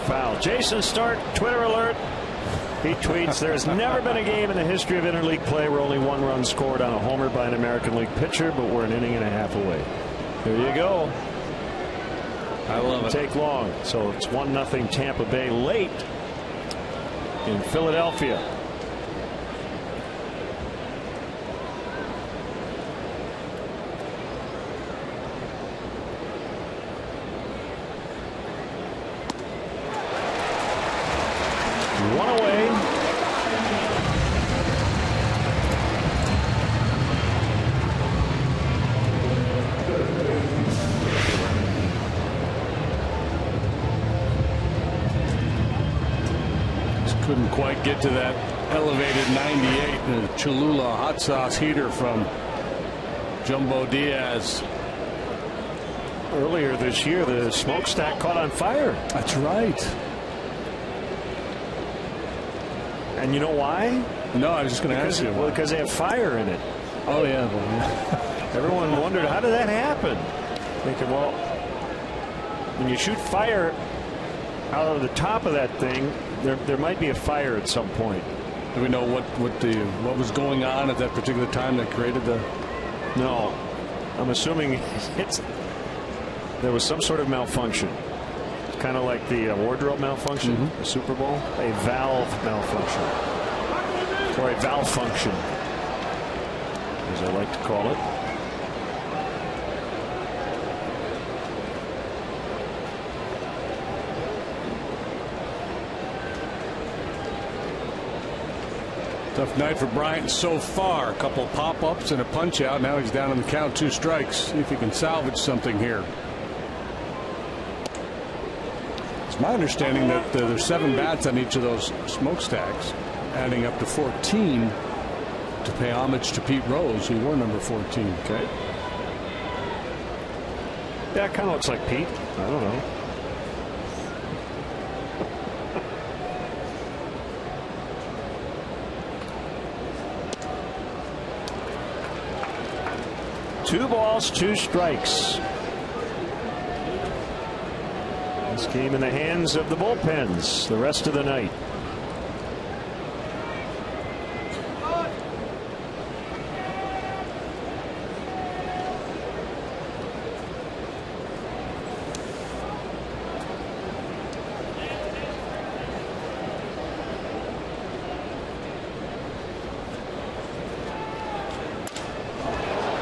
Foul. Jason Stark, Twitter alert. He tweets, there's never been a game in the history of interleague play where only one run scored on a homer by an American League pitcher, but we're an inning and a half away. There you go. I love it. Take long. So it's 1-0 Tampa Bay late in Philadelphia. Couldn't quite get to that elevated 98 and a Cholula hot sauce heater from Jumbo Diaz. Earlier this year, the smokestack caught on fire. That's right. And you know why? No, I was just going to ask you. Well, because they have fire in it. Oh, yeah. Well, yeah. Everyone wondered, how did that happen? Thinking, well, when you shoot fire out of the top of that thing, there might be a fire at some point. Do we know what was going on at that particular time that created the? No, I'm assuming there was some sort of malfunction. Kind of like the wardrobe malfunction, the Super Bowl, a valve malfunction, or a valve function, as I like to call it. Tough night for Bryant so far. A couple of pop-ups and a punch-out. Now he's down in the count, 2 strikes. See if he can salvage something here. It's my understanding that there's 7 bats on each of those smokestacks, adding up to 14 to pay homage to Pete Rose, who wore number 14. Okay. Yeah, it kind of looks like Pete. I don't know. Two balls, 2 strikes. This game in the hands of the bullpens the rest of the night.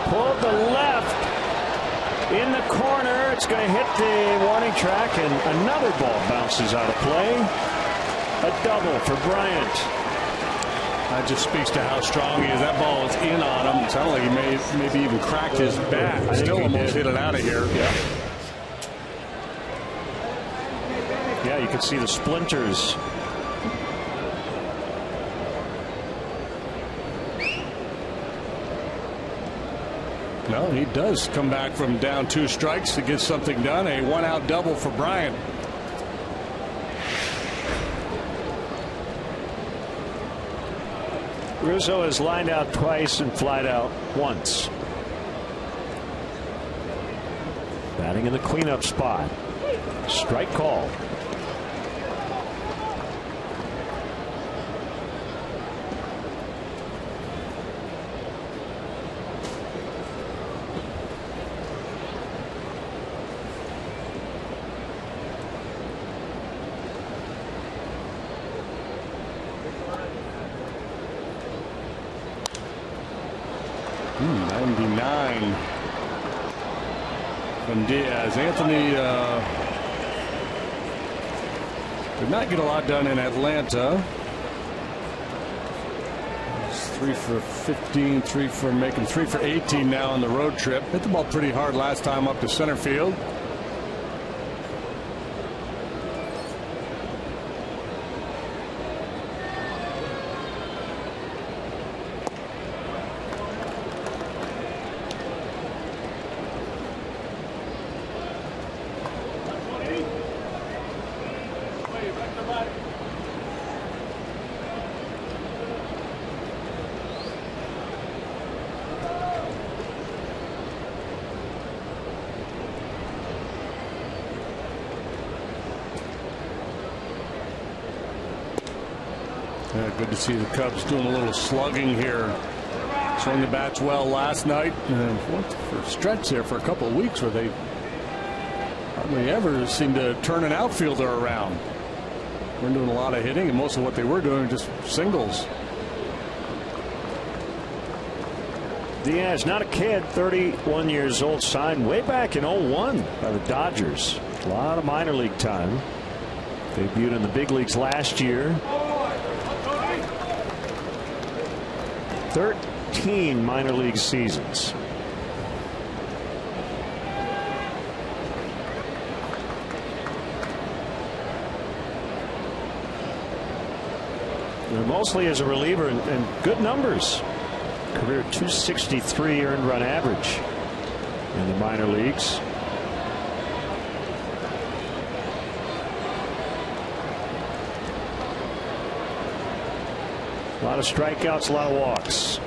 Pulled the left in the corner. It's going to hit the warning track, and another ball bounces out of play. A double for Bryant. That just speaks to how strong he is. That ball is in on him. It sounded like he maybe even cracked his bat. Still almost hit it out of here. Yeah. Yeah, you can see the splinters. No, he does come back from down 2 strikes to get something done. A 1-out double for Bryant. Rizzo has lined out twice and flied out once. Batting in the cleanup spot. Strike call. From Diaz. Anthony did not get a lot done in Atlanta. He's 3 for 15, 3 for 18 now on the road trip. Hit the ball pretty hard last time up to center field. Yeah, good to see the Cubs doing a little slugging here. Swung the bats well last night, and went for a stretch there for a couple of weeks where they hardly ever seemed to turn an outfielder around. We're doing a lot of hitting, and most of what they were doing just singles. Diaz, not a kid, 31 years old, signed way back in 01 by the Dodgers. A lot of minor league time. Debuted in the big leagues last year. 13 minor league seasons. Mostly as a reliever, and good numbers. Career .263 earned run average in the minor leagues. A lot of strikeouts, a lot of walks.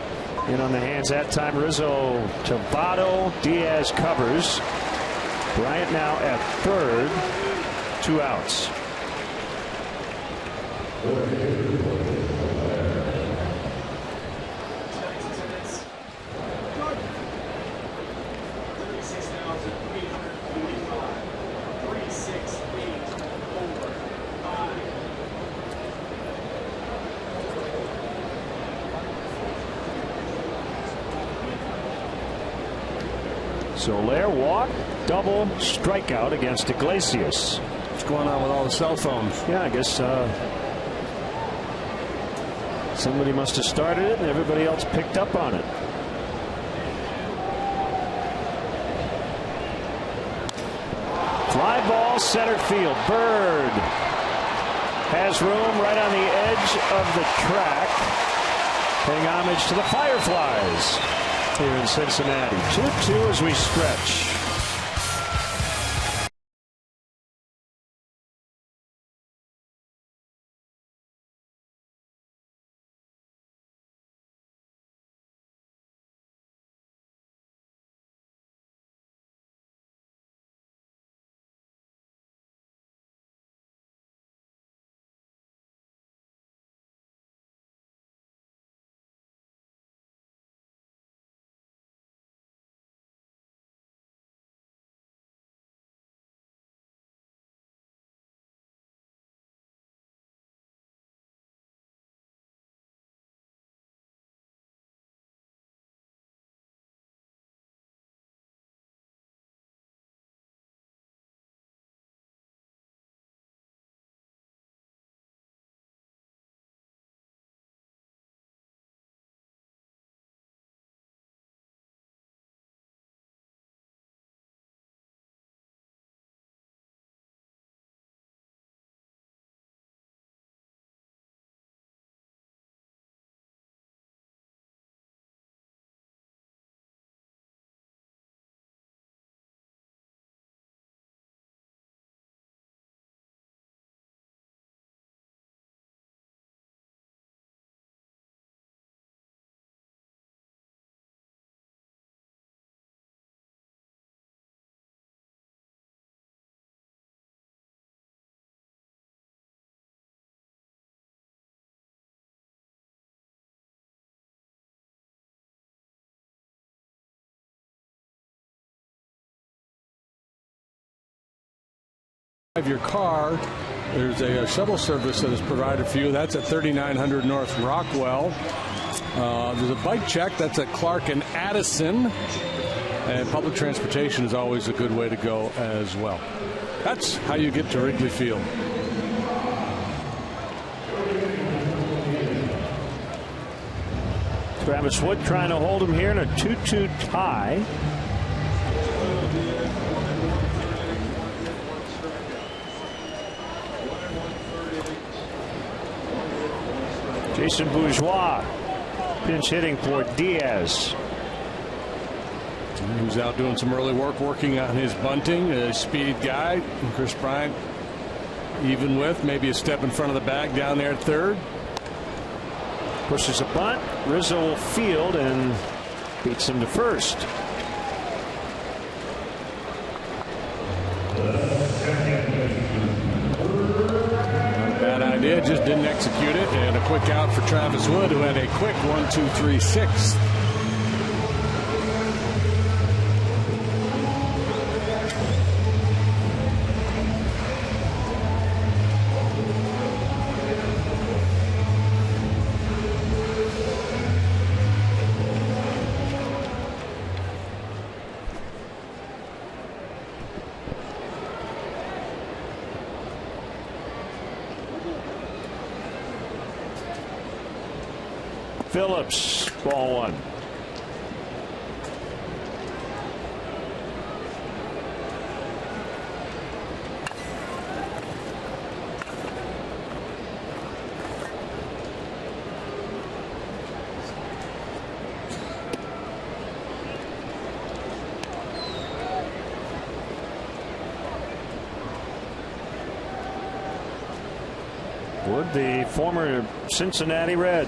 In on the hands that time, Rizzo to Votto. Diaz covers. Bryant now at third. 2 outs. Soler walk, double, strikeout against Iglesias. What's going on with all the cell phones? Yeah, I guess Somebody must have started it, and everybody else picked up on it. Fly ball, center field. Bird has room right on the edge of the track. Paying homage to the Fireflies here in Cincinnati. 2-2 as we stretch. Your car, there's a shuttle service that is provided for you. That's at 3900 North Rockwell. There's a bike check. That's at Clark and Addison. And public transportation is always a good way to go as well. That's how you get to Wrigley Field. Travis Wood trying to hold him here in a 2-2 tie. Jason Bourgeois pinch hitting for Diaz. Who's out doing some early work, working on his bunting. A speed guy. And Chris Bryant even with maybe a step in front of the bag down there at third. Pushes a bunt. Rizzo will field and beats him to first. Bad idea, just didn't execute it. And a quick out for Travis Wood, who had a quick 1-2-3-6. Phillips, ball one. Wood, the former Cincinnati Red.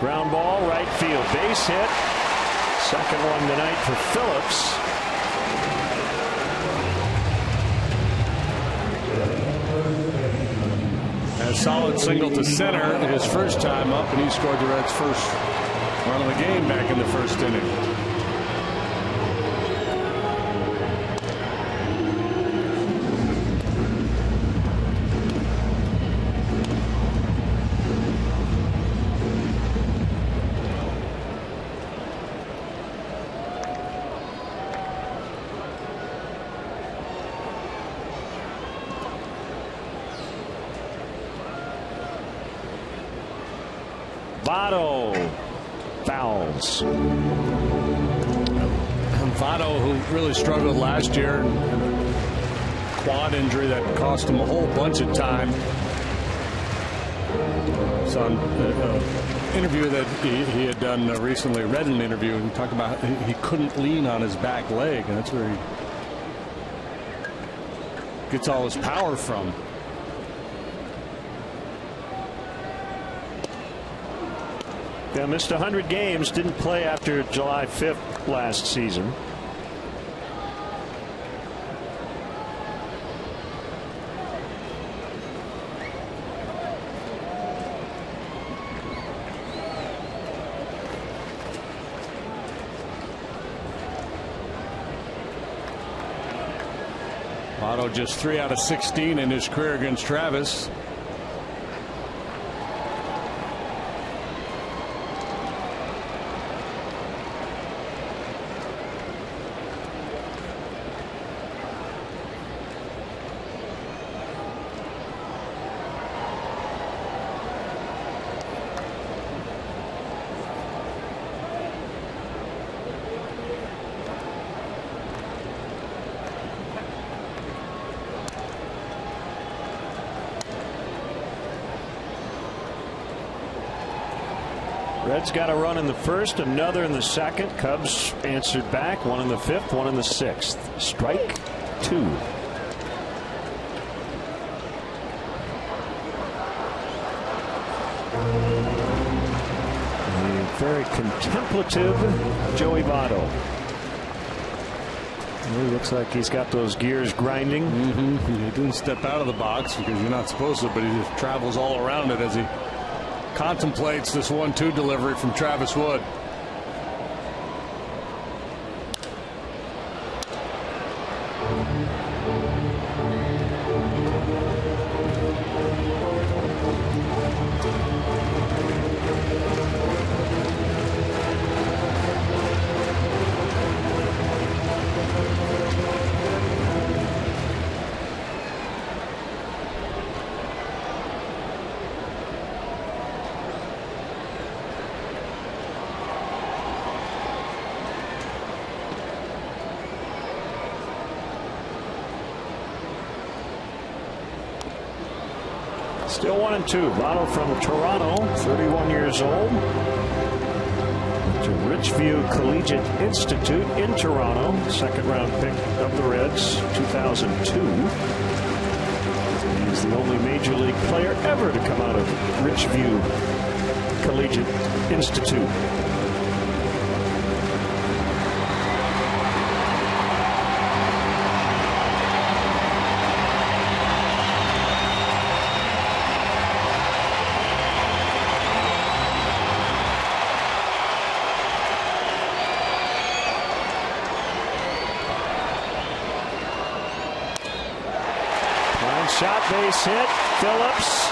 Ground ball, right field, base hit. Second one tonight for Phillips. A solid single to center his first time up, and he scored the Reds' first run of the game back in the first inning. Votto fouls. Votto, who really struggled last year, quad injury that cost him a whole bunch of time. It's on an interview that he had done recently. Read an interview and talked about he couldn't lean on his back leg, and that's where he gets all his power from. Yeah, missed 100 games, didn't play after July 5th last season. Votto just 3 out of 16 in his career against Travis. Reds got a run in the first, another in the second. Cubs answered back, one in the fifth, one in the sixth. Strike two. A very contemplative Joey Votto. He looks like he's got those gears grinding. He didn't step out of the box because you're not supposed to, but he just travels all around it as he contemplates this 1-2 delivery from Travis Wood. Still 1-2. Votto from Toronto, 31 years old. To Richview Collegiate Institute in Toronto. Second round pick of the Reds, 2002. He's the only major league player ever to come out of Richview Collegiate Institute. Shot, base hit. Phillips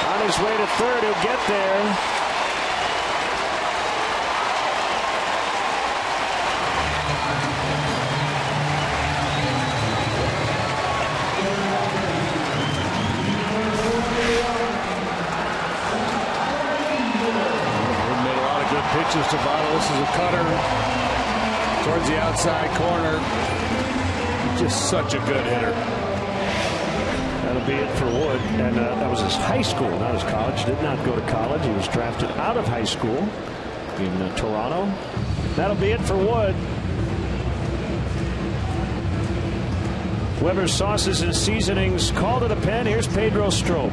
on his way to third. He'll get there. He made a lot of good pitches to Votto. This is a cutter towards the outside corner. Just such a good hitter. That'll be it for Wood. And that was his high school, not his college. Did not go to college. He was drafted out of high school in Toronto. That'll be it for Wood. Weber's Sauces and Seasonings called it a pen. Here's Pedro Strop.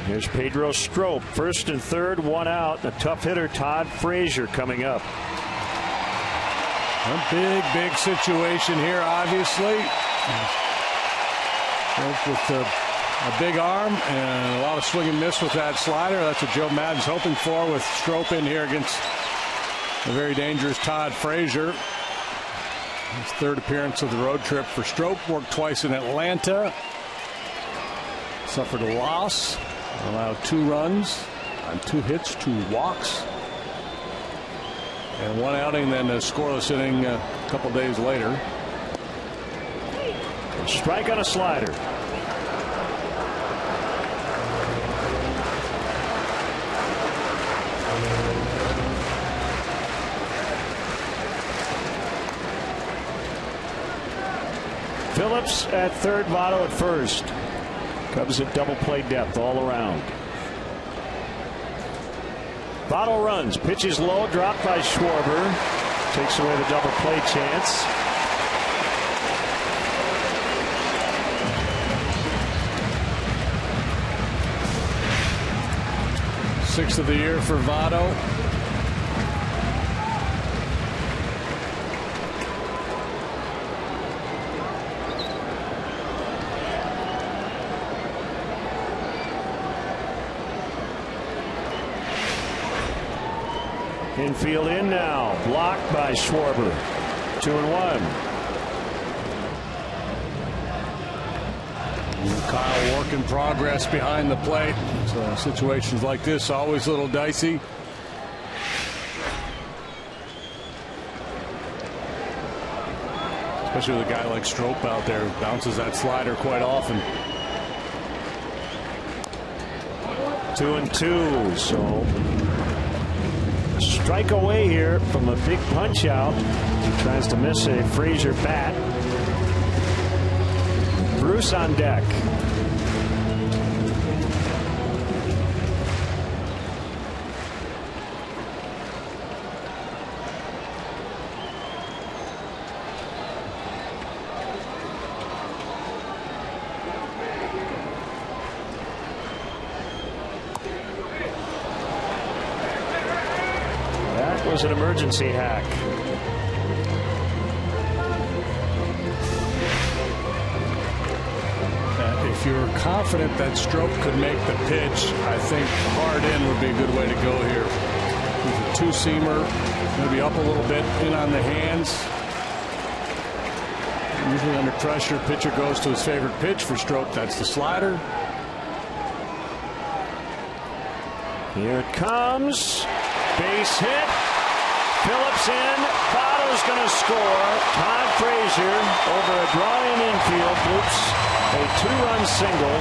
Here's Pedro Strop, first and third, one out. A tough hitter, Todd Frazier, coming up. A big situation here, obviously. With a big arm and a lot of swing and miss with that slider. That's what Joe Maddon's hoping for with Strop in here against a very dangerous Todd Frazier. His third appearance of the road trip for Strop. Worked twice in Atlanta. Suffered a loss. Allowed 2 runs on 2 hits, 2 walks. And 1 outing, then a scoreless inning a couple days later. A strike on a slider. Phillips at third, Votto at first. Cubs at double play depth all around. Votto runs, pitches low, dropped by Schwarber. Takes away the double play chance. Sixth of the year for Votto. Infield in now, blocked by Schwarber. 2-1. Kyle work in progress behind the plate. So situations like this always a little dicey. Especially with a guy like Strop out there who bounces that slider quite often. 2-2. So strike away here from a big punch out. He tries to miss a Frazier bat. Bruce on deck. Was an emergency hack. If you're confident that Strop could make the pitch, I think hard in would be a good way to go here. With a 2-seamer, maybe up a little bit, in on the hands. Usually under pressure, pitcher goes to his favorite pitch for Strop. That's the slider. Here it comes. Base hit. Phillips in. Votto's going to score. Todd Frazier over a draw-in infield. Oops. A 2-run single.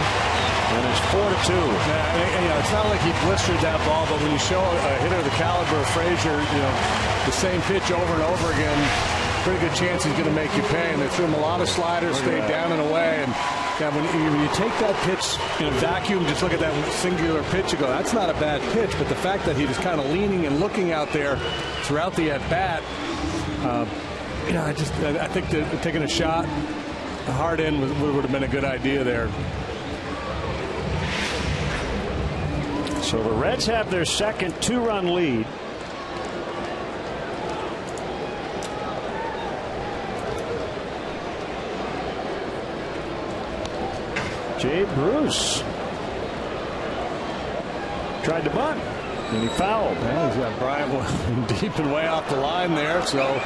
And it's 4-2. Yeah, it's not like he blistered that ball, but when you show a hitter the caliber of Frazier, the same pitch over and over again, pretty good chance he's going to make you pay. And they threw him a lot of sliders, stayed down and away. And yeah, when you take that pitch in a vacuum, just look at that singular pitch, you go, that's not a bad pitch. But the fact that he was kind of leaning and looking out there throughout the at-bat, I think that taking a shot hard in would have been a good idea there. So the Reds have their second 2-run lead. Jay Bruce tried to bunt and he fouled. Yeah, he's got Bryant deep and way off the line there. So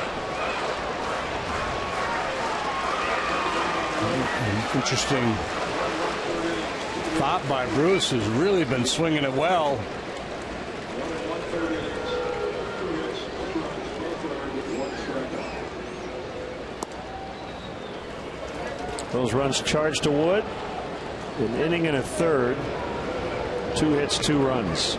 interesting thought by Bruce, who's really been swinging it well. Those runs charged to Wood. An inning and a third. 2 hits, 2 runs.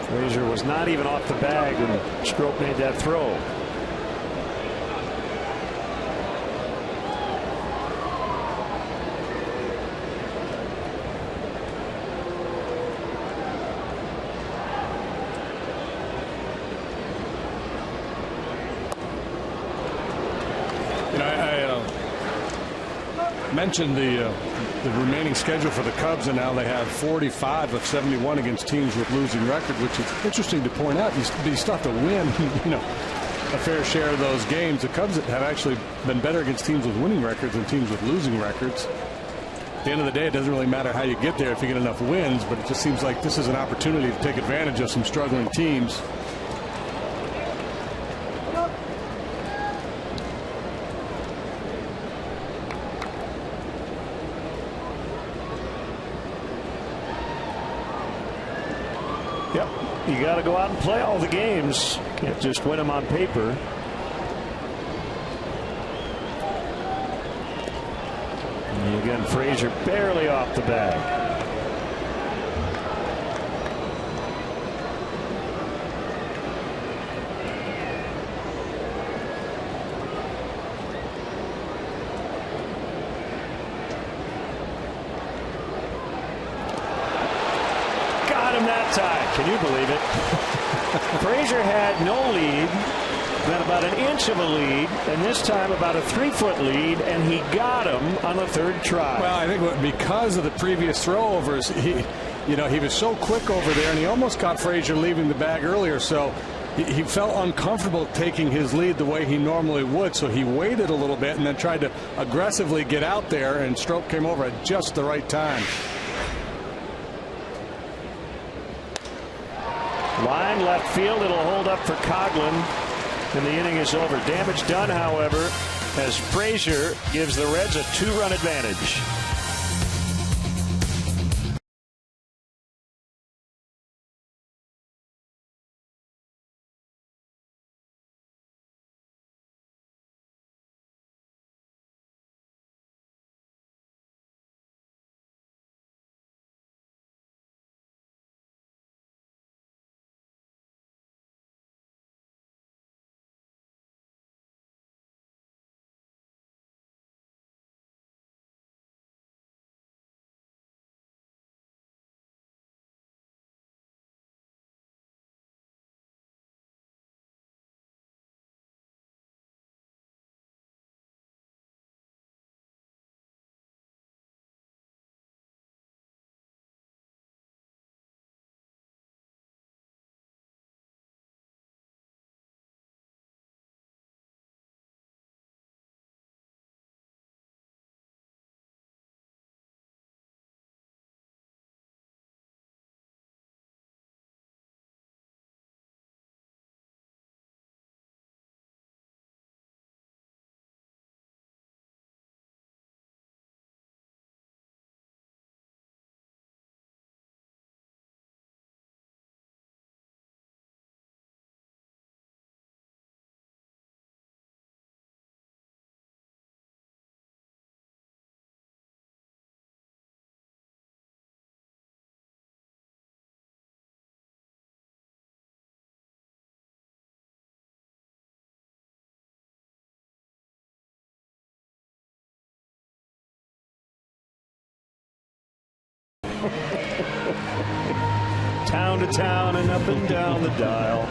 Frazier was not even off the bag when Strop made that throw. mentioned the remaining schedule for the Cubs, and now they have 45 of 71 against teams with losing record, which is interesting to point out. You still have to win, a fair share of those games. The Cubs have actually been better against teams with winning records than teams with losing records. At the end of the day, it doesn't really matter how you get there if you get enough wins, but it just seems like this is an opportunity to take advantage of some struggling teams. Yep, you got to go out and play all the games. Can't just win them on paper. And again, Frazier barely off the bag. Can you believe it? Frazier had no lead, then about an inch of a lead, and this time about a 3-foot lead, and he got him on the third try. Well, I think because of the previous throwovers, he was so quick over there, and he almost caught Frazier leaving the bag earlier, so he felt uncomfortable taking his lead the way he normally would, so he waited a little bit and then tried to aggressively get out there, and Strop came over at just the right time. Line left field. It'll hold up for Coglin, and the inning is over. Damage done, however, as Frazier gives the Reds a 2-run advantage. Town to town and up and down the dial.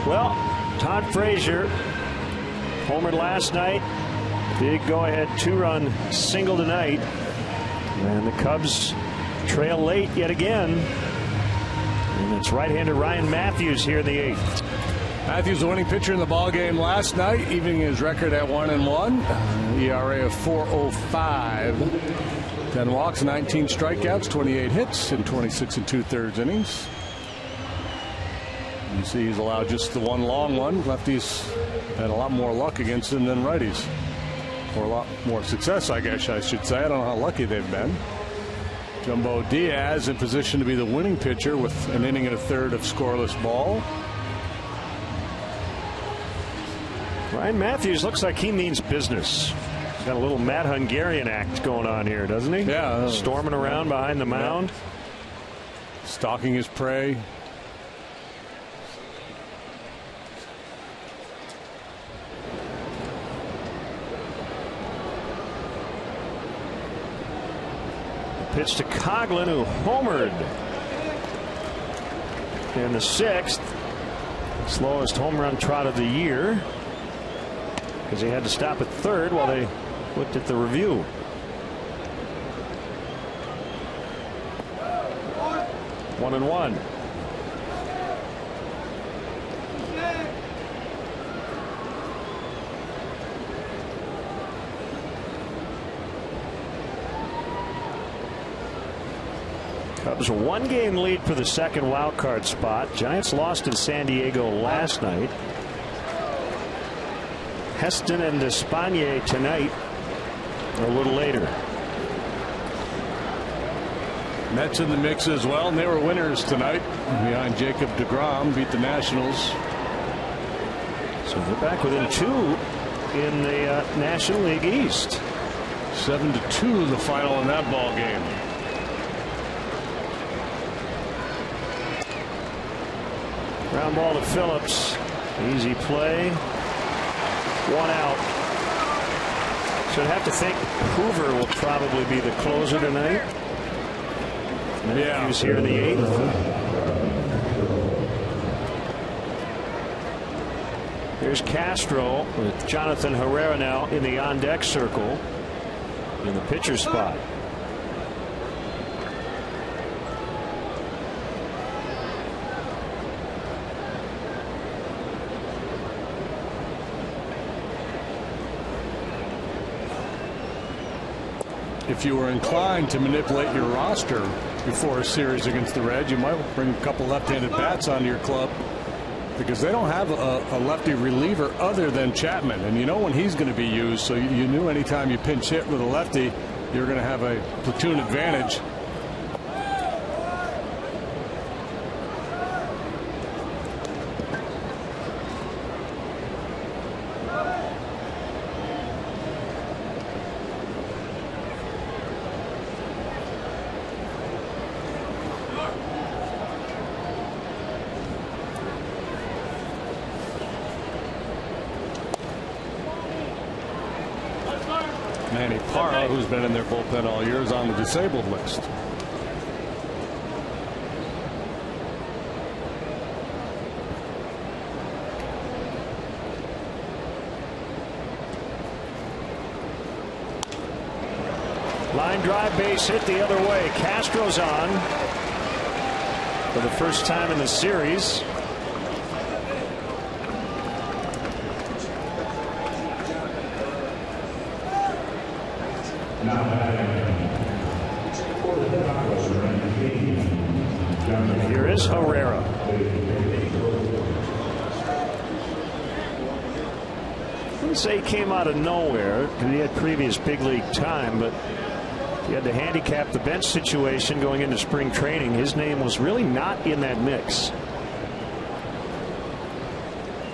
Well, Todd Frazier homered last night. Big go-ahead 2-run single tonight. And the Cubs trail late yet again. And it's right-hander Ryan Matthews here in the 8th. Matthews, the winning pitcher in the ballgame last night, evening his record at 1-1. ERA of 4.05. 10 walks, 19 strikeouts, 28 hits in 26 2/3 innings. You see he's allowed just the one long one. Lefties had a lot more luck against him than righties. Or a lot more success, I guess I should say. I don't know how lucky they've been. Jumbo Diaz in position to be the winning pitcher with an inning and a third of scoreless ball. Ryan Matthews looks like he means business. He's got a little Mad Hungarian act going on here, doesn't he? Yeah. Storming around behind the mound. Stalking his prey. Pitch to Coglin, who homered in the 6th. Slowest home run trot of the year, because he had to stop at third while they looked at the review. 1-1. Cubs a 1-game lead for the second wild card spot. Giants lost in San Diego last night. Heston and Despagne tonight, or a little later. Mets in the mix as well, and they were winners tonight behind Jacob deGrom. Beat the Nationals. So they're back within 2 in the National League East. 7-2 the final in that ball game. Ground ball to Phillips. Easy play. 1 out. So I'd have to think Hoover will probably be the closer tonight. Yeah. He was here in the 8th. Here's Castro with Jonathan Herrera now in the on-deck circle in the pitcher spot. If you were inclined to manipulate your roster before a series against the Reds, you might bring a couple left-handed bats onto your club, because they don't have a lefty reliever other than Chapman, and you know when he's going to be used. So you knew anytime you pinch hit with a lefty, you're going to have a platoon advantage. Who's been in their bullpen all year is on the disabled list. Line drive, base hit the other way. Castro's on for the first time in the series. Here is Herrera. I wouldn't say he came out of nowhere because he had previous big league time, but he had to handicap the bench situation going into spring training. His name was really not in that mix.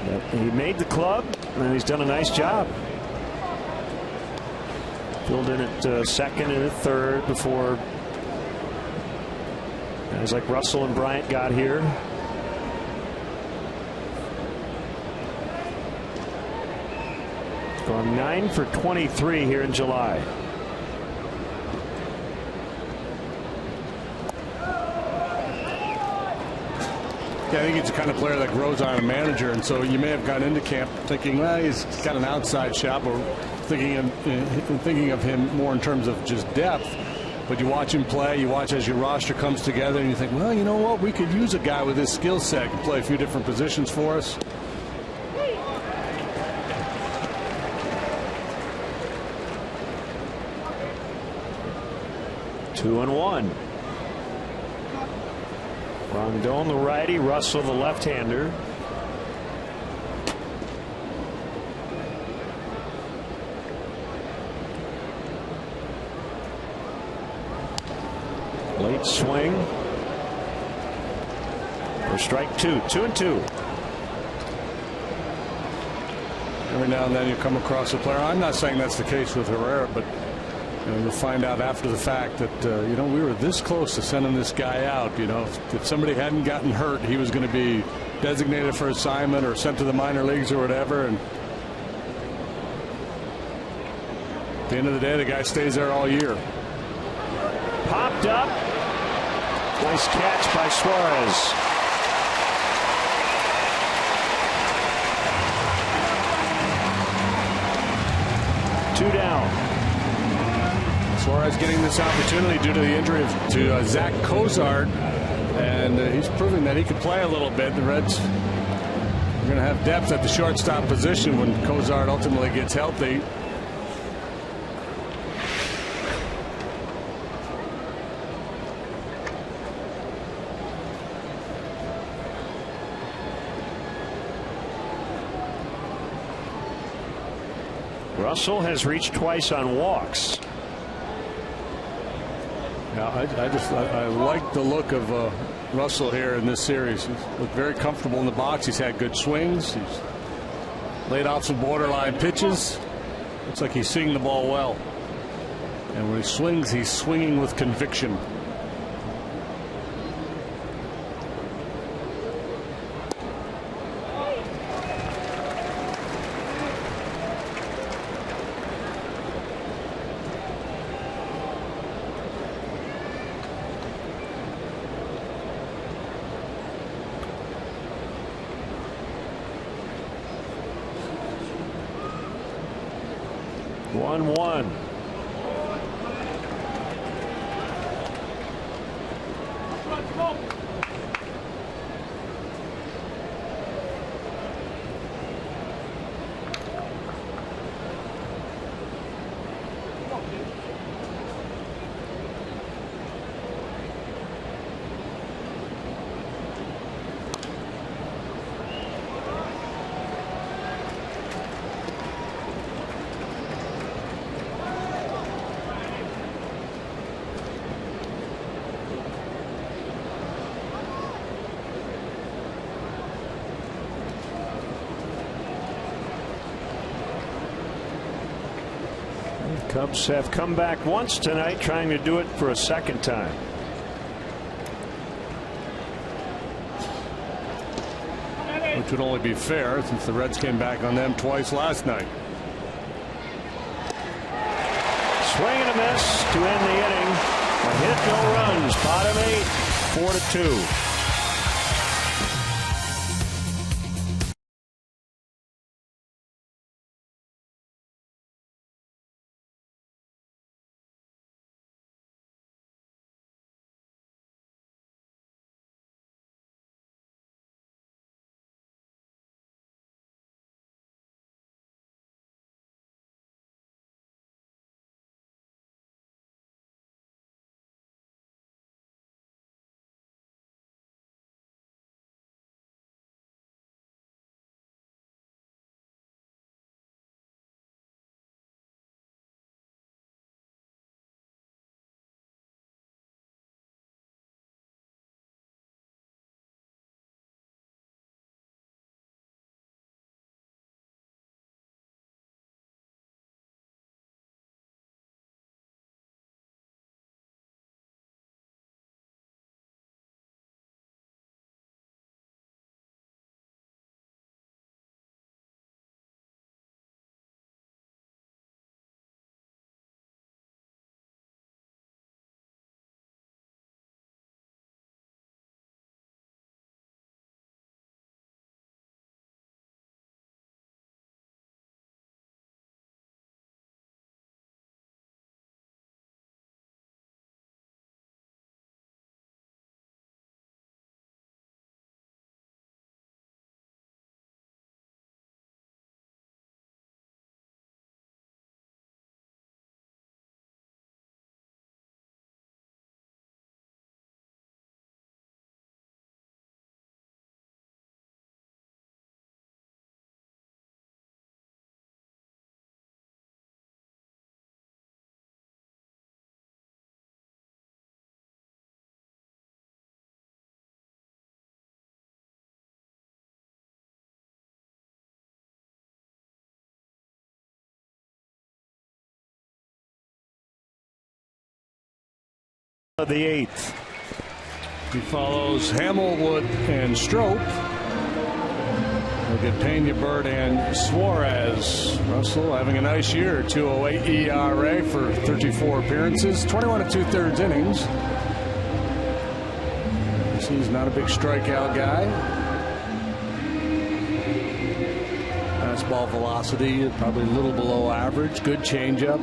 But he made the club, and he's done a nice job. Filled in at second and at third before guys like Russell and Bryant got here. Gone 9 for 23 here in July. Yeah, I think he's the kind of player that grows on a manager, and so you may have gone into camp thinking, well, he's got an outside shot, or thinking of him more in terms of just depth. But you watch him play, you watch as your roster comes together, and you think, well, you know what, we could use a guy with this skill set to play a few different positions for us. Two and one. Rondon the righty, Russell the left-hander. Late swing for strike two. 2-2. Every now and then you come across a player. I'm not saying that's the case with Herrera, but you'll find out after the fact that we were this close to sending this guy out. If somebody hadn't gotten hurt, he was going to be designated for assignment or sent to the minor leagues or whatever. And at the end of the day, the guy stays there all year. Popped up. Nice catch by Suarez. Two down. Suarez getting this opportunity due to the injury to Zach Cozart. And he's proving that he can play a little bit. The Reds are going to have depth at the shortstop position when Cozart ultimately gets healthy. Russell has reached twice on walks. Yeah, I like the look of Russell here in this series. He's looked very comfortable in the box. He's had good swings. He's laid off some borderline pitches. Looks like he's seeing the ball well. And when he swings, he's swinging with conviction. One. Cubs have come back once tonight, trying to do it for a second time. Which would only be fair since the Reds came back on them twice last night. Swing and a miss to end the inning. A hit, no runs. Bottom 8, 4-2. The 8th. He follows Hamilwood and Strop. He'll get Pena, Bird, and Suarez. Russell having a nice year. 2.08 ERA for 34 appearances. 21 2/3 innings. He's not a big strikeout guy. Fastball velocity probably a little below average. Good changeup.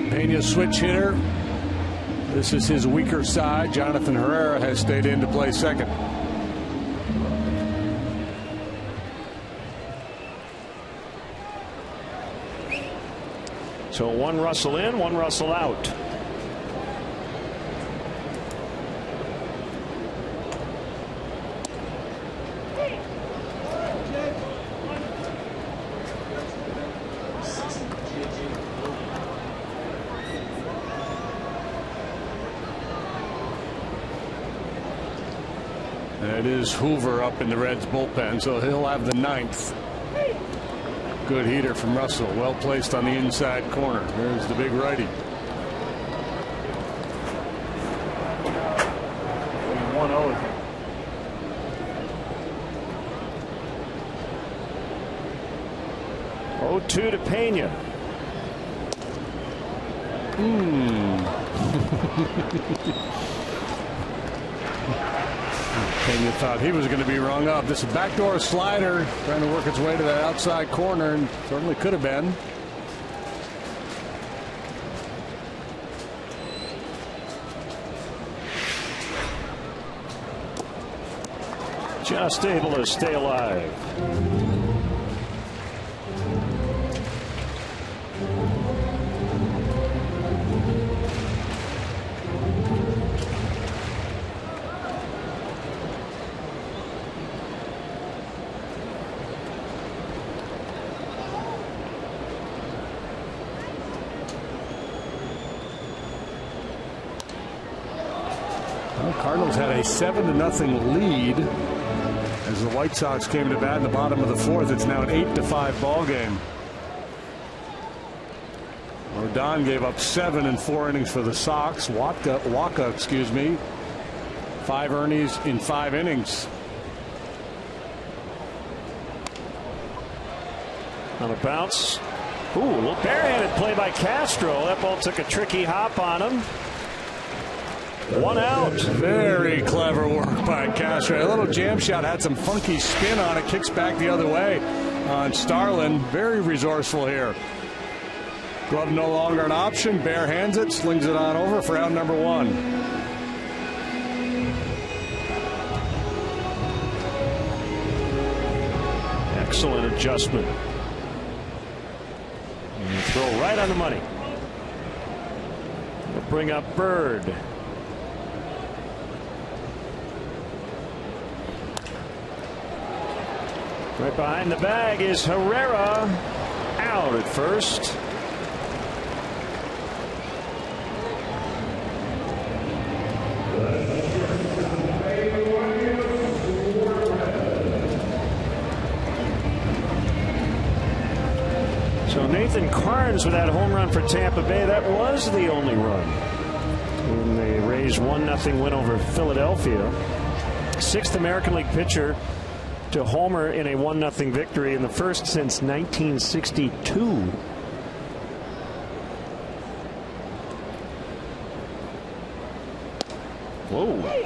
Pena switch hitter. This is his weaker side. Jonathan Herrera has stayed in to play second. So one Russell in, one Russell out. It is Hoover up in the Reds bullpen, so he'll have the 9th. Good heater from Russell, well placed on the inside corner. There's the big righty. 1-0. 0-2 to Pena. Pena thought he was going to be rung up. This is a backdoor slider trying to work its way to that outside corner, and certainly could have been. Just able to stay alive. Cardinals had a 7-0 lead as the White Sox came to bat in the bottom of the 4th. It's now an 8-5 ball game. Rodon gave up 7 in 4 innings for the Sox. Waka, excuse me, 5 earnings in 5 innings. On a bounce. Ooh, a little barehanded play by Castro. That ball took a tricky hop on him. 1 out. Very clever work by Castro. A little jam shot, had some funky spin on it, kicks back the other way on Starlin. Very resourceful here. Glove no longer an option. Bare hands it, slings it on over for out number 1. Excellent adjustment. And throw right on the money. We'll bring up Bird. Right behind the bag is Herrera, out at first. So Nathan Carnes with that home run for Tampa Bay. That was the only run when they raised 1-0 win over Philadelphia. 6th American League pitcher to homer in a 1-0 victory, in the first since 1962. Whoa.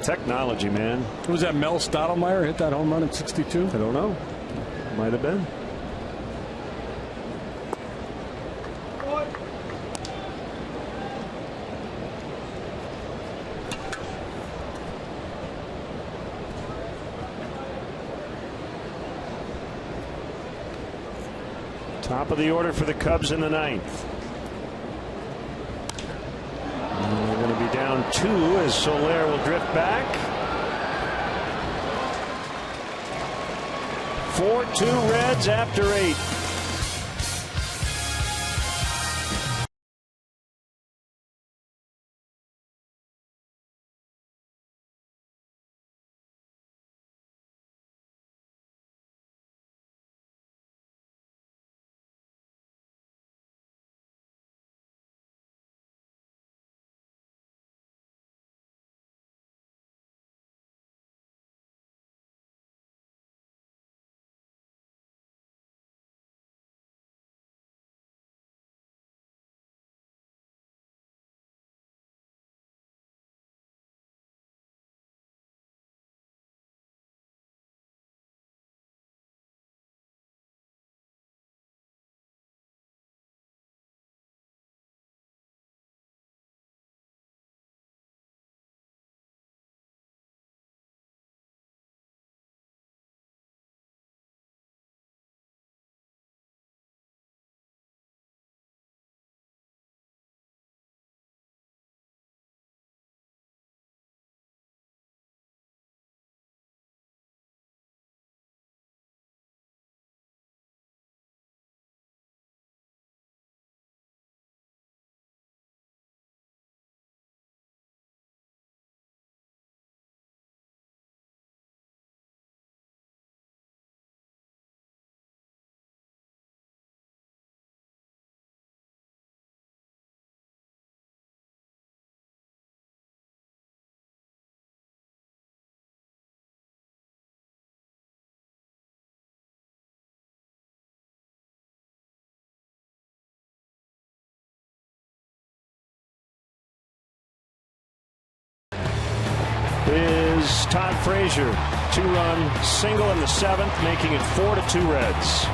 Technology, man. Was that Mel Stottlemyre hit that home run in 62? I don't know. Might have been. Top of the order for the Cubs in the 9th. And they're going to be down 2 as Soler will drift back. 4-2 Reds after 8. is Todd Frazier. 2-run single in the 7th, making it 4-2 Reds.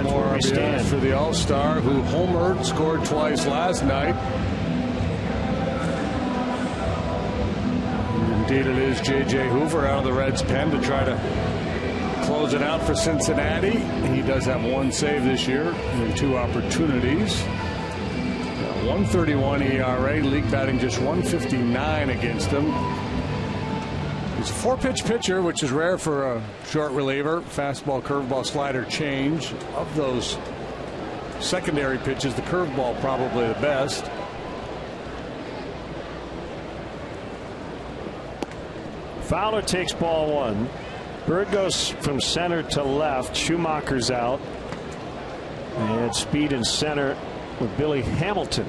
RBIs for the All-Star, who homered, scored twice last night. Indeed, it is J.J. Hoover out of the Reds' pen to try to close it out for Cincinnati. He does have 1 save this year and 2 opportunities. 1.31 ERA, league batting just 159 against him. He's a 4-pitch pitcher, which is rare for a short reliever. Fastball, curveball, slider, change. Of those secondary pitches, the curveball probably the best. Fowler takes ball 1. Bird goes from center to left. Schumacher's out. And speed in center with Billy Hamilton.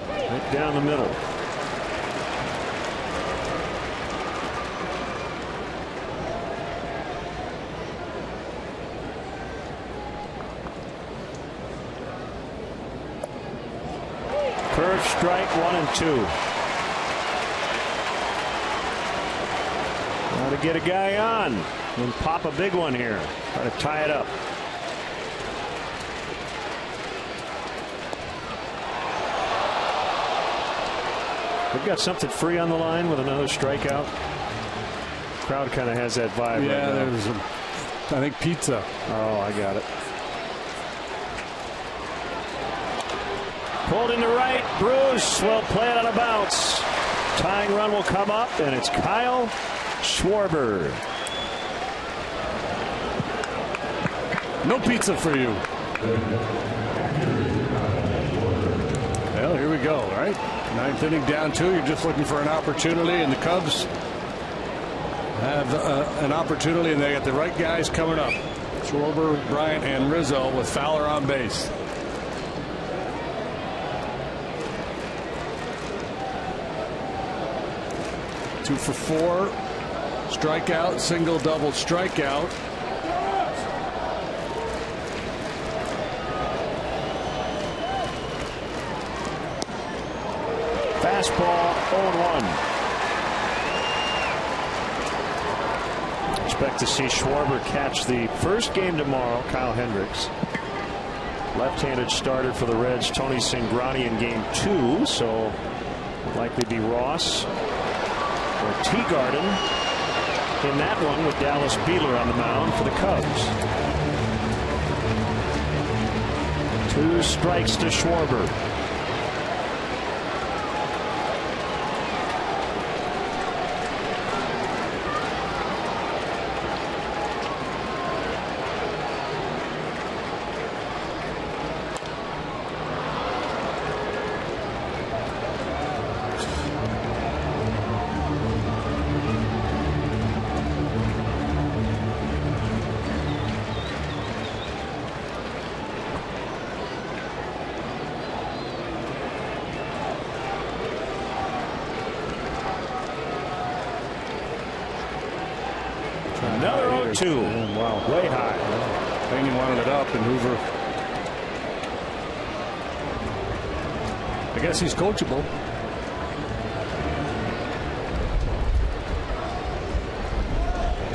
Right down the middle. Curve, strike, 1 and 2. Now to get a guy on and pop a big one here. Try to tie it up. They've got something free on the line with another strikeout. Crowd kind of has that vibe. Yeah, right now. there's I think pizza. Oh, I got it. Pulled into right. Bruce will play it on a bounce. Tying run will come up, and it's Kyle Schwarber. No pizza for you. Well, here we go, right? 9th inning, down 2. You're just looking for an opportunity, and the Cubs have an opportunity, and they got the right guys coming up. Schwarber, Bryant, and Rizzo with Fowler on base. Two for 4. Strikeout, single, double, strikeout. Fastball, 0-1. Expect to see Schwarber catch the first game tomorrow. Kyle Hendricks, left-handed starter for the Reds. Tony Cingrani in game 2, so likely be Ross or Teagarden in that one with Dallas Beeler on the mound for the Cubs. 2 strikes to Schwarber. Another 0-2. Wow. Way high. Laney wanted it up, and Hoover, I guess he's coachable.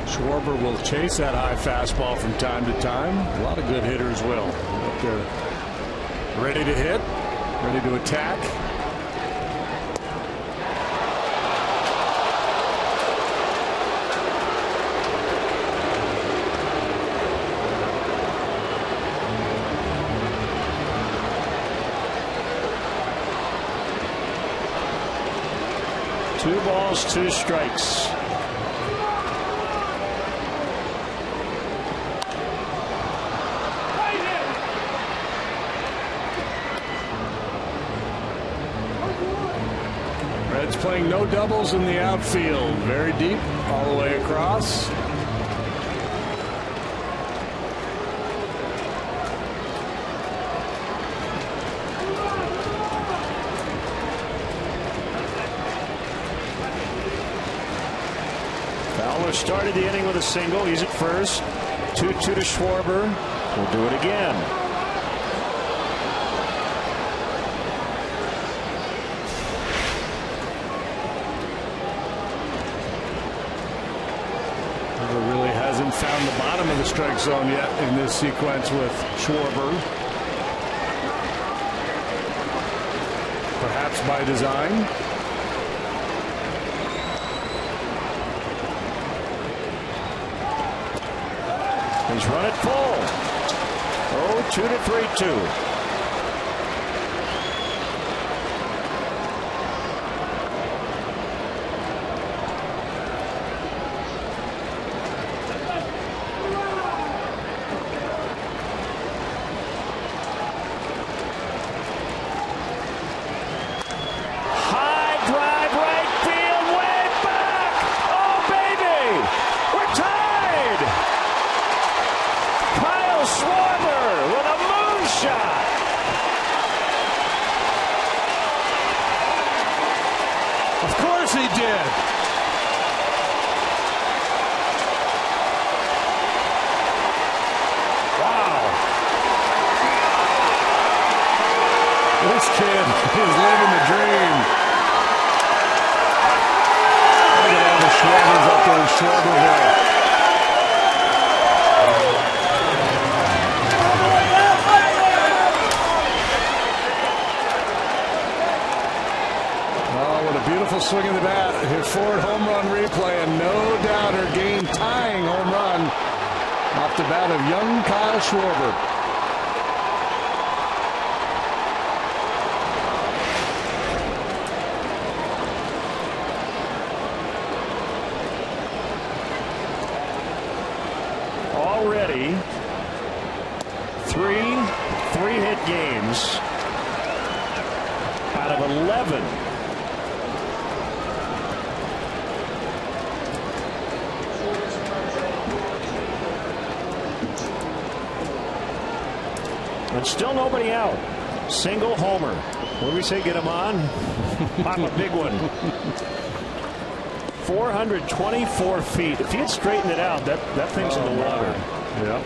Schwarber will chase that high fastball from time to time. A lot of good hitters will. They're ready to hit, ready to attack. Two balls, 2 strikes. Reds playing no doubles in the outfield. Very deep all the way across. Fowler started the inning with a single. He's at first. 2-2 to Schwarber. We'll do it again. Really hasn't found the bottom of the strike zone yet in this sequence with Schwarber. Perhaps by design. He's run it full. 0-2 to 3-2. Schwarber with a moonshot. Of course he did. Wow. This kid is living the dream. Look at all the Schwarbers up there in Schwarberville. Beautiful swing of the bat. His forward home run replay, and no doubter game tying home run off the bat of young Kyle Schwarber. Already three-hit games out of 11. And still nobody out. Single homer. What do we say? Get him on. Pop a big one. 424 feet. If he had straightened it out, that thing's in the water. Yeah.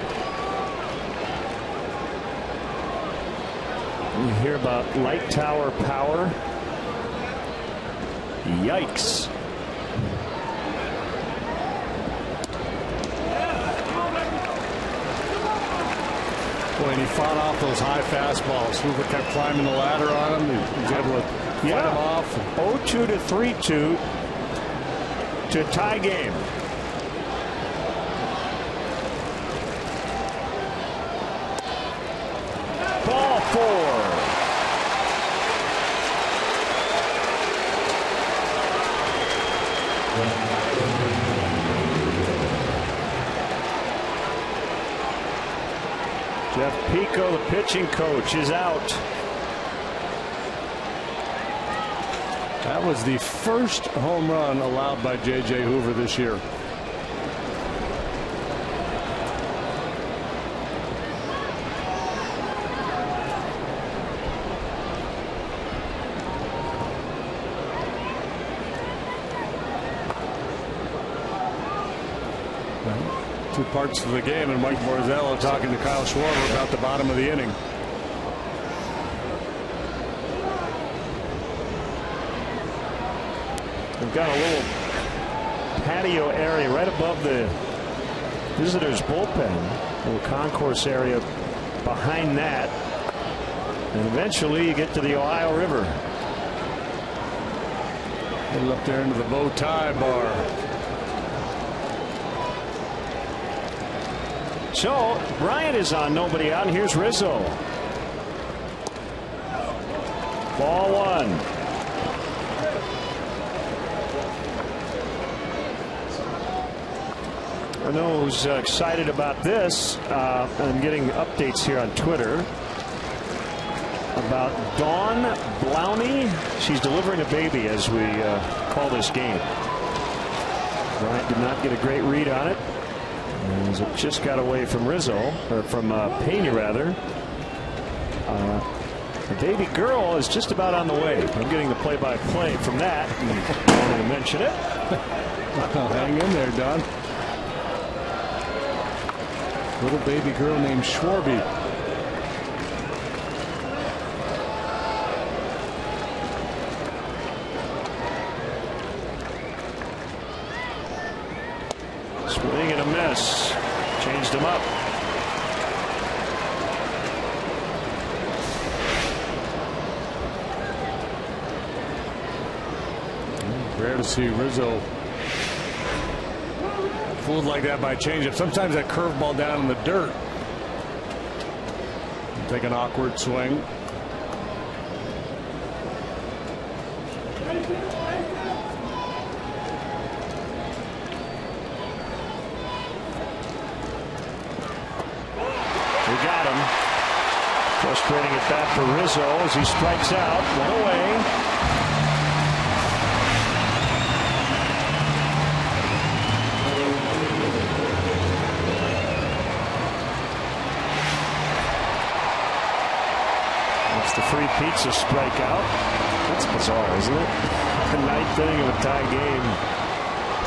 You hear about light tower power. Yikes. And he fought off those high fastballs. Hoover kept climbing the ladder on him. He was able to fight him off. 0-2 to 3-2 to tie game. Ball 4. Jeff Pico, the pitching coach, is out. That was the first home run allowed by J.J. Hoover this year. Two parts of the game, and Mike Borzello talking to Kyle Schwarber about the bottom of the inning. We've got a little patio area right above the visitors' bullpen, a little concourse area behind that, and eventually you get to the Ohio River. Headed up there into the bow tie bar. So Bryant is on, nobody out, and here's Rizzo. Ball 1. I know who's excited about this. I'm getting updates here on Twitter about Dawn Blowney. She's delivering a baby as we call this game. Bryant did not get a great read on it. As it just got away from Rizzo, or from Pena rather. The baby girl is just about on the way. I'm getting the play-by-play from that. I don't want to mention it. Hang in there, Don. Little baby girl named Schwarber. Swing and a miss. Changed him up. Rare to see Rizzo fooled like that by changeup. Sometimes that curveball down in the dirt. Take an awkward swing. We got him. Frustrating at bat for Rizzo as he strikes out. One away. The free pizza strikeout. That's bizarre, isn't it? The ninth inning of a tie game.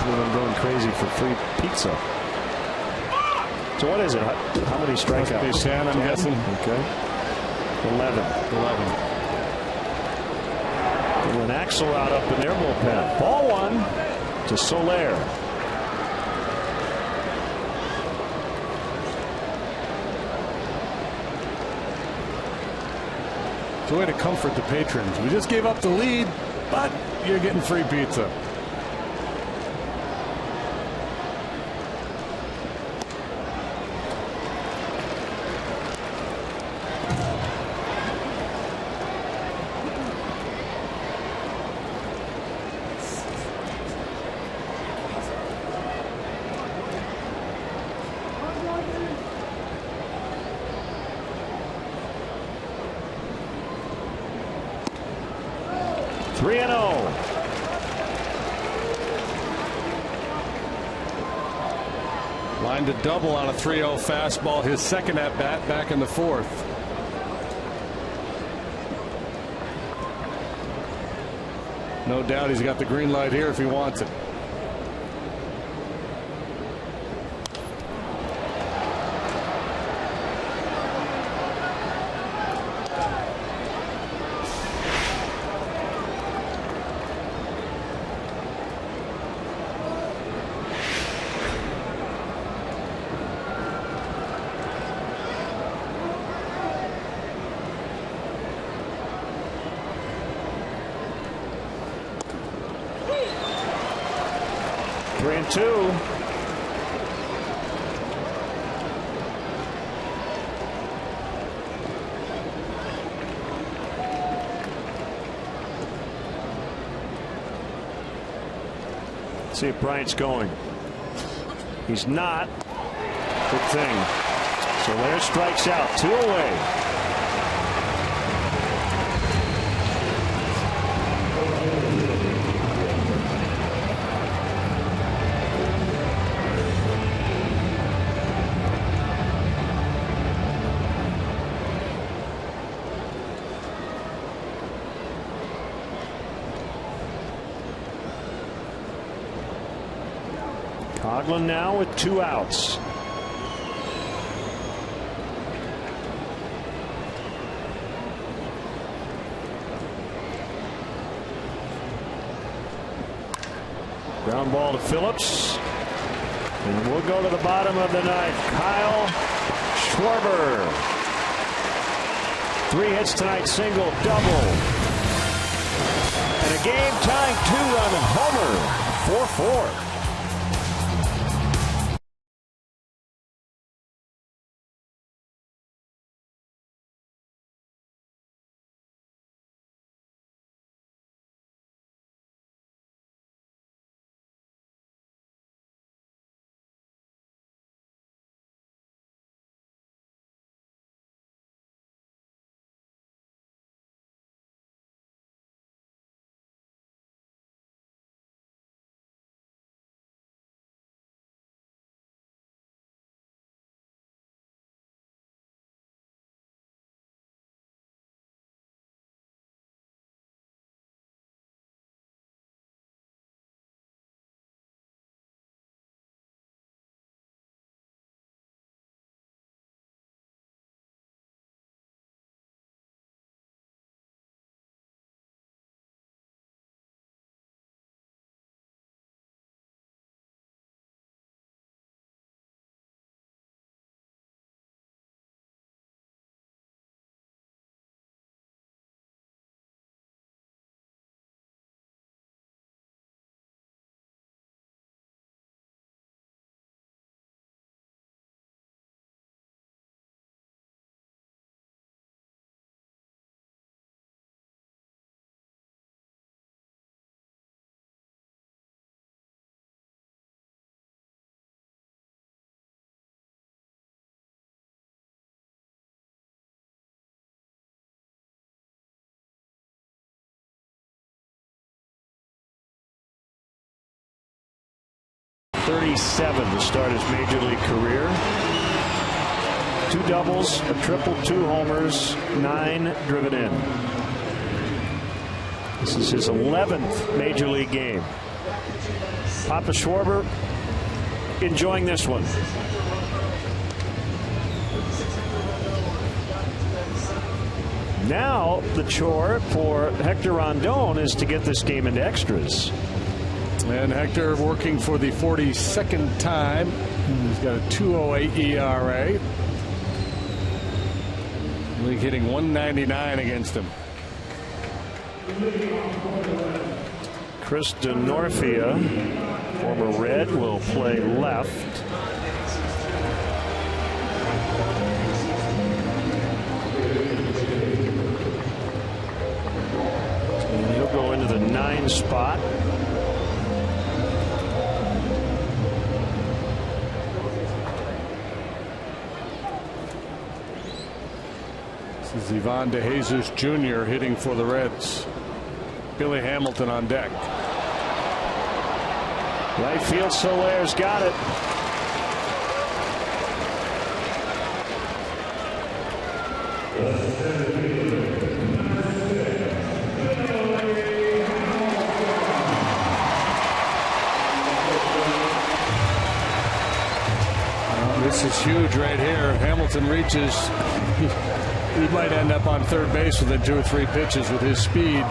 I'm going crazy for free pizza. So what is it? How many strikeouts? Must be 10, I'm guessing. Okay. 11. And an Axel out up in their bullpen. Ball one to Soler. It's a way to comfort the patrons. We just gave up the lead, but you're getting free pizza. Lined a double on a 3-0 fastball, his second at bat back in the fourth. No doubt he's got the green light here if he wants it. Two. See if Bryant's going. He's not. Good thing. So there strikes out. 2 away. Coglin now with 2 outs. Ground ball to Phillips. And we'll go to the bottom of the ninth. Kyle Schwarber. 3 hits tonight, single, double. And a game-tying 2-run homer. 4-4. 37 to start his major league career. 2 doubles, a triple, 2 homers, 9 driven in. This is his 11th major league game. Papa Schwarber enjoying this one. Now the chore for Hector Rondon is to get this game into extras. And Hector working for the 42nd time. He's got a 2.08 ERA. League hitting .199 against him. Chris Denorfia, former Red, will play left. And he'll go into the 9 spot. This is Ivan DeJesus Jr. hitting for the Reds. Billy Hamilton on deck. Right field, Solaire's got it. This is huge right here. Hamilton reaches. He might end up on third base within 2 or 3 pitches with his speed.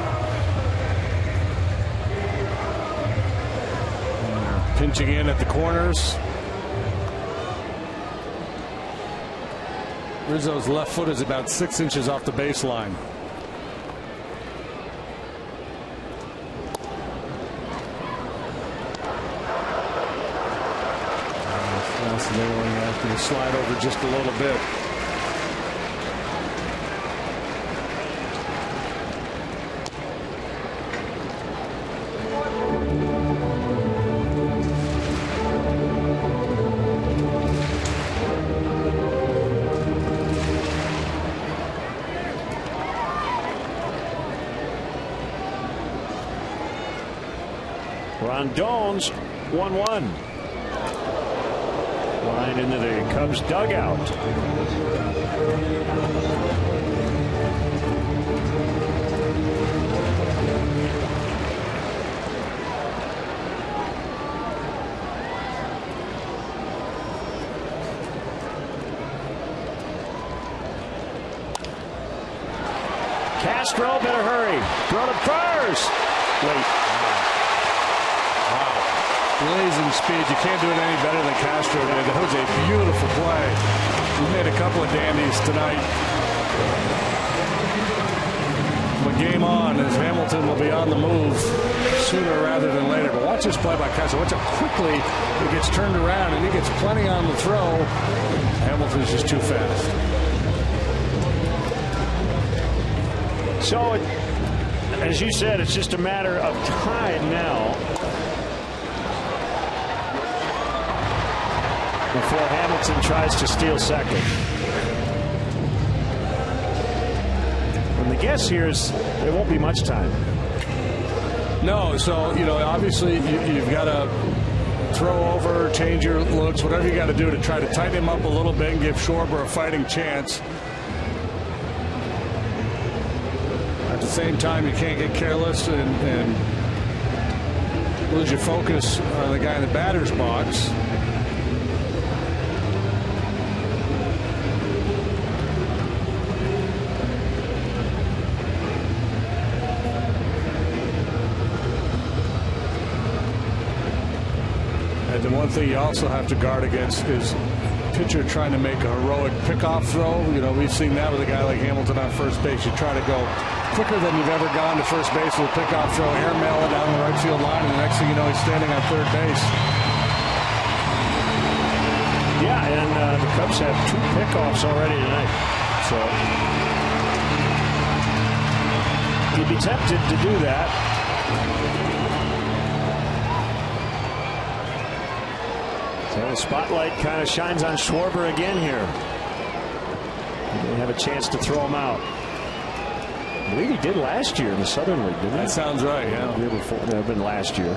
Pinching in at the corners. Rizzo's left foot is about 6 inches off the baseline. So they only have to slide over just a little bit. Rondon's 1-1. Line into the Cubs dugout. Castro better hurry. Throw to first. Wait. Blazing speed. You can't do it any better than Castro did. That was a beautiful play. He made a couple of dandies tonight. But game on as Hamilton will be on the move sooner rather than later. But watch this play by Castro. Watch how quickly he gets turned around and he gets plenty on the throw. Hamilton's just too fast. So, as you said, it's just a matter of time now before Hamilton tries to steal second. And the guess here is there won't be much time. No, so, you know, obviously you've got to throw over, change your looks, whatever you got to do to try to tighten him up a little bit and give Schwarber a fighting chance. At the same time, you can't get careless and lose your focus on the guy in the batter's box. And the one thing you also have to guard against is pitcher trying to make a heroic pickoff throw. You know, we've seen that with a guy like Hamilton on first base. You try to go quicker than you've ever gone to first base with a pickoff throw, airmail it down the right field line, and the next thing you know, he's standing on third base. Yeah, and the Cubs have 2 pickoffs already tonight. So you'd be tempted to do that. So the spotlight kind of shines on Schwarber again here. They have a chance to throw him out. I believe he did last year in the Southern League, didn't he? That sounds right, yeah. The year before, that would have been last year.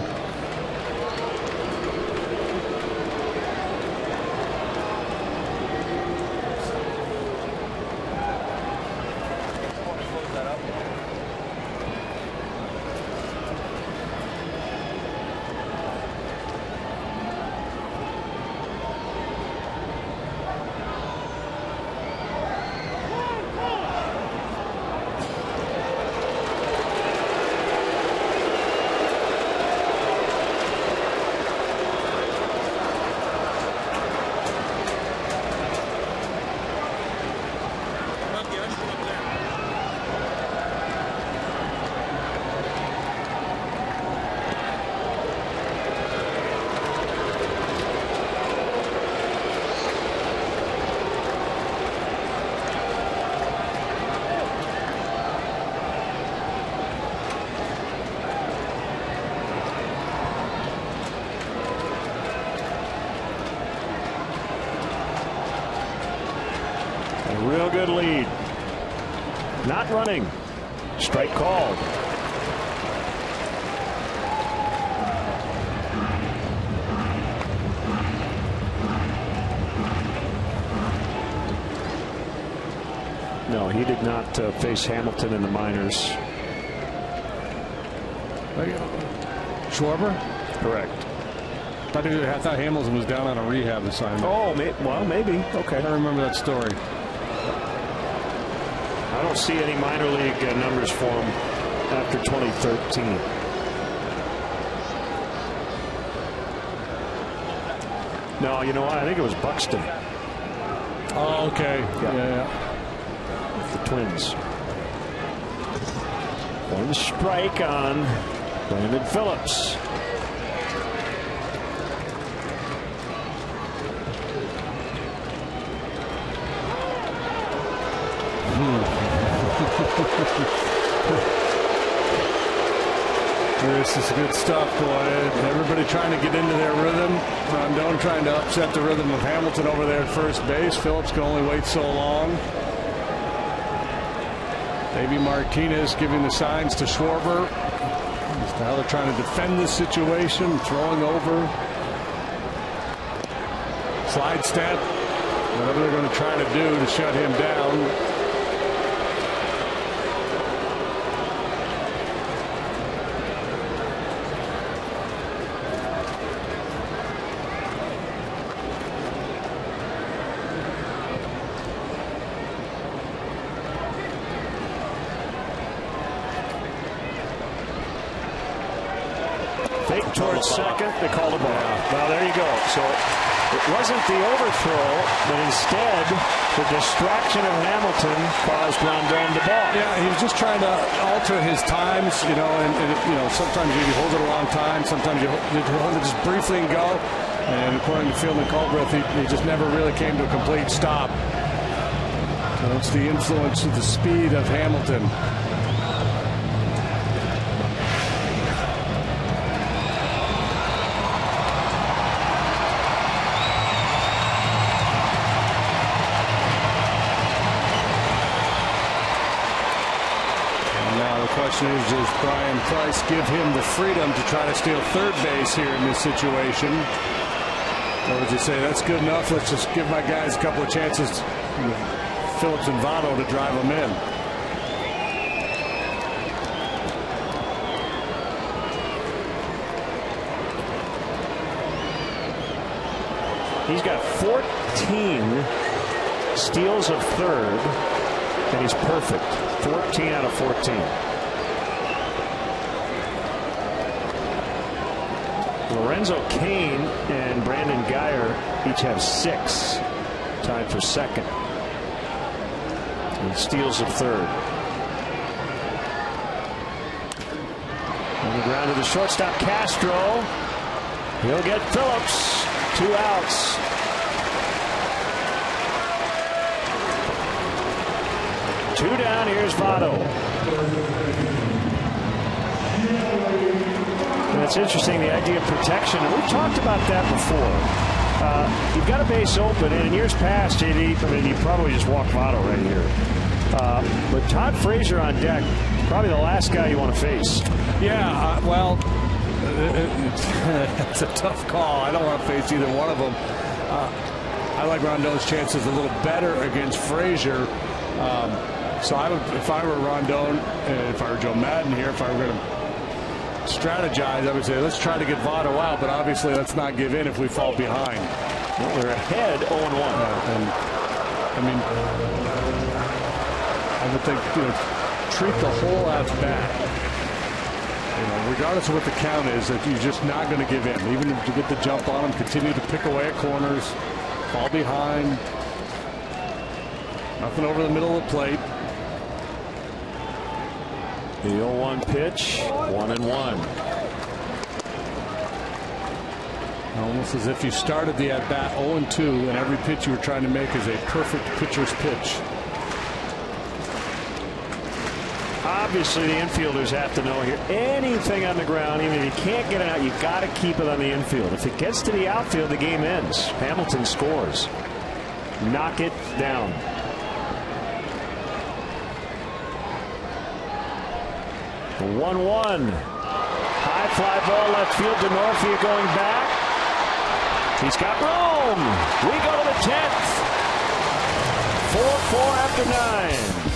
good lead. Not running. Strike called. No, he did not face Hamilton in the minors. Schwarber? Correct. I thought Hamilton was down on a rehab assignment. Oh, well, maybe. Okay. I don't remember that story. I don't see any minor league numbers for him after 2013. No, you know what? I think it was Buxton. Oh, okay. Yeah. The Twins. One strike on Brandon Phillips. This is good stuff, boy. Everybody trying to get into their rhythm. Rondon trying to upset the rhythm of Hamilton over there at first base. Phillips can only wait so long. Maybe Martinez giving the signs to Schwarber. Now they're trying to defend this situation, throwing over. Slide step. Whatever they're going to try to do to shut him down. Fake towards second. They called a ball. Well, there you go. So it wasn't the overthrow, but instead the distraction of Hamilton caused Rondon the ball. Yeah, he was just trying to alter his times, you know, and you know, sometimes you hold it a long time, sometimes you hold it just briefly and go. And according to Field and Culbreth, he just never really came to a complete stop. So it's the influence of the speed of Hamilton. Does Brian Price give him the freedom to try to steal third base here in this situation? Or would you say that's good enough? Let's just give my guys a couple of chances, Phillips and Votto, to drive them in. He's got 14 steals of third, and he's perfect. 14 out of 14. Lorenzo Cain and Brandon Guyer each have 6, tied for second. And steals of third. On the ground to the shortstop, Castro. He'll get Phillips. 2 outs. Two down. Here's Votto. And it's interesting, the idea of protection. We've talked about that before. You've got a base open, and in years past, JD, I mean, you probably just walk Votto right here. But Todd Frazier on deck, probably the last guy you want to face. Yeah, well, it's a tough call. I don't want to face either one of them. I like Rondon's chances a little better against Frazier. So I would, if I were Rondon, and if I were Joe Madden here, if I were going to strategize, I would say let's try to get Votto out, but obviously let's not give in if we fall behind. Well, they're ahead 0-1. And I mean, I would think, you know, treat the whole at bat. You know, regardless of what the count is, that you're just not going to give in. Even if you get the jump on them, continue to pick away at corners, fall behind. Nothing over the middle of the plate. The 0-1 pitch, 1-1. Almost as if you started the at-bat 0-2, and every pitch you were trying to make is a perfect pitcher's pitch. Obviously, the infielders have to know here, anything on the ground, even if you can't get it out, you got to keep it on the infield. If it gets to the outfield, the game ends. Hamilton scores. Knock it down. 1-1. High fly ball left field. Denorfia going back. He's got room. We go to the 10th. 4-4 after 9.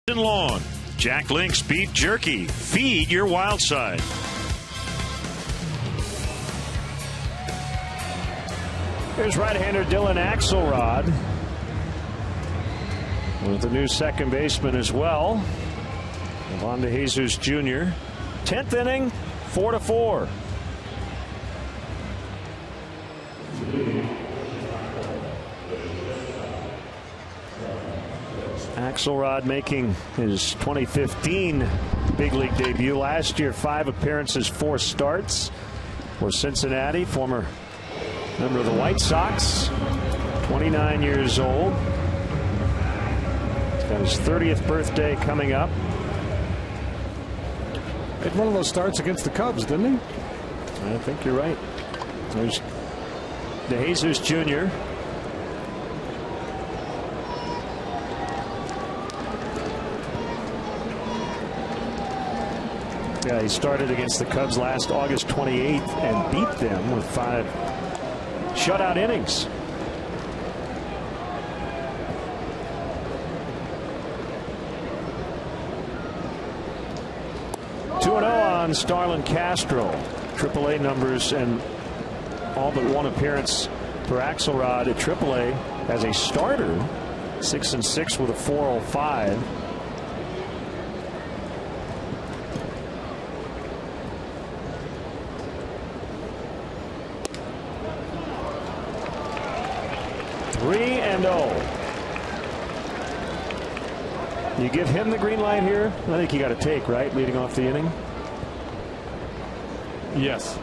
Long. Jack Link's Beef Jerky. Feed your wild side. Here's right-hander Dylan Axelrod with the new second baseman as well. Juan de Jesus Jr. 10th inning, 4-4. Axelrod making his 2015 big league debut. Last year, 5 appearances, 4 starts for Cincinnati. Former member of the White Sox. 29 years old. He's got his 30th birthday coming up. Had one of those starts against the Cubs, didn't he? I think you're right. There's de Jesus Jr. Yeah, he started against the Cubs last August 28th and beat them with 5 shutout innings. On Starlin Castro. AAA numbers and all but 1 appearance for Axelrod at AAA as a starter. 6-6 with a 4.05. Three and 0. You give him the green light here? I think you got to take, right? Leading off the inning. Yes.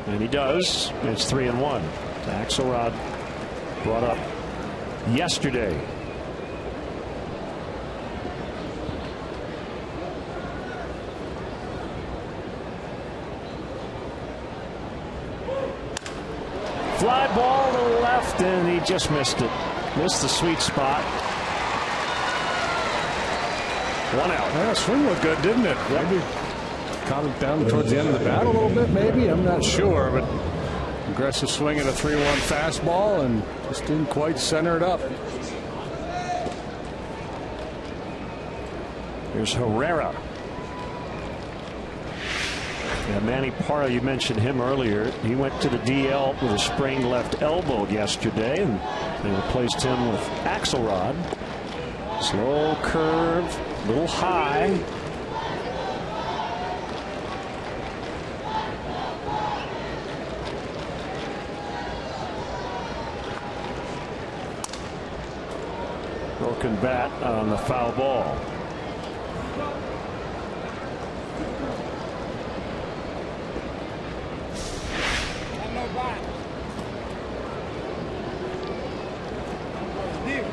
And he does. It's 3-1. Axelrod brought up yesterday. Fly ball to the left, and he just missed it. Missed the sweet spot. 1 out. Yeah, swing looked good, didn't it? Yep. Maybe caught it down towards the end of the bat a little bit, maybe. I'm not sure, but aggressive swing at a 3-1 fastball and just didn't quite center it up. Here's Herrera. Yeah, Manny Parra, you mentioned him earlier. He went to the DL with a sprained left elbow yesterday, and they replaced him with Axelrod. Slow curve, a little high. Broken bat on the foul ball.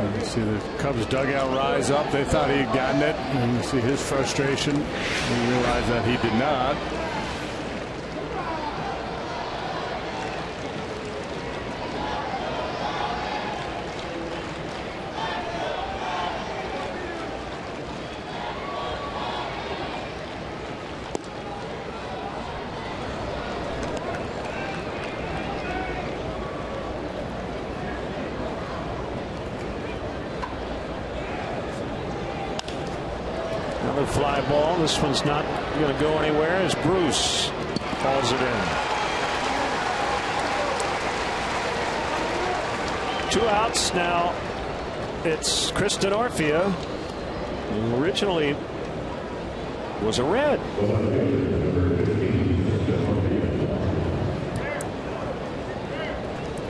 You see the Cubs dugout rise up. They thought he had gotten it. And you see his frustration. You realize that he did not. Another fly ball. This one's not going to go anywhere as Bruce calls it in. 2 outs now. It's Chris Denorfia, who originally was a Red.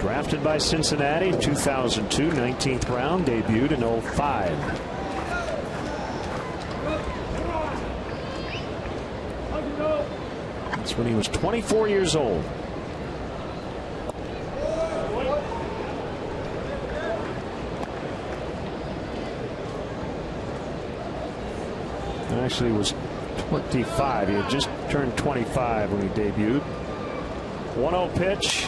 Drafted by Cincinnati in 2002, 19th round, debuted in 2005. That's when he was 24 years old. Actually, he was 25. He had just turned 25 when he debuted. 1-0 pitch.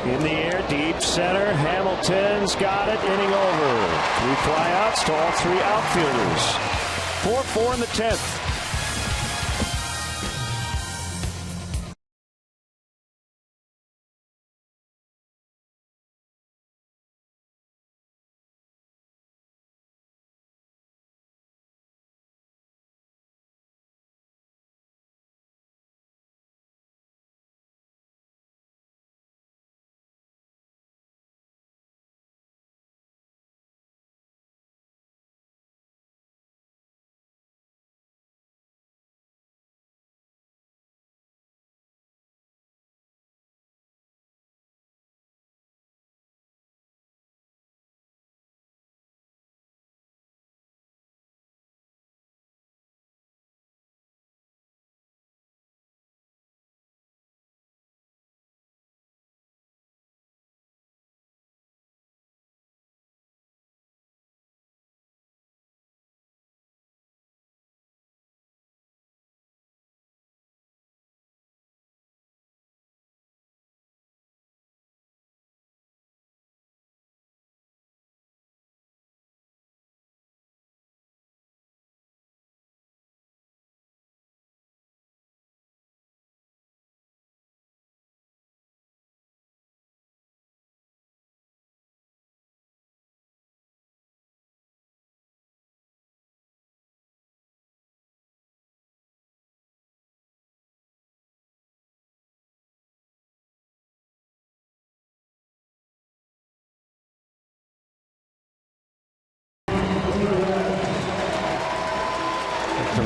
In the air, deep center. Hamilton's got it. Inning over. 3 flyouts to all 3 outfielders. 4-4 in the 10th.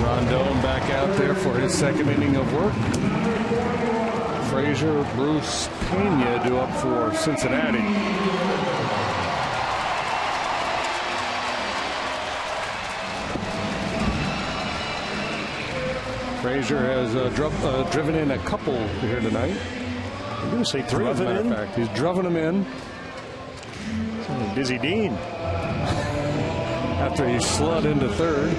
Rondon back out there for his second inning of work. Frazier, Bruce, Pena due up for Cincinnati. Frazier has driven in a couple here tonight. I'm going to say 3 of them in. Fact, he's driven them in. Dizzy Dean. After he slid into third.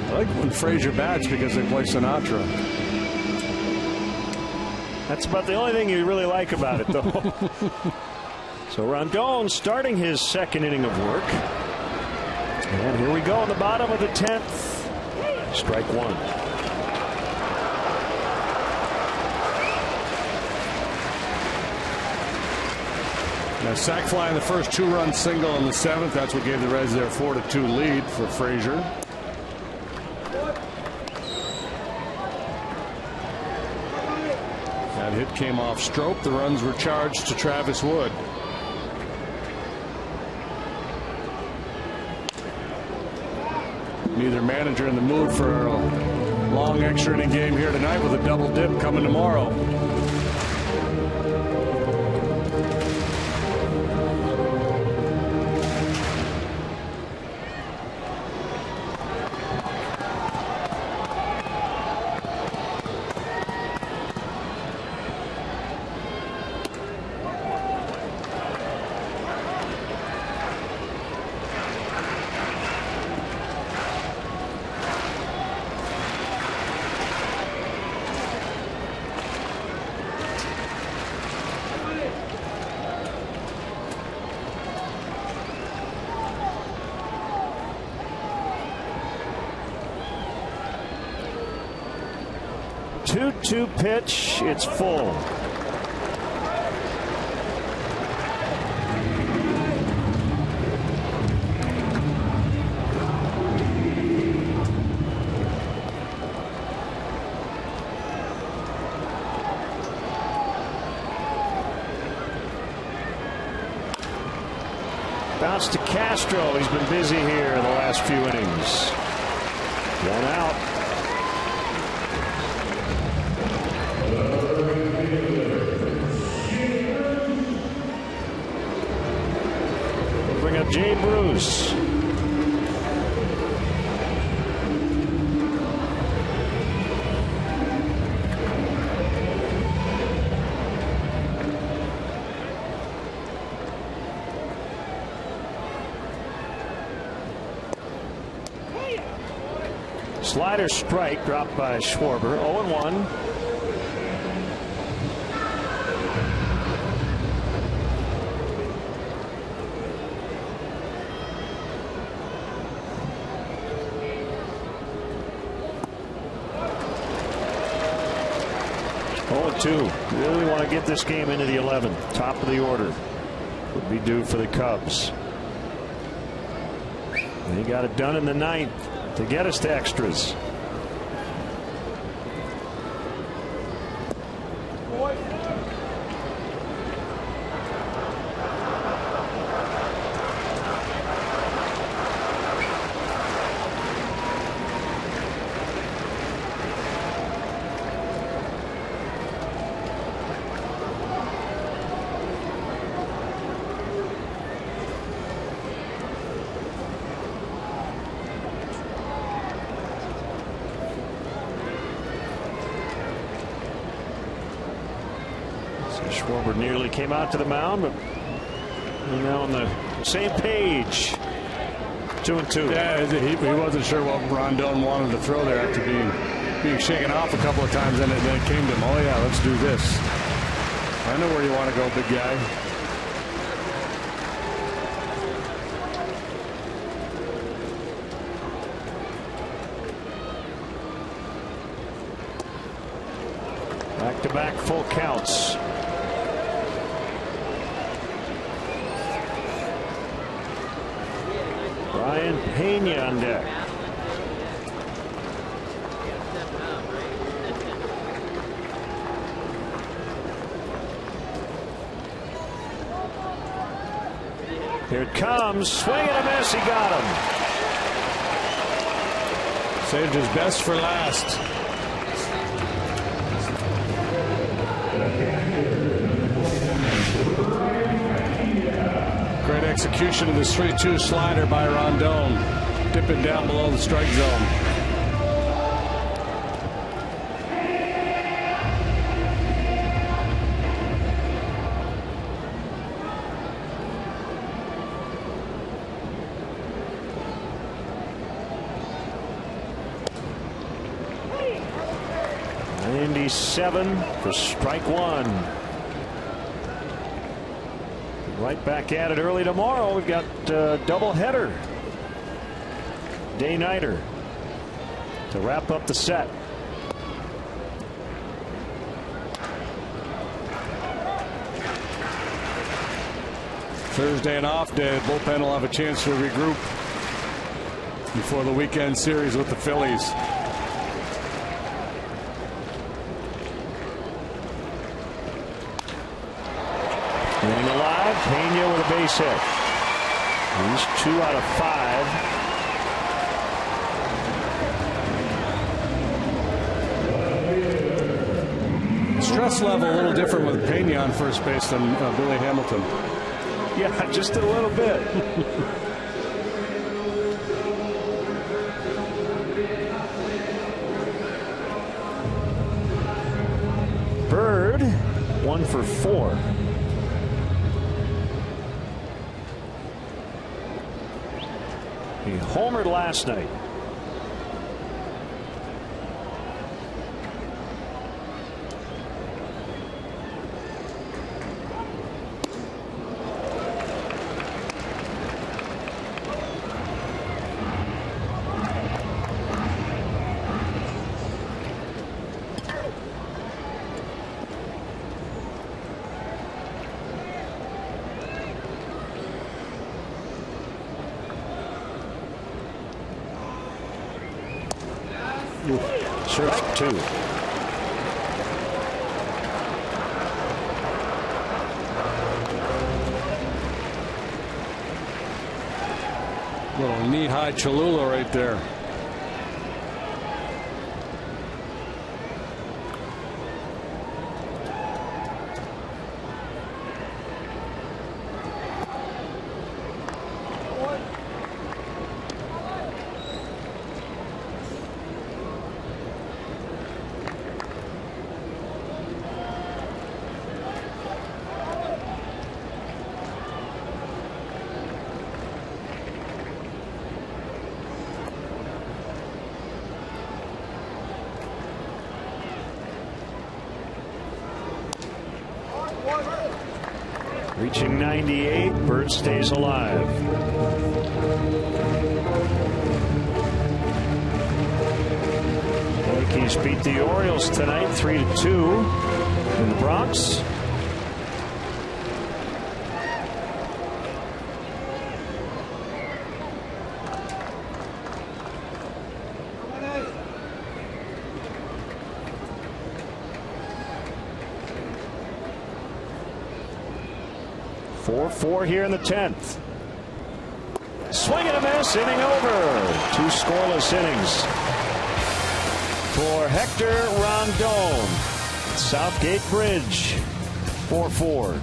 I like when Frazier bats because they play Sinatra. That's about the only thing you really like about it, though. So Rondon starting his second inning of work. And here we go in the bottom of the 10th. Strike 1. Now sac fly in the first, 2-run single in the 7th. That's what gave the Reds their 4-2 lead for Frazier. That hit came off Strope. The runs were charged to Travis Wood. Neither manager in the mood for a long extra inning game here tonight with a double dip coming tomorrow. 2-2 pitch. It's full. Bounce to Castro. He's been busy here in the last few innings. One out. We'll bring up Jay Bruce. Slider strike dropped by Schwarber. 0-1. Really want to get this game into the 11th. Top of the order would be due for the Cubs. They got it done in the 9th to get us to extras. Schwarber nearly came out to the mound, but we're now on the same page. 2-2. Yeah, he wasn't sure what Rondon wanted to throw there after being shaken off a couple of times, and then it came to him. Oh yeah, let's do this. I know where you want to go, big guy. Back-to-back full counts. Ryan Pena on deck. Here it comes. Swing and a miss. He got him. Saved his best for last. Great execution of this 3-2 slider by Rondon, dipping down below the strike zone. .97 for strike one. Right back at it early tomorrow. We've got a doubleheader. Day-nighter to wrap up the set. Thursday an off day. The bullpen will have a chance to regroup before the weekend series with the Phillies. Inning alive, Pena with a base hit. He's 2 out of 5. Stress level a little different with Pena on first base than Billy Hamilton. Yeah, just a little bit. Bird 1 for 4. He homered last night. Sure. 2. Little knee-high Cholula right there. Reaching 98, Bird stays alive. Yankees beat the Orioles tonight 3-2 in the Bronx. Four here in the 10th. Swing and a miss, inning over. 2 scoreless innings for Hector Rondon. Southgate Bridge, 4-4.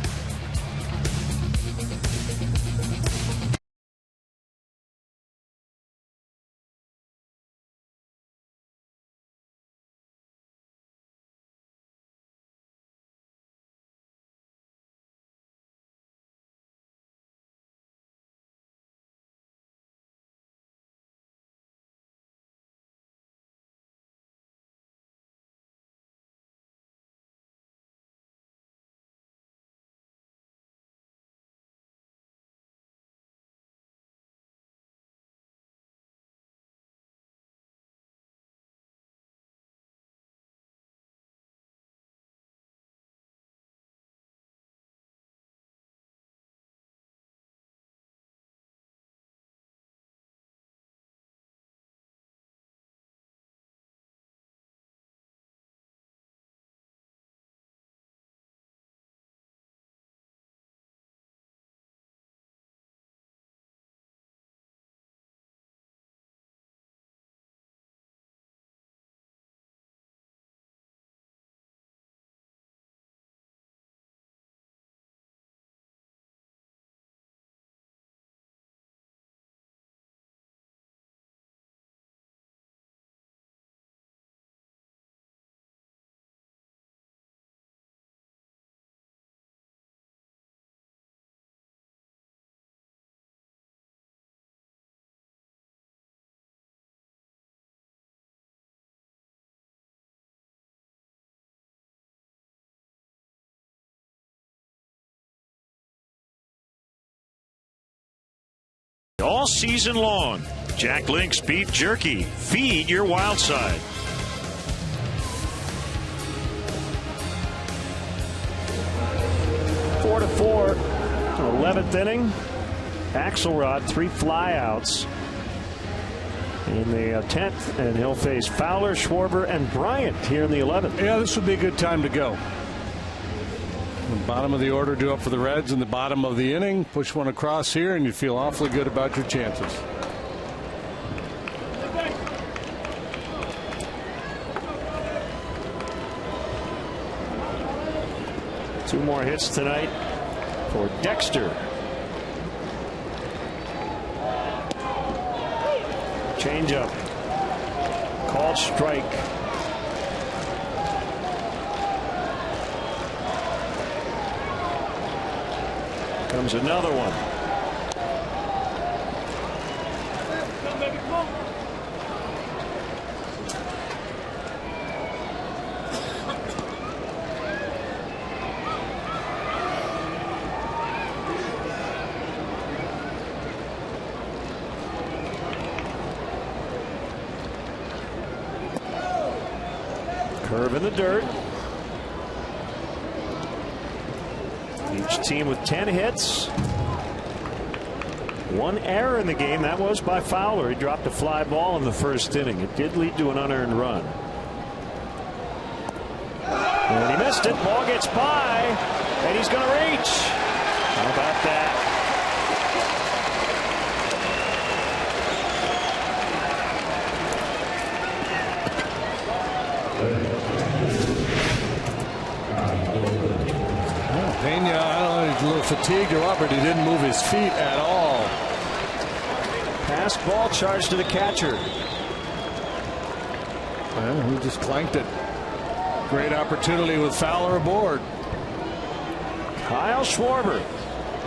All season long, Jack Link's Beef Jerky. Feed your wild side. Four to 4, 11th inning. Axelrod 3 flyouts in the 10th, and he'll face Fowler, Schwarber, and Bryant here in the 11th. Yeah, this would be a good time to go. The bottom of the order due up for the Reds in the bottom of the inning. Push one across here, and you feel awfully good about your chances. Two more hits tonight for Dexter. Changeup. Called strike. Comes another one. Curve in the dirt. Each team with 10 hits. One error in the game. That was by Fowler. He dropped a fly ball in the first inning. It did lead to an unearned run. And he missed it. Ball gets by, and he's going to reach. How about that? Pena, I don't know, he's a little fatigued or what, but he didn't move his feet at all. Pass ball charged to the catcher. Well, he just clanked it. Great opportunity with Fowler aboard. Kyle Schwarber.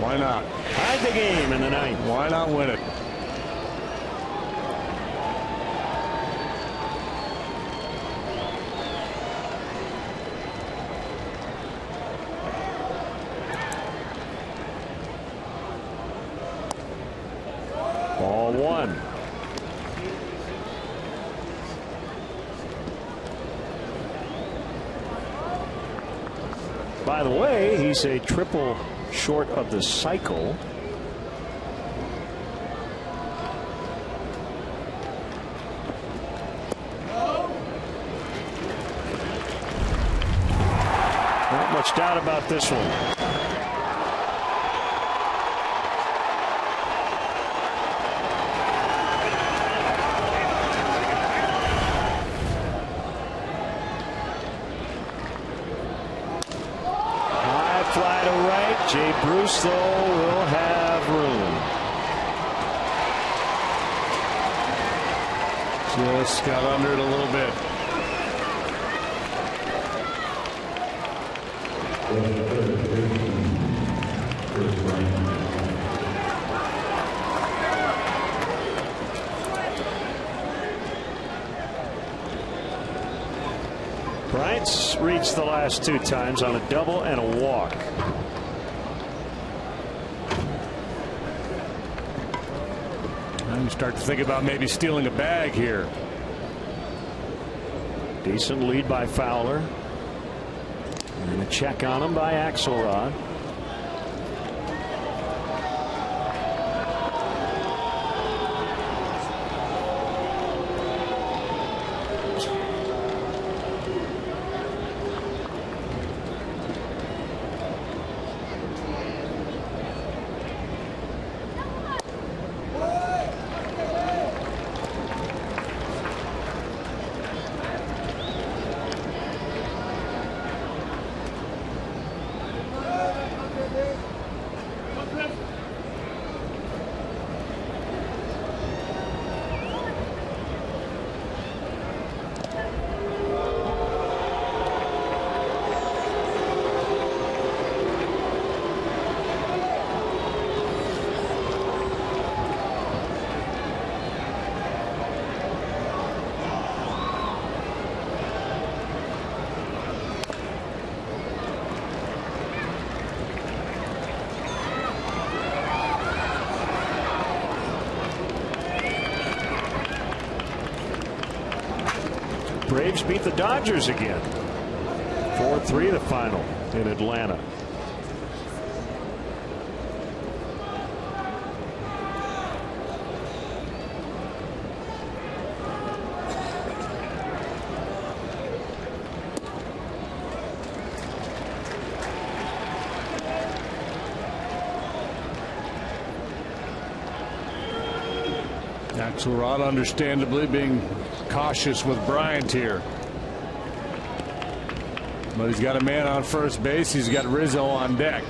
Why not? Tied the game in the ninth. Why not win it? Ball one. By the way, he's a triple short of the cycle. Not much doubt about this one. Fly to right. Jay Bruce, though, will have room. Just got under it a little bit. Bryant's reached the last two times on a double and a walk. And you start to think about maybe stealing a bag here. Decent lead by Fowler. And a check on him by Axelrod. Braves beat the Dodgers again. 4-3 the final in Atlanta. Axelrod understandably being cautious with Bryant here. But he's got a man on first base. He's got Rizzo on deck.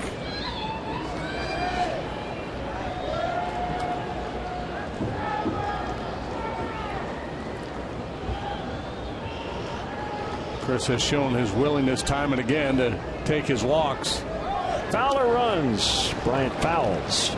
Chris has shown his willingness time and again to take his walks. Fowler runs. Bryant fouls.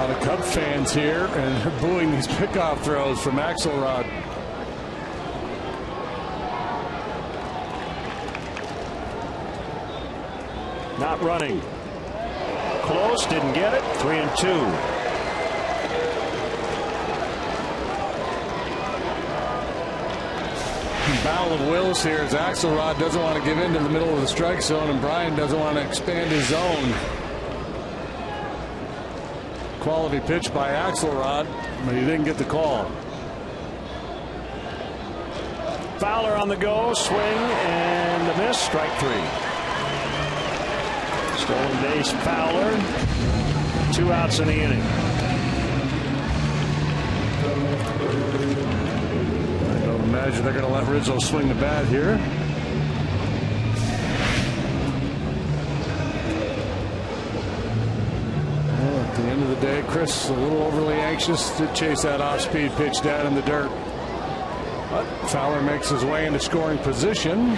lot of Cub fans here and they're booing these pickoff throws from Axelrod. Not running. Close, didn't get it. 3-2. Battle of wills here as Axelrod doesn't want to give in to the middle of the strike zone and Brian doesn't want to expand his zone. Quality pitch by Axelrod, but he didn't get the call. Fowler on the go, swing and a miss. Strike 3. Stolen base, Fowler. 2 outs in the inning. I don't imagine they're going to let Rizzo swing the bat here. Well, at the end of the day, Chris a little overly anxious to chase that off-speed pitch down in the dirt. But Fowler makes his way into scoring position.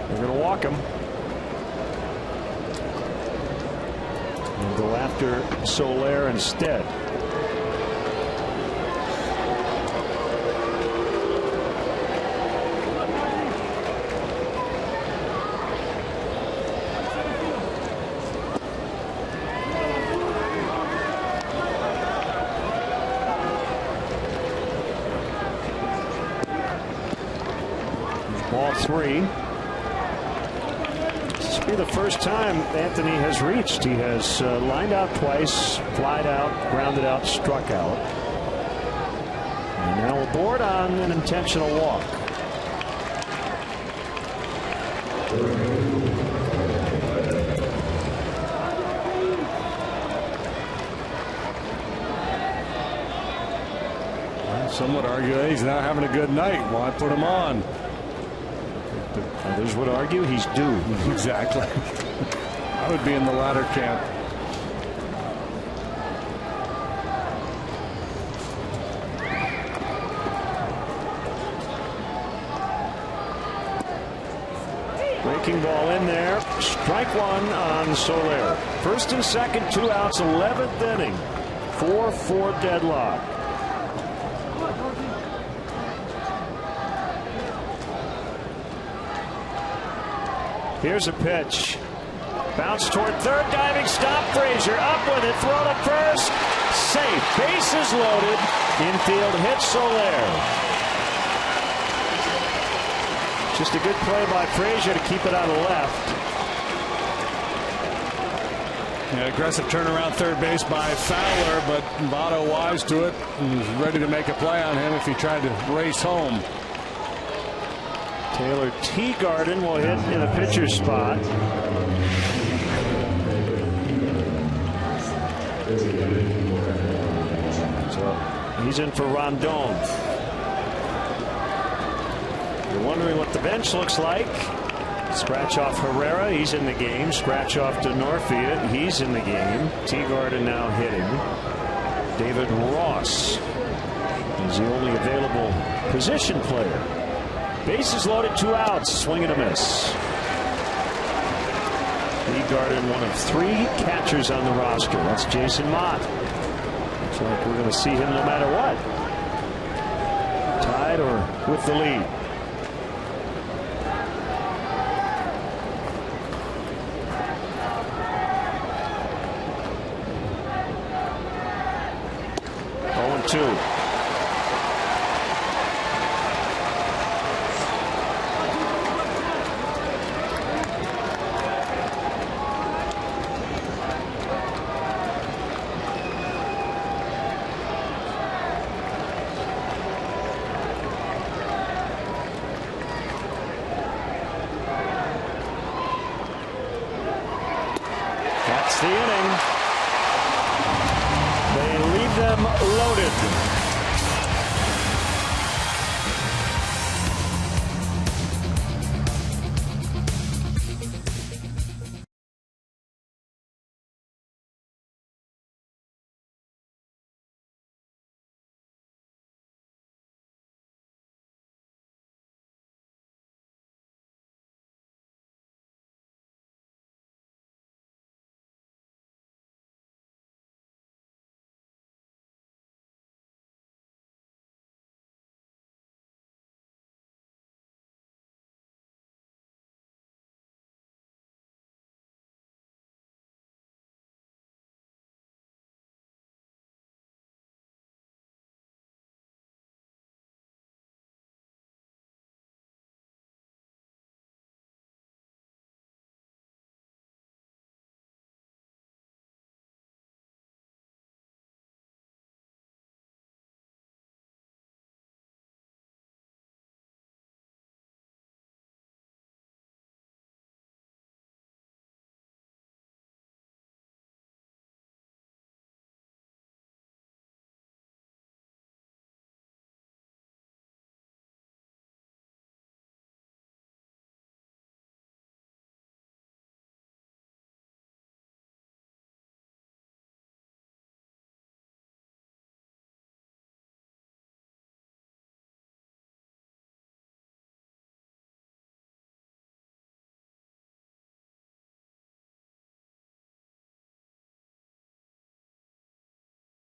They're going to walk him. And go after Soler instead. Ball 3. This will be the first time Anthony has reached. He has lined out twice, flied out, grounded out, struck out. And now aboard on an intentional walk. Some would argue that he's not having a good night. Why put him on? Others would argue he's due. Exactly. I would be in the latter camp. Breaking ball in there. Strike 1 on Soler. First and second, 2 outs, 11th inning. 4-4 deadlock. Here's a pitch. Bounce toward third, diving stop. Frazier up with it, throw to first. Safe, bases loaded. Infield hit Soler. Just a good play by Frazier to keep it out of left. Yeah, aggressive turnaround third base by Fowler, but Votto wise to it and was ready to make a play on him if he tried to race home. Taylor Teagarden will hit in a pitcher's spot. So he's in for Rondon. You're wondering what the bench looks like. Scratch off Herrera, he's in the game. Scratch off DeNorfia, he's in the game. Teagarden now hitting. David Ross is the only available position player. Bases loaded, 2 outs, swing and a miss. Teagarden, one of 3 catchers on the roster. That's Jason Mott. Looks like we're going to see him no matter what. Tied or with the lead. Two. That's the inning. They leave them loaded.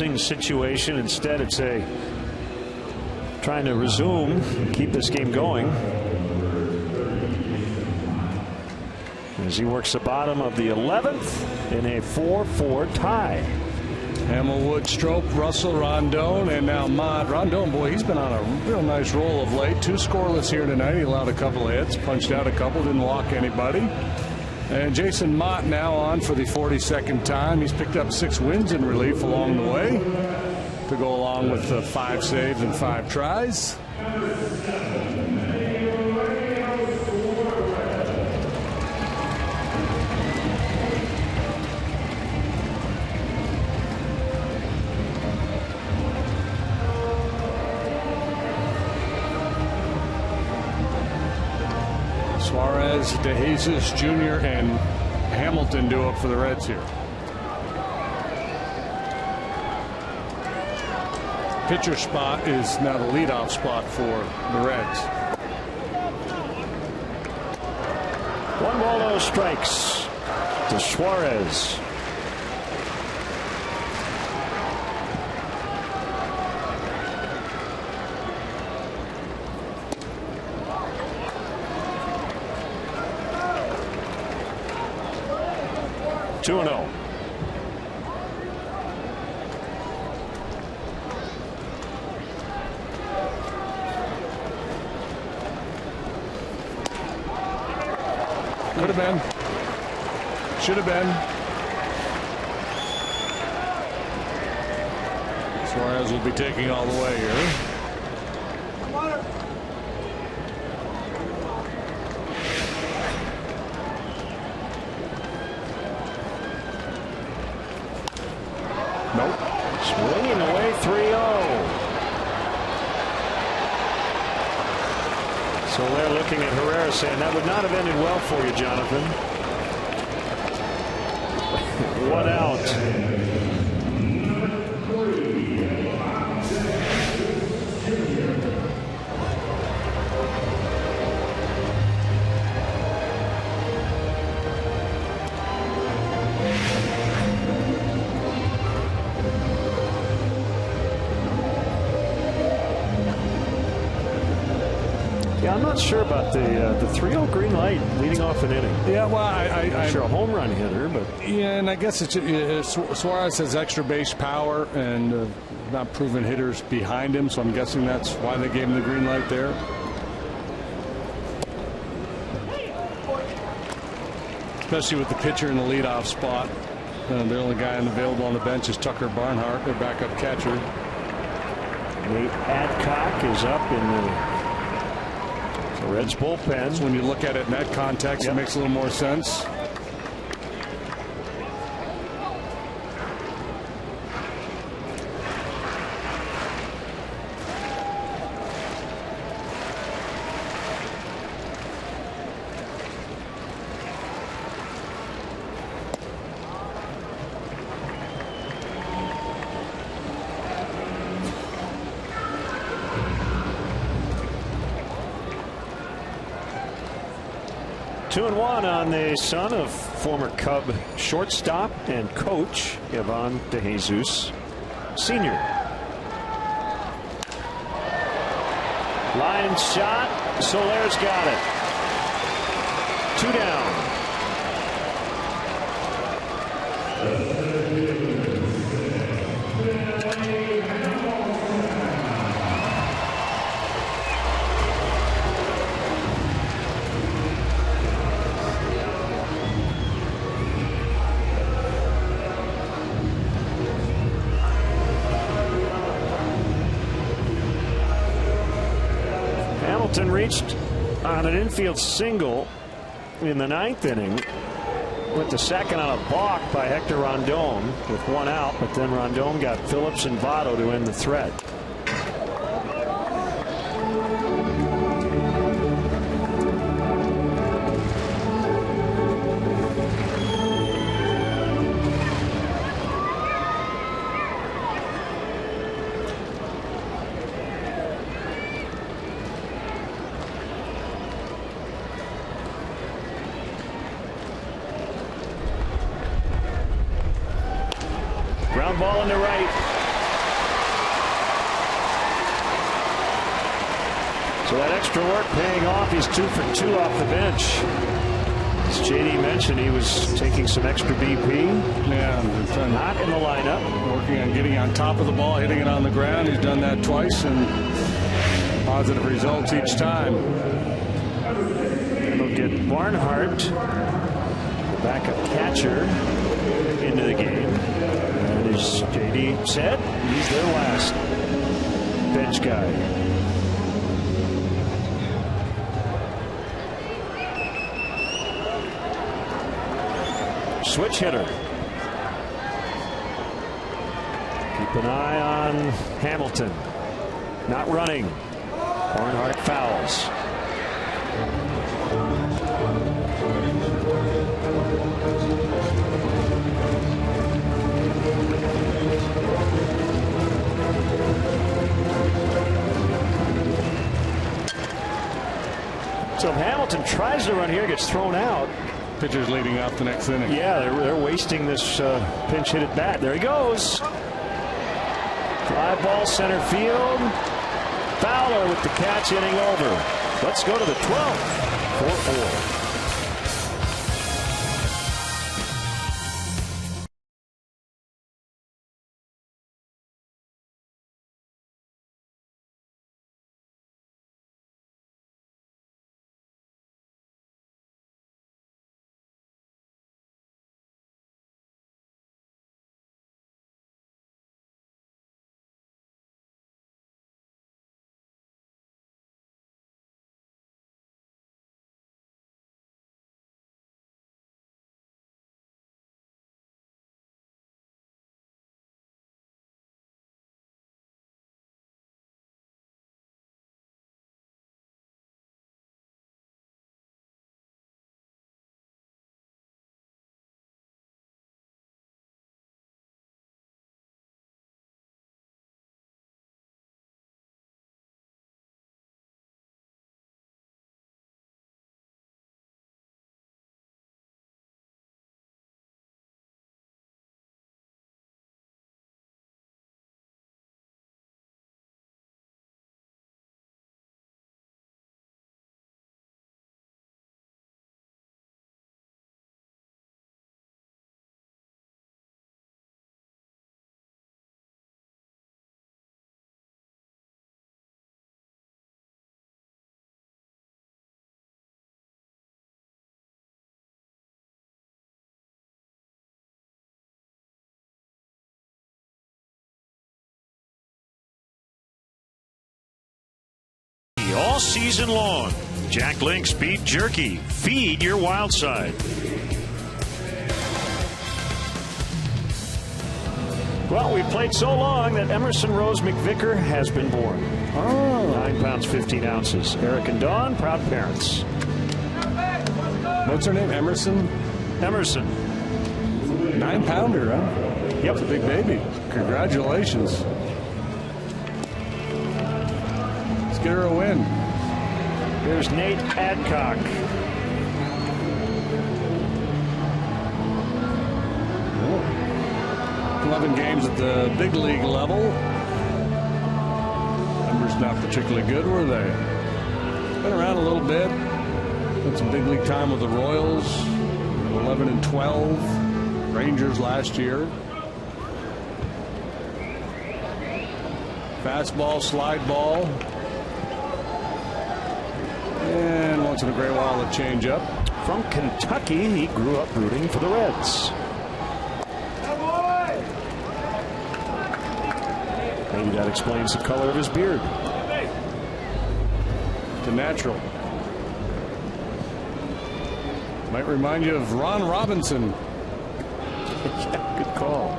Situation. Instead, it's a trying to resume, keep this game going as he works the bottom of the 11th in a 4-4 tie. Hamilwood, Strop, Russell, Rondon, and now Mott. Rondon, boy, he's been on a real nice roll of late. 2 scoreless here tonight. He allowed a couple of hits, punched out a couple, didn't walk anybody. And Jason Mott now on for the 42nd time. He's picked up 6 wins in relief along the way to go along with 5 saves and 5 tries. Suarez, DeJesus Jr. and Hamilton do up for the Reds here. Pitcher spot is now the leadoff spot for the Reds. 1 ball, no strikes to Suarez. Two and 0. Could have been. Should have been. Suarez will be taking all the way here. Nope. Swinging away 3-0. So they're looking at Herrera saying that would not have ended well for you, Jonathan. 1 out. Yeah, I'm not sure about the 3-0 green light leading off an inning. Yeah, well, I'm sure a home run hitter, but yeah, and I guess it's Suarez has extra base power and not proven hitters behind him, so I'm guessing that's why they gave him the green light there. Especially with the pitcher in the leadoff spot. The only guy available on the bench is Tucker Barnhart, their backup catcher. Nate Adcock is up in the Reds bullpen. So when you look at it in that context, It makes a little more sense. Two and one on the son of former Cub shortstop and coach Ivan DeJesus Sr. Line shot. Soler's got it. 2 down. Hamilton reached on an infield single in the 9th inning. Went to second on a balk by Hector Rondon with 1 out, but then Rondon got Phillips and Votto to end the threat. Ground ball into right. So that extra work paying off. He's 2 for 2 off the bench. As JD mentioned, he was taking some extra BP. Yeah, not in the lineup. Working on getting on top of the ball, hitting it on the ground. He's done that twice, and positive results each time. And they'll get Barnhart, the backup catcher, into the game. And as JD said, he's their last bench guy. Switch hitter. Keep an eye on Hamilton. Not running. Barnhart fouls. So if Hamilton tries to run here, gets thrown out. Pitcher's leading off the next inning. Yeah, they're wasting this pinch hit at bat. There he goes. Fly ball center field. Fowler with the catch, inning over. Let's go to the 12th. 4-4. All season long, Jack Link's Beef Jerky. Feed your wild side. Well, we've played so long that Emerson Rose McVicker has been born. 9 pounds 15 ounces. Eric and Dawn, proud parents. What's her name? Emerson? Emerson. 9-pounder, huh? Yep. That's a big baby. Congratulations. Let's get her a win. Here's Nate Adcock. Oh. 11 games at the big league level. Numbers not particularly good, were they? Been around a little bit. Had some big league time with the Royals. 11 and 12. Rangers last year. Fastball, slide ball. And once in a great while, a change-up. From Kentucky, he grew up rooting for the Reds. Maybe that explains the color of his beard. The natural. Might remind you of Ron Robinson. Yeah, good call.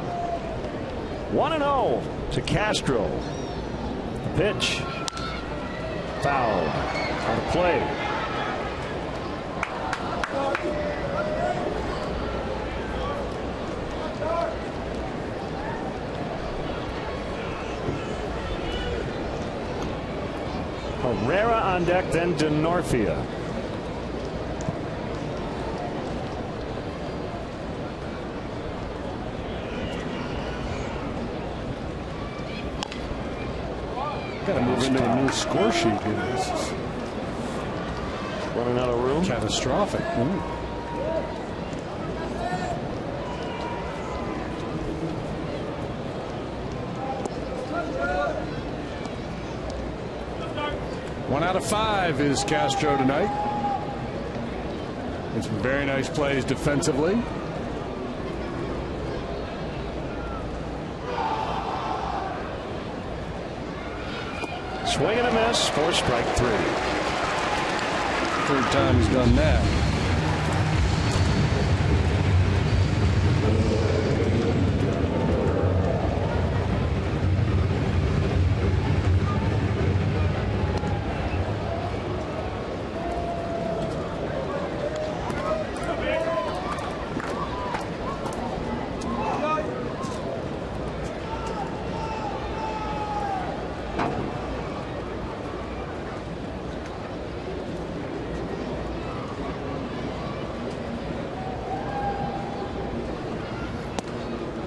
1-0 to Castro. The pitch. Foul. Out of play. Herrera on deck, then DeNorfia. Got to move into a new score sheet here. This is running out of room. Catastrophic. Ooh. One out of 5 is Castro tonight. It's very nice plays defensively. Swing and a miss for strike 3. Third time he's done that.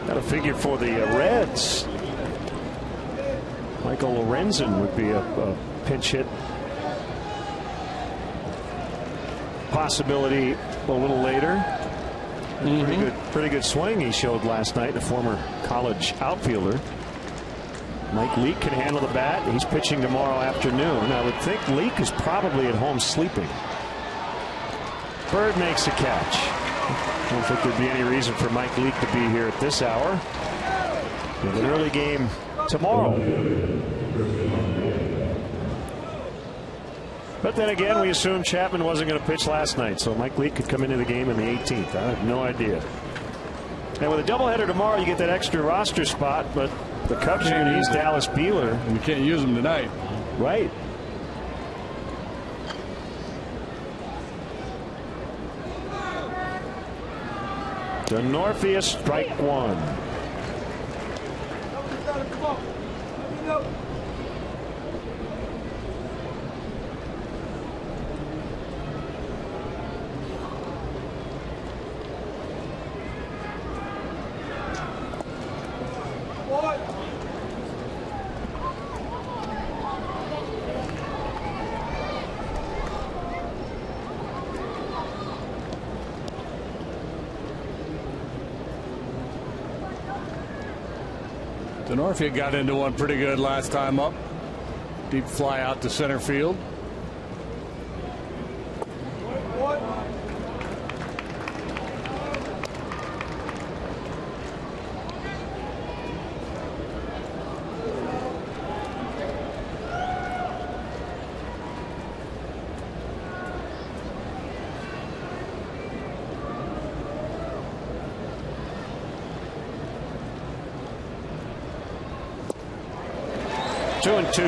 Got to figure for the Reds, Michael Lorenzen would be a pinch hit possibility a little later. Pretty good swing he showed last night. The former college outfielder. Mike Leake can handle the bat. He's pitching tomorrow afternoon. I would think Leake is probably at home sleeping. Bird makes a catch. I don't think there'd be any reason for Mike Leake to be here at this hour. With an early game tomorrow. But then again, we assumed Chapman wasn't going to pitch last night, so Mike Leake could come into the game in the 18th. I have no idea. And with a doubleheader tomorrow, you get that extra roster spot, but the Cubs are going to use Dallas Beeler. And you can't use him tonight. Right. Denorfia, strike 1. Denorfia got into one pretty good last time up. Deep fly out to center field. Two and two.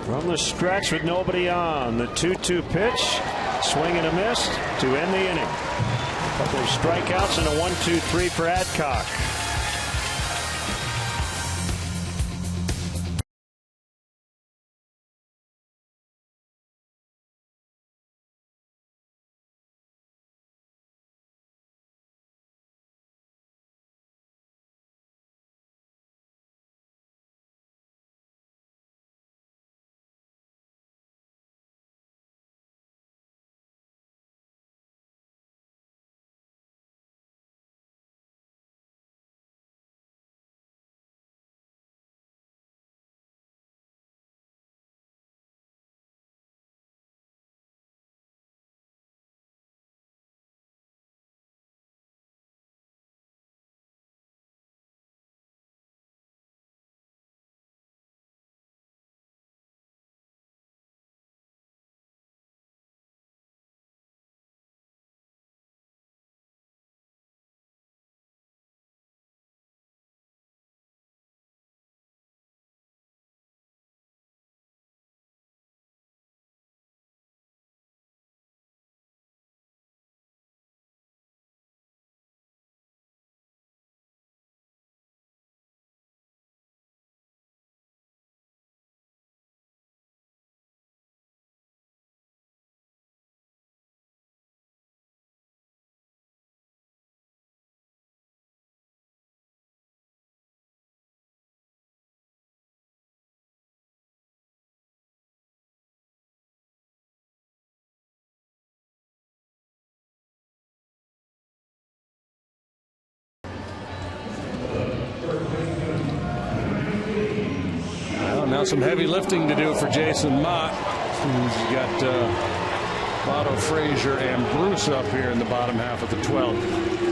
From the stretch with nobody on, the 2-2 pitch, swing and a miss to end the inning. A couple of strikeouts and a 1-2-3 for Adcock. 1. Now some heavy lifting to do for Jason Mott. He's got Otto, Frazier, and Bruce up here in the bottom half of the 12th.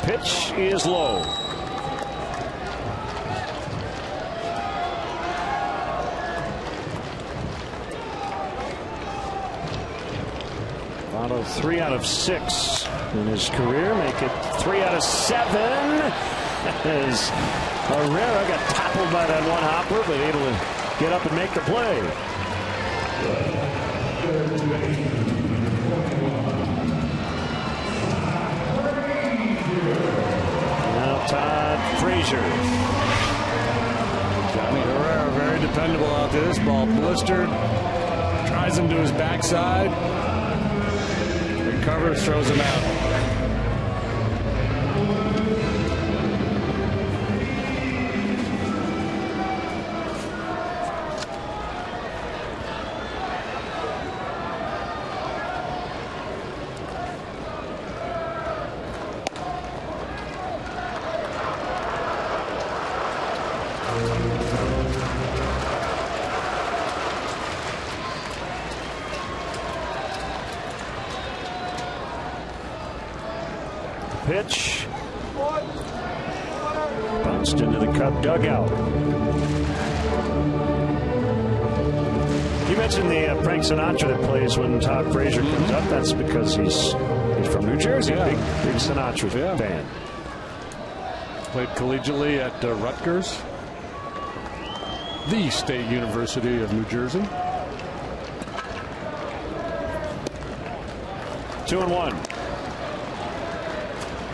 Pitch is low. Otto 3 out of 6 in his career. Make it 3 out of 7. As Herrera got toppled by that one hopper, but able to get up and make the play. Todd Frazier. Johnny Herrera, very dependable out there. This ball blistered. Tries him to his backside. Recovers, throws him out. Pitch bounced into the Cub dugout. You mentioned the Frank Sinatra that plays when Todd Frazier comes up. That's because he's from New Jersey. Yeah. Big Sinatra fan. Played collegiately at Rutgers, the State University of New Jersey. 2-1.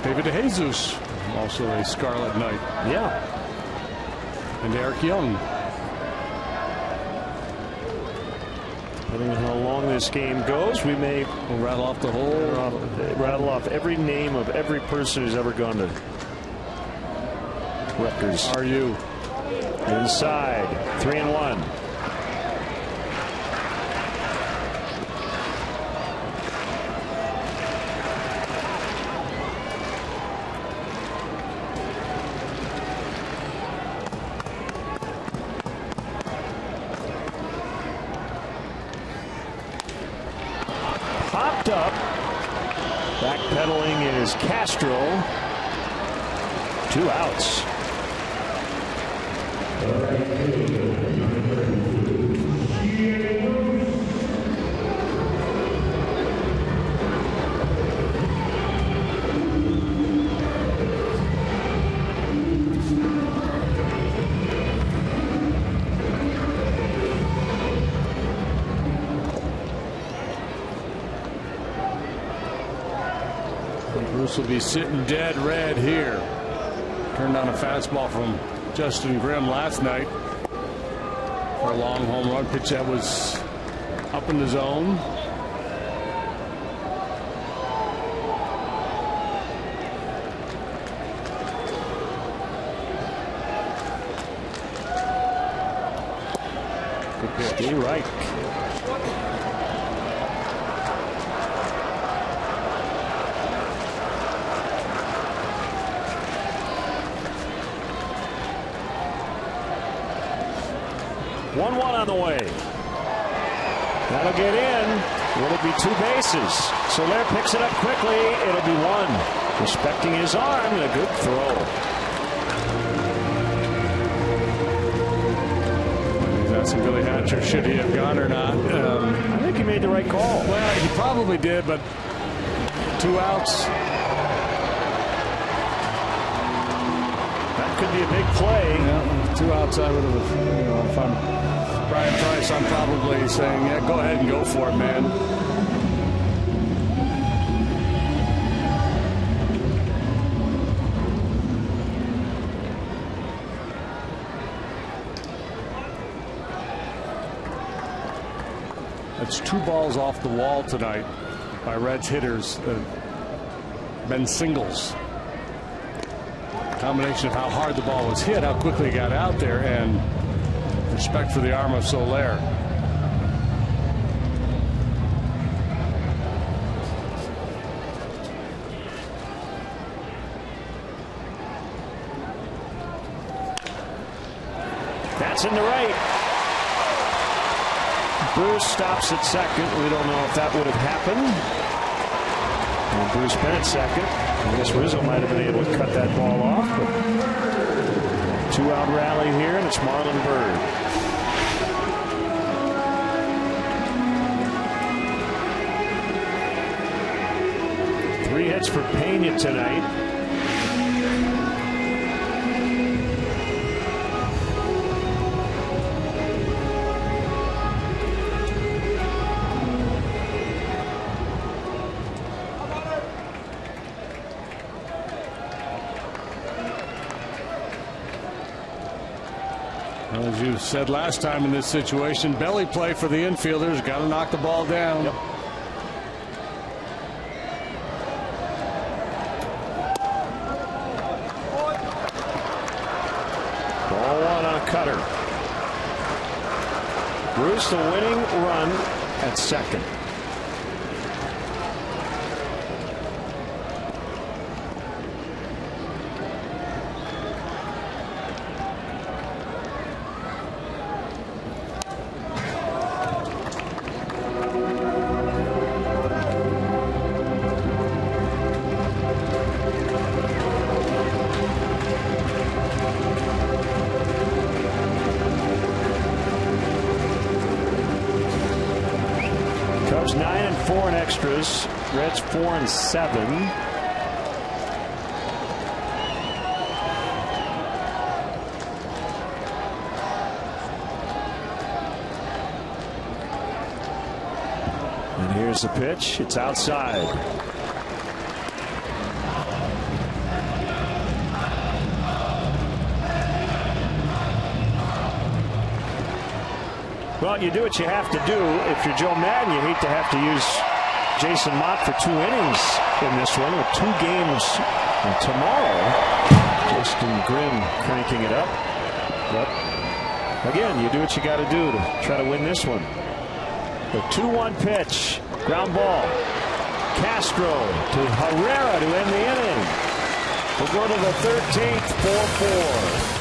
David DeJesus, also a Scarlet Knight. Yeah. And Eric Young. Depending on how long this game goes, we may rattle off every name of every person who's ever gone to Rutgers. Are you inside? 3-1. Popped up. Backpedaling is Castro. 2 outs. Bruce will be sitting dead red here. Turned on a fastball from Justin Grimm last night for a long home run pitch that was up in the zone. Good pitch. Stay right. One on the way. That'll get in. It'll be 2 bases. Soler picks it up quickly. It'll be 1. Respecting his arm and a good throw. He's asking Billy Hatcher, should he have gone or not? I think he made the right call. Well, he probably did, but 2 outs. That could be a big play. Yeah, 2 outs, I would have, if I'm Brian Price, I'm probably saying, yeah, go ahead and go for it, man. That's 2 balls off the wall tonight by Reds hitters that have been singles. Combination of how hard the ball was hit, how quickly it got out there, and respect for the arm of Soler. That's in the right. Bruce stops at second. We don't know if that would have happened. And Bruce Bennett second. I guess Rizzo might have been able to cut that ball off. But 2-out rally here, and it's Marlon Bird. 3 hits for Pena tonight. As you said last time in this situation, belly play for the infielders. Got to knock the ball down. Yep. Ball 1 on a cutter. Bruce, the winning run at second. Cubs 9-4 in extras. Reds 4-7. And here's the pitch. It's outside. Well, you do what you have to do. If you're Joe Madden, you hate to have to use Jason Mott for 2 innings in this one with 2 games tomorrow. Justin Grimm cranking it up. But again, you do what you got to do to try to win this one. The 2-1 pitch. Ground ball. Castro to Herrera to end the inning. We'll go to the 13th, 4-4.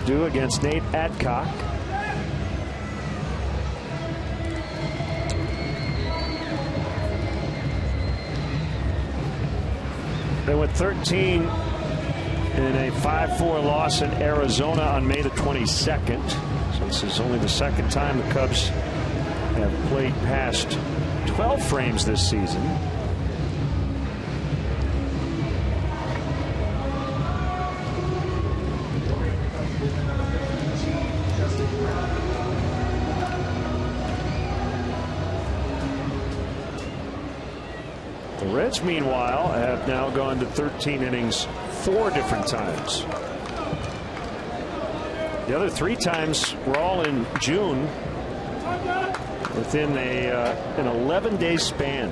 Do against Nate Adcock. They went 13 in a 5-4 loss in Arizona on May the 22nd. So this is only the second time the Cubs have played past 12 frames this season. The Reds, meanwhile, have now gone to 13 innings 4 different times. The other 3 times were all in June, within an 11-day span.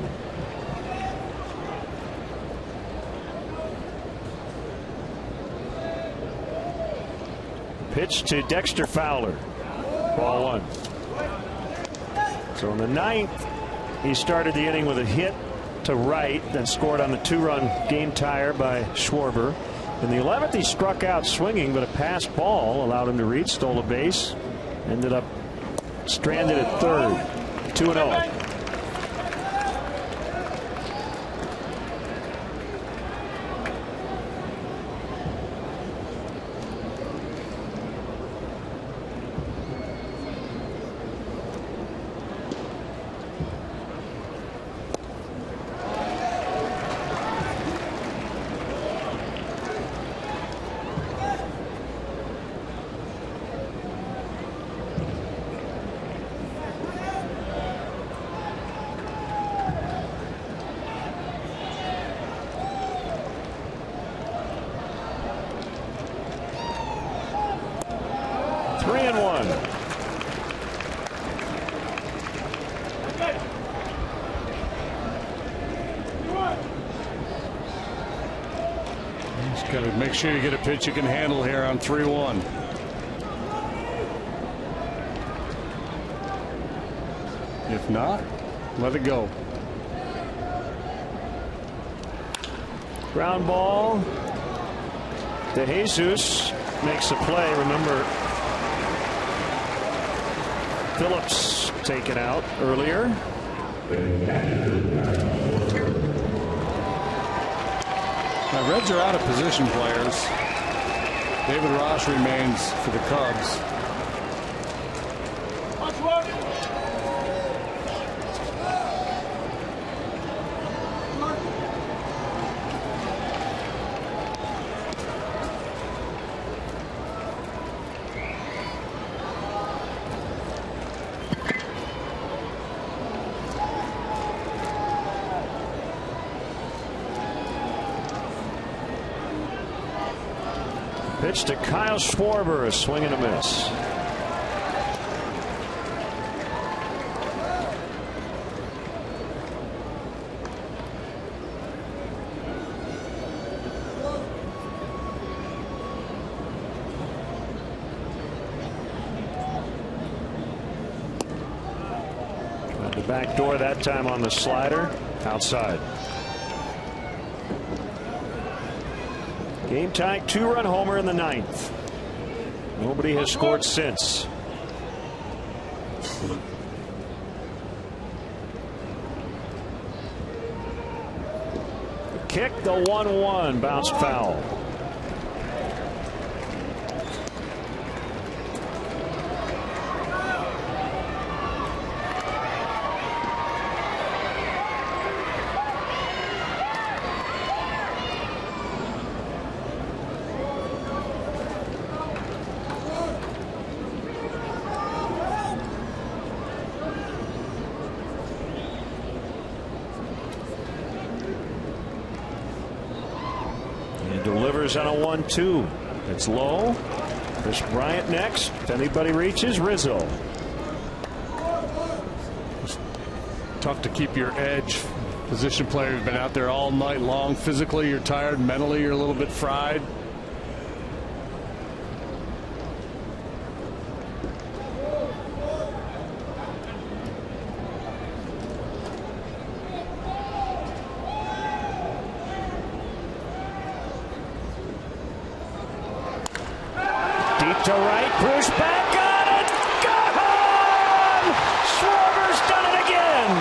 Pitch to Dexter Fowler. Ball 1. So in the 9th, he started the inning with a hit to right, then scored on the 2-run game tire by Schwarber. In the 11th, he struck out swinging, but a passed ball allowed him to reach, stole a base, ended up stranded at third. 2-0. Got to make sure you get a pitch you can handle here on 3-1. If not, let it go. Ground ball. De Jesus makes a play. Remember, Phillips taken out earlier. Now, Reds are out of position players. David Ross remains for the Cubs. Pitch to Kyle Schwarber, a swing and a miss. At the back door that time on the slider, outside. Game tie, 2-run homer in the 9th. Nobody has scored since. The kick, the 1-1, bounced foul. Delivers on a 1-2. It's low. Chris Bryant next. If anybody reaches, Rizzo. It's tough to keep your edge. Position player has been out there all night long. Physically, you're tired. Mentally, you're a little bit fried. To right, Bruce back on it, gone! Schwarber's done it again.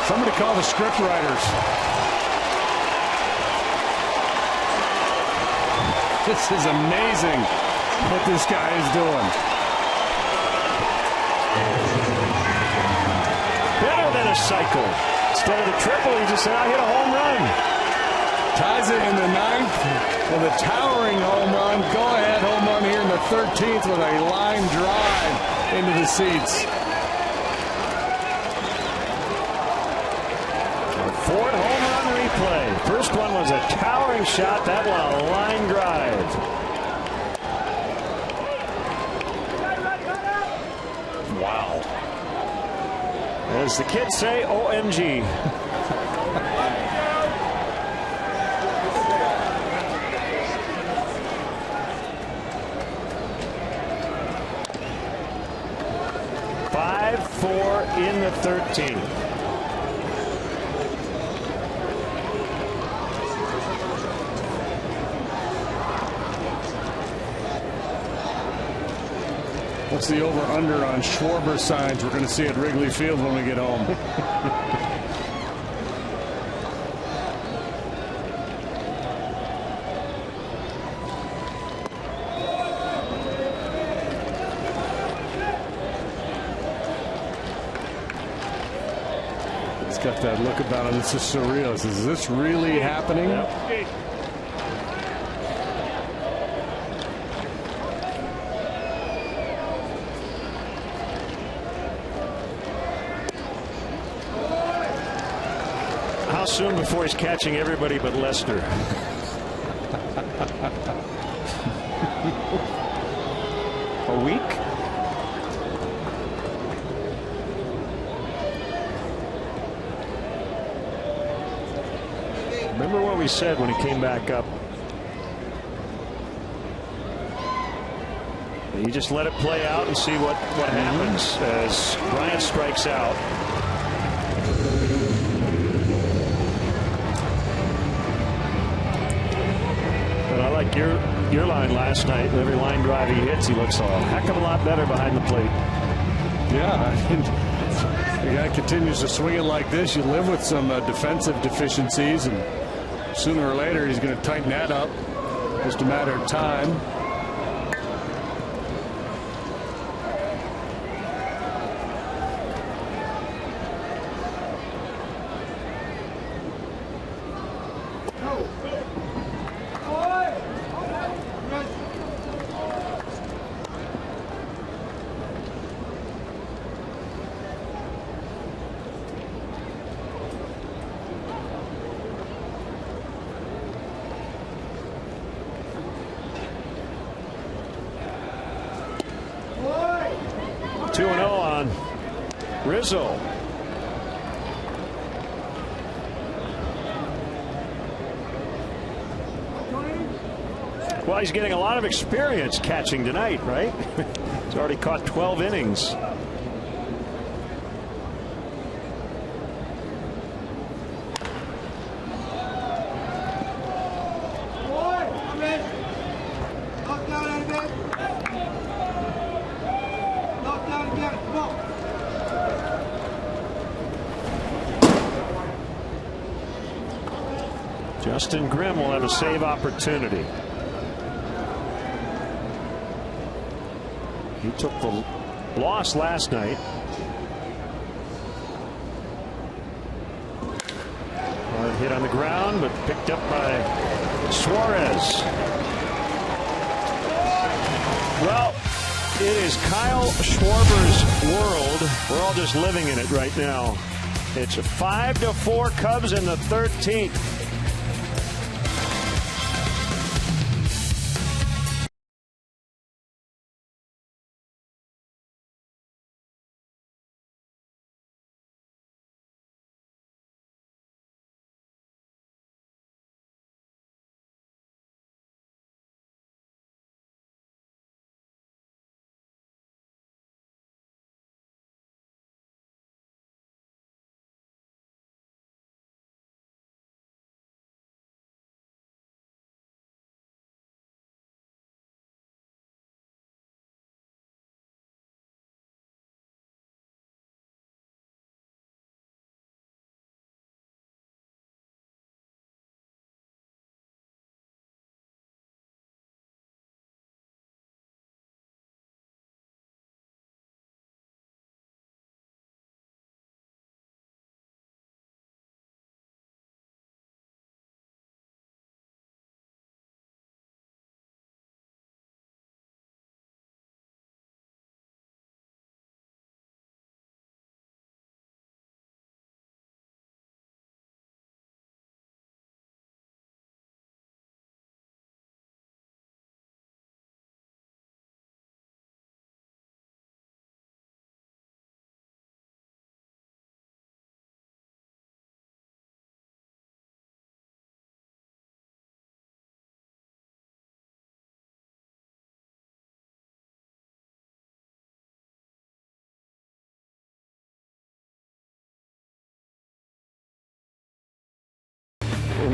5-4. Somebody call the script writers. This is amazing what this guy is doing. Better than a cycle. Instead of the triple, he just said, I hit a home run. Ties it in the 9th with a towering home run. Go-ahead home run here in the 13th with a line drive into the seats. Ford home run replay. First one was a towering shot. That one a line drive. Wow. As the kids say, OMG. Four in the 13th. What's the over-under on Schwarber signs we're going to see at Wrigley Field when we get home? He's got that look about him. This is surreal. Is this really happening? Yep. How soon before he's catching everybody but Lester? A week? Remember what we said when he came back up? You just let it play out and see what happens as Bryant strikes out. But I like your line last night. Every line drive he hits, he looks a heck of a lot better behind the plate. Yeah, I mean, the guy continues to swing it like this. You live with some defensive deficiencies, and sooner or later he's going to tighten that up. Just a matter of time. Rizzo. Well, he's getting a lot of experience catching tonight, right? He's already caught 12 innings. Justin Grimm will have a save opportunity. He took the loss last night. Hard hit on the ground, but picked up by Suarez. Well, it is Kyle Schwarber's world. We're all just living in it right now. It's 5-4 Cubs in the 13th.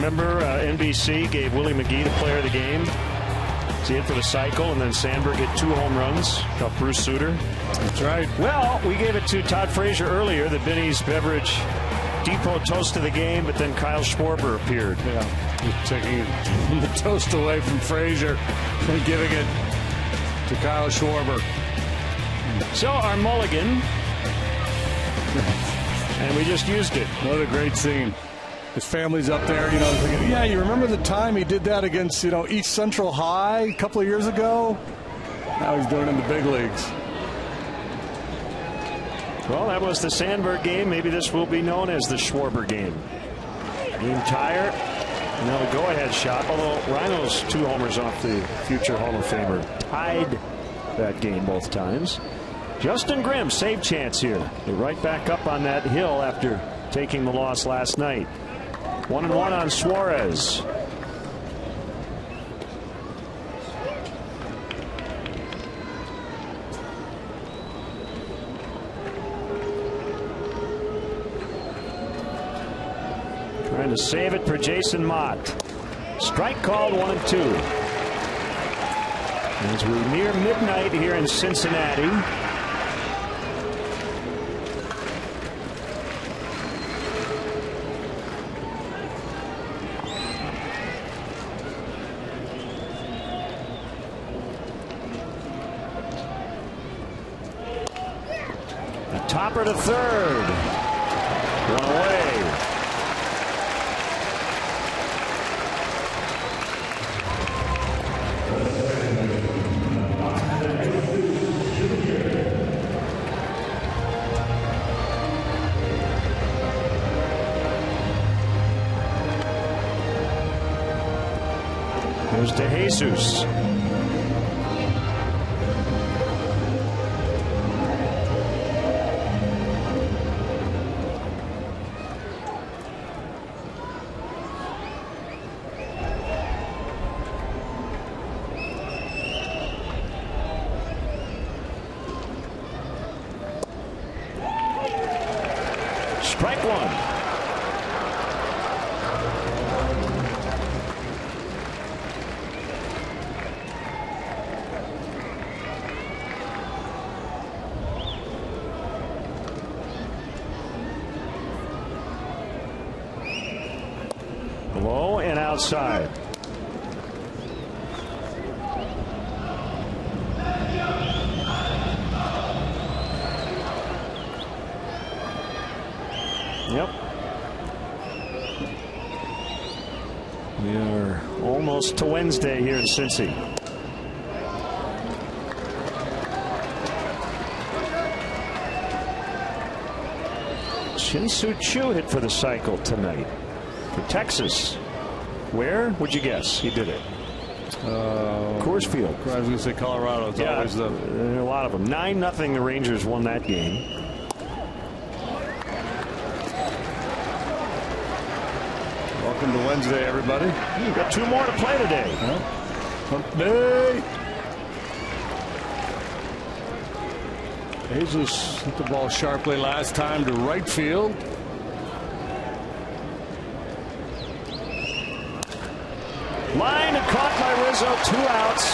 Remember, NBC gave Willie McGee the player of the game. He hit for the cycle, and then Sandberg hit 2 home runs off Bruce Sutter. That's right. Well, we gave it to Todd Frazier earlier, the Benny's Beverage Depot toast of the game, but then Kyle Schwarber appeared. Yeah, taking the toast away from Frazier and giving it to Kyle Schwarber. So our mulligan, and we just used it. What a great scene. His family's up there, thinking, yeah, you remember the time he did that against, East Central High a couple of years ago? Now he's doing it in the big leagues. Well, that was the Sandberg game. Maybe this will be known as the Schwarber game. Game tire. Another go-ahead shot, although Rhino's 2 homers off the future Hall of Famer tied that game both times. Justin Grimm, save chance here. They're right back up on that hill after taking the loss last night. 1-1 on Suarez. Trying to save it for Jason Mott. Strike called, 1-2. As we're near midnight here in Cincinnati. Topper to third. 1 away. Goes to Jesus. Strike 1. Low and outside. Yep. We are almost to Wednesday here in Cincy. Shin-Soo Choo hit for the cycle tonight for Texas. Where would you guess he did it? Coors Field. I was going to say Colorado. It's always a lot of them. 9-0 the Rangers won that game. Welcome to Wednesday, everybody. We've got 2 more to play today. Hump day. Jesus hit the ball sharply last time to right field. Line and caught by Rizzo. 2 outs.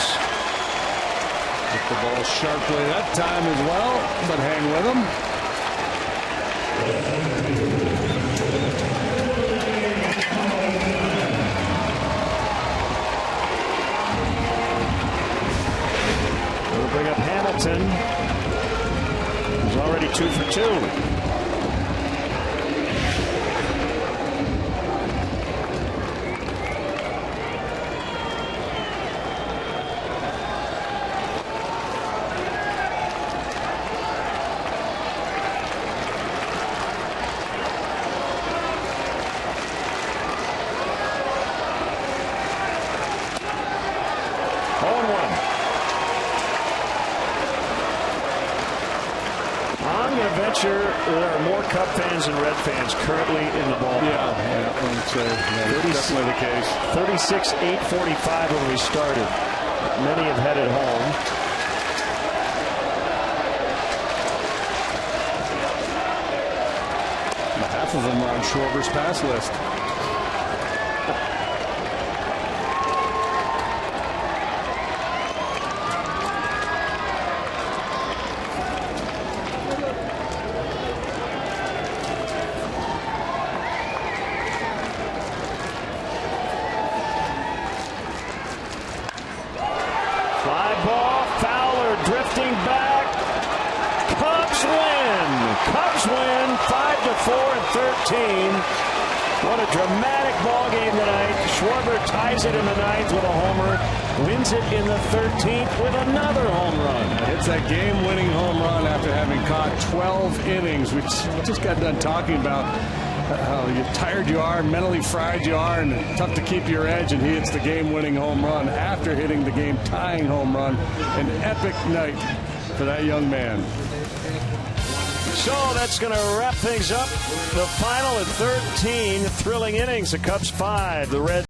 Hit the ball sharply that time as well, but hang with him. We'll bring up Hamilton. He's already 2 for 2. There are more Cub fans and Red fans currently in the ballpark. Yeah, I would say that's definitely the case. 36,845 when we started. Many have headed home. Half of them are on Schwarber's pass list. ball. Fowler drifting back. Cubs win. Cubs win 5-4 in 13. What a dramatic ball game tonight. Schwarber ties it in the 9th with a homer, wins it in the 13th with another home run. It's that game-winning home run after having caught 12 innings. We just got done talking about how tired you are, mentally fried you are, and tough to keep your edge, and he hits the game-winning home run after hitting the game-tying home run. An epic night for that young man. So that's going to wrap things up. The final at 13 thrilling innings. The Cubs 5, the Reds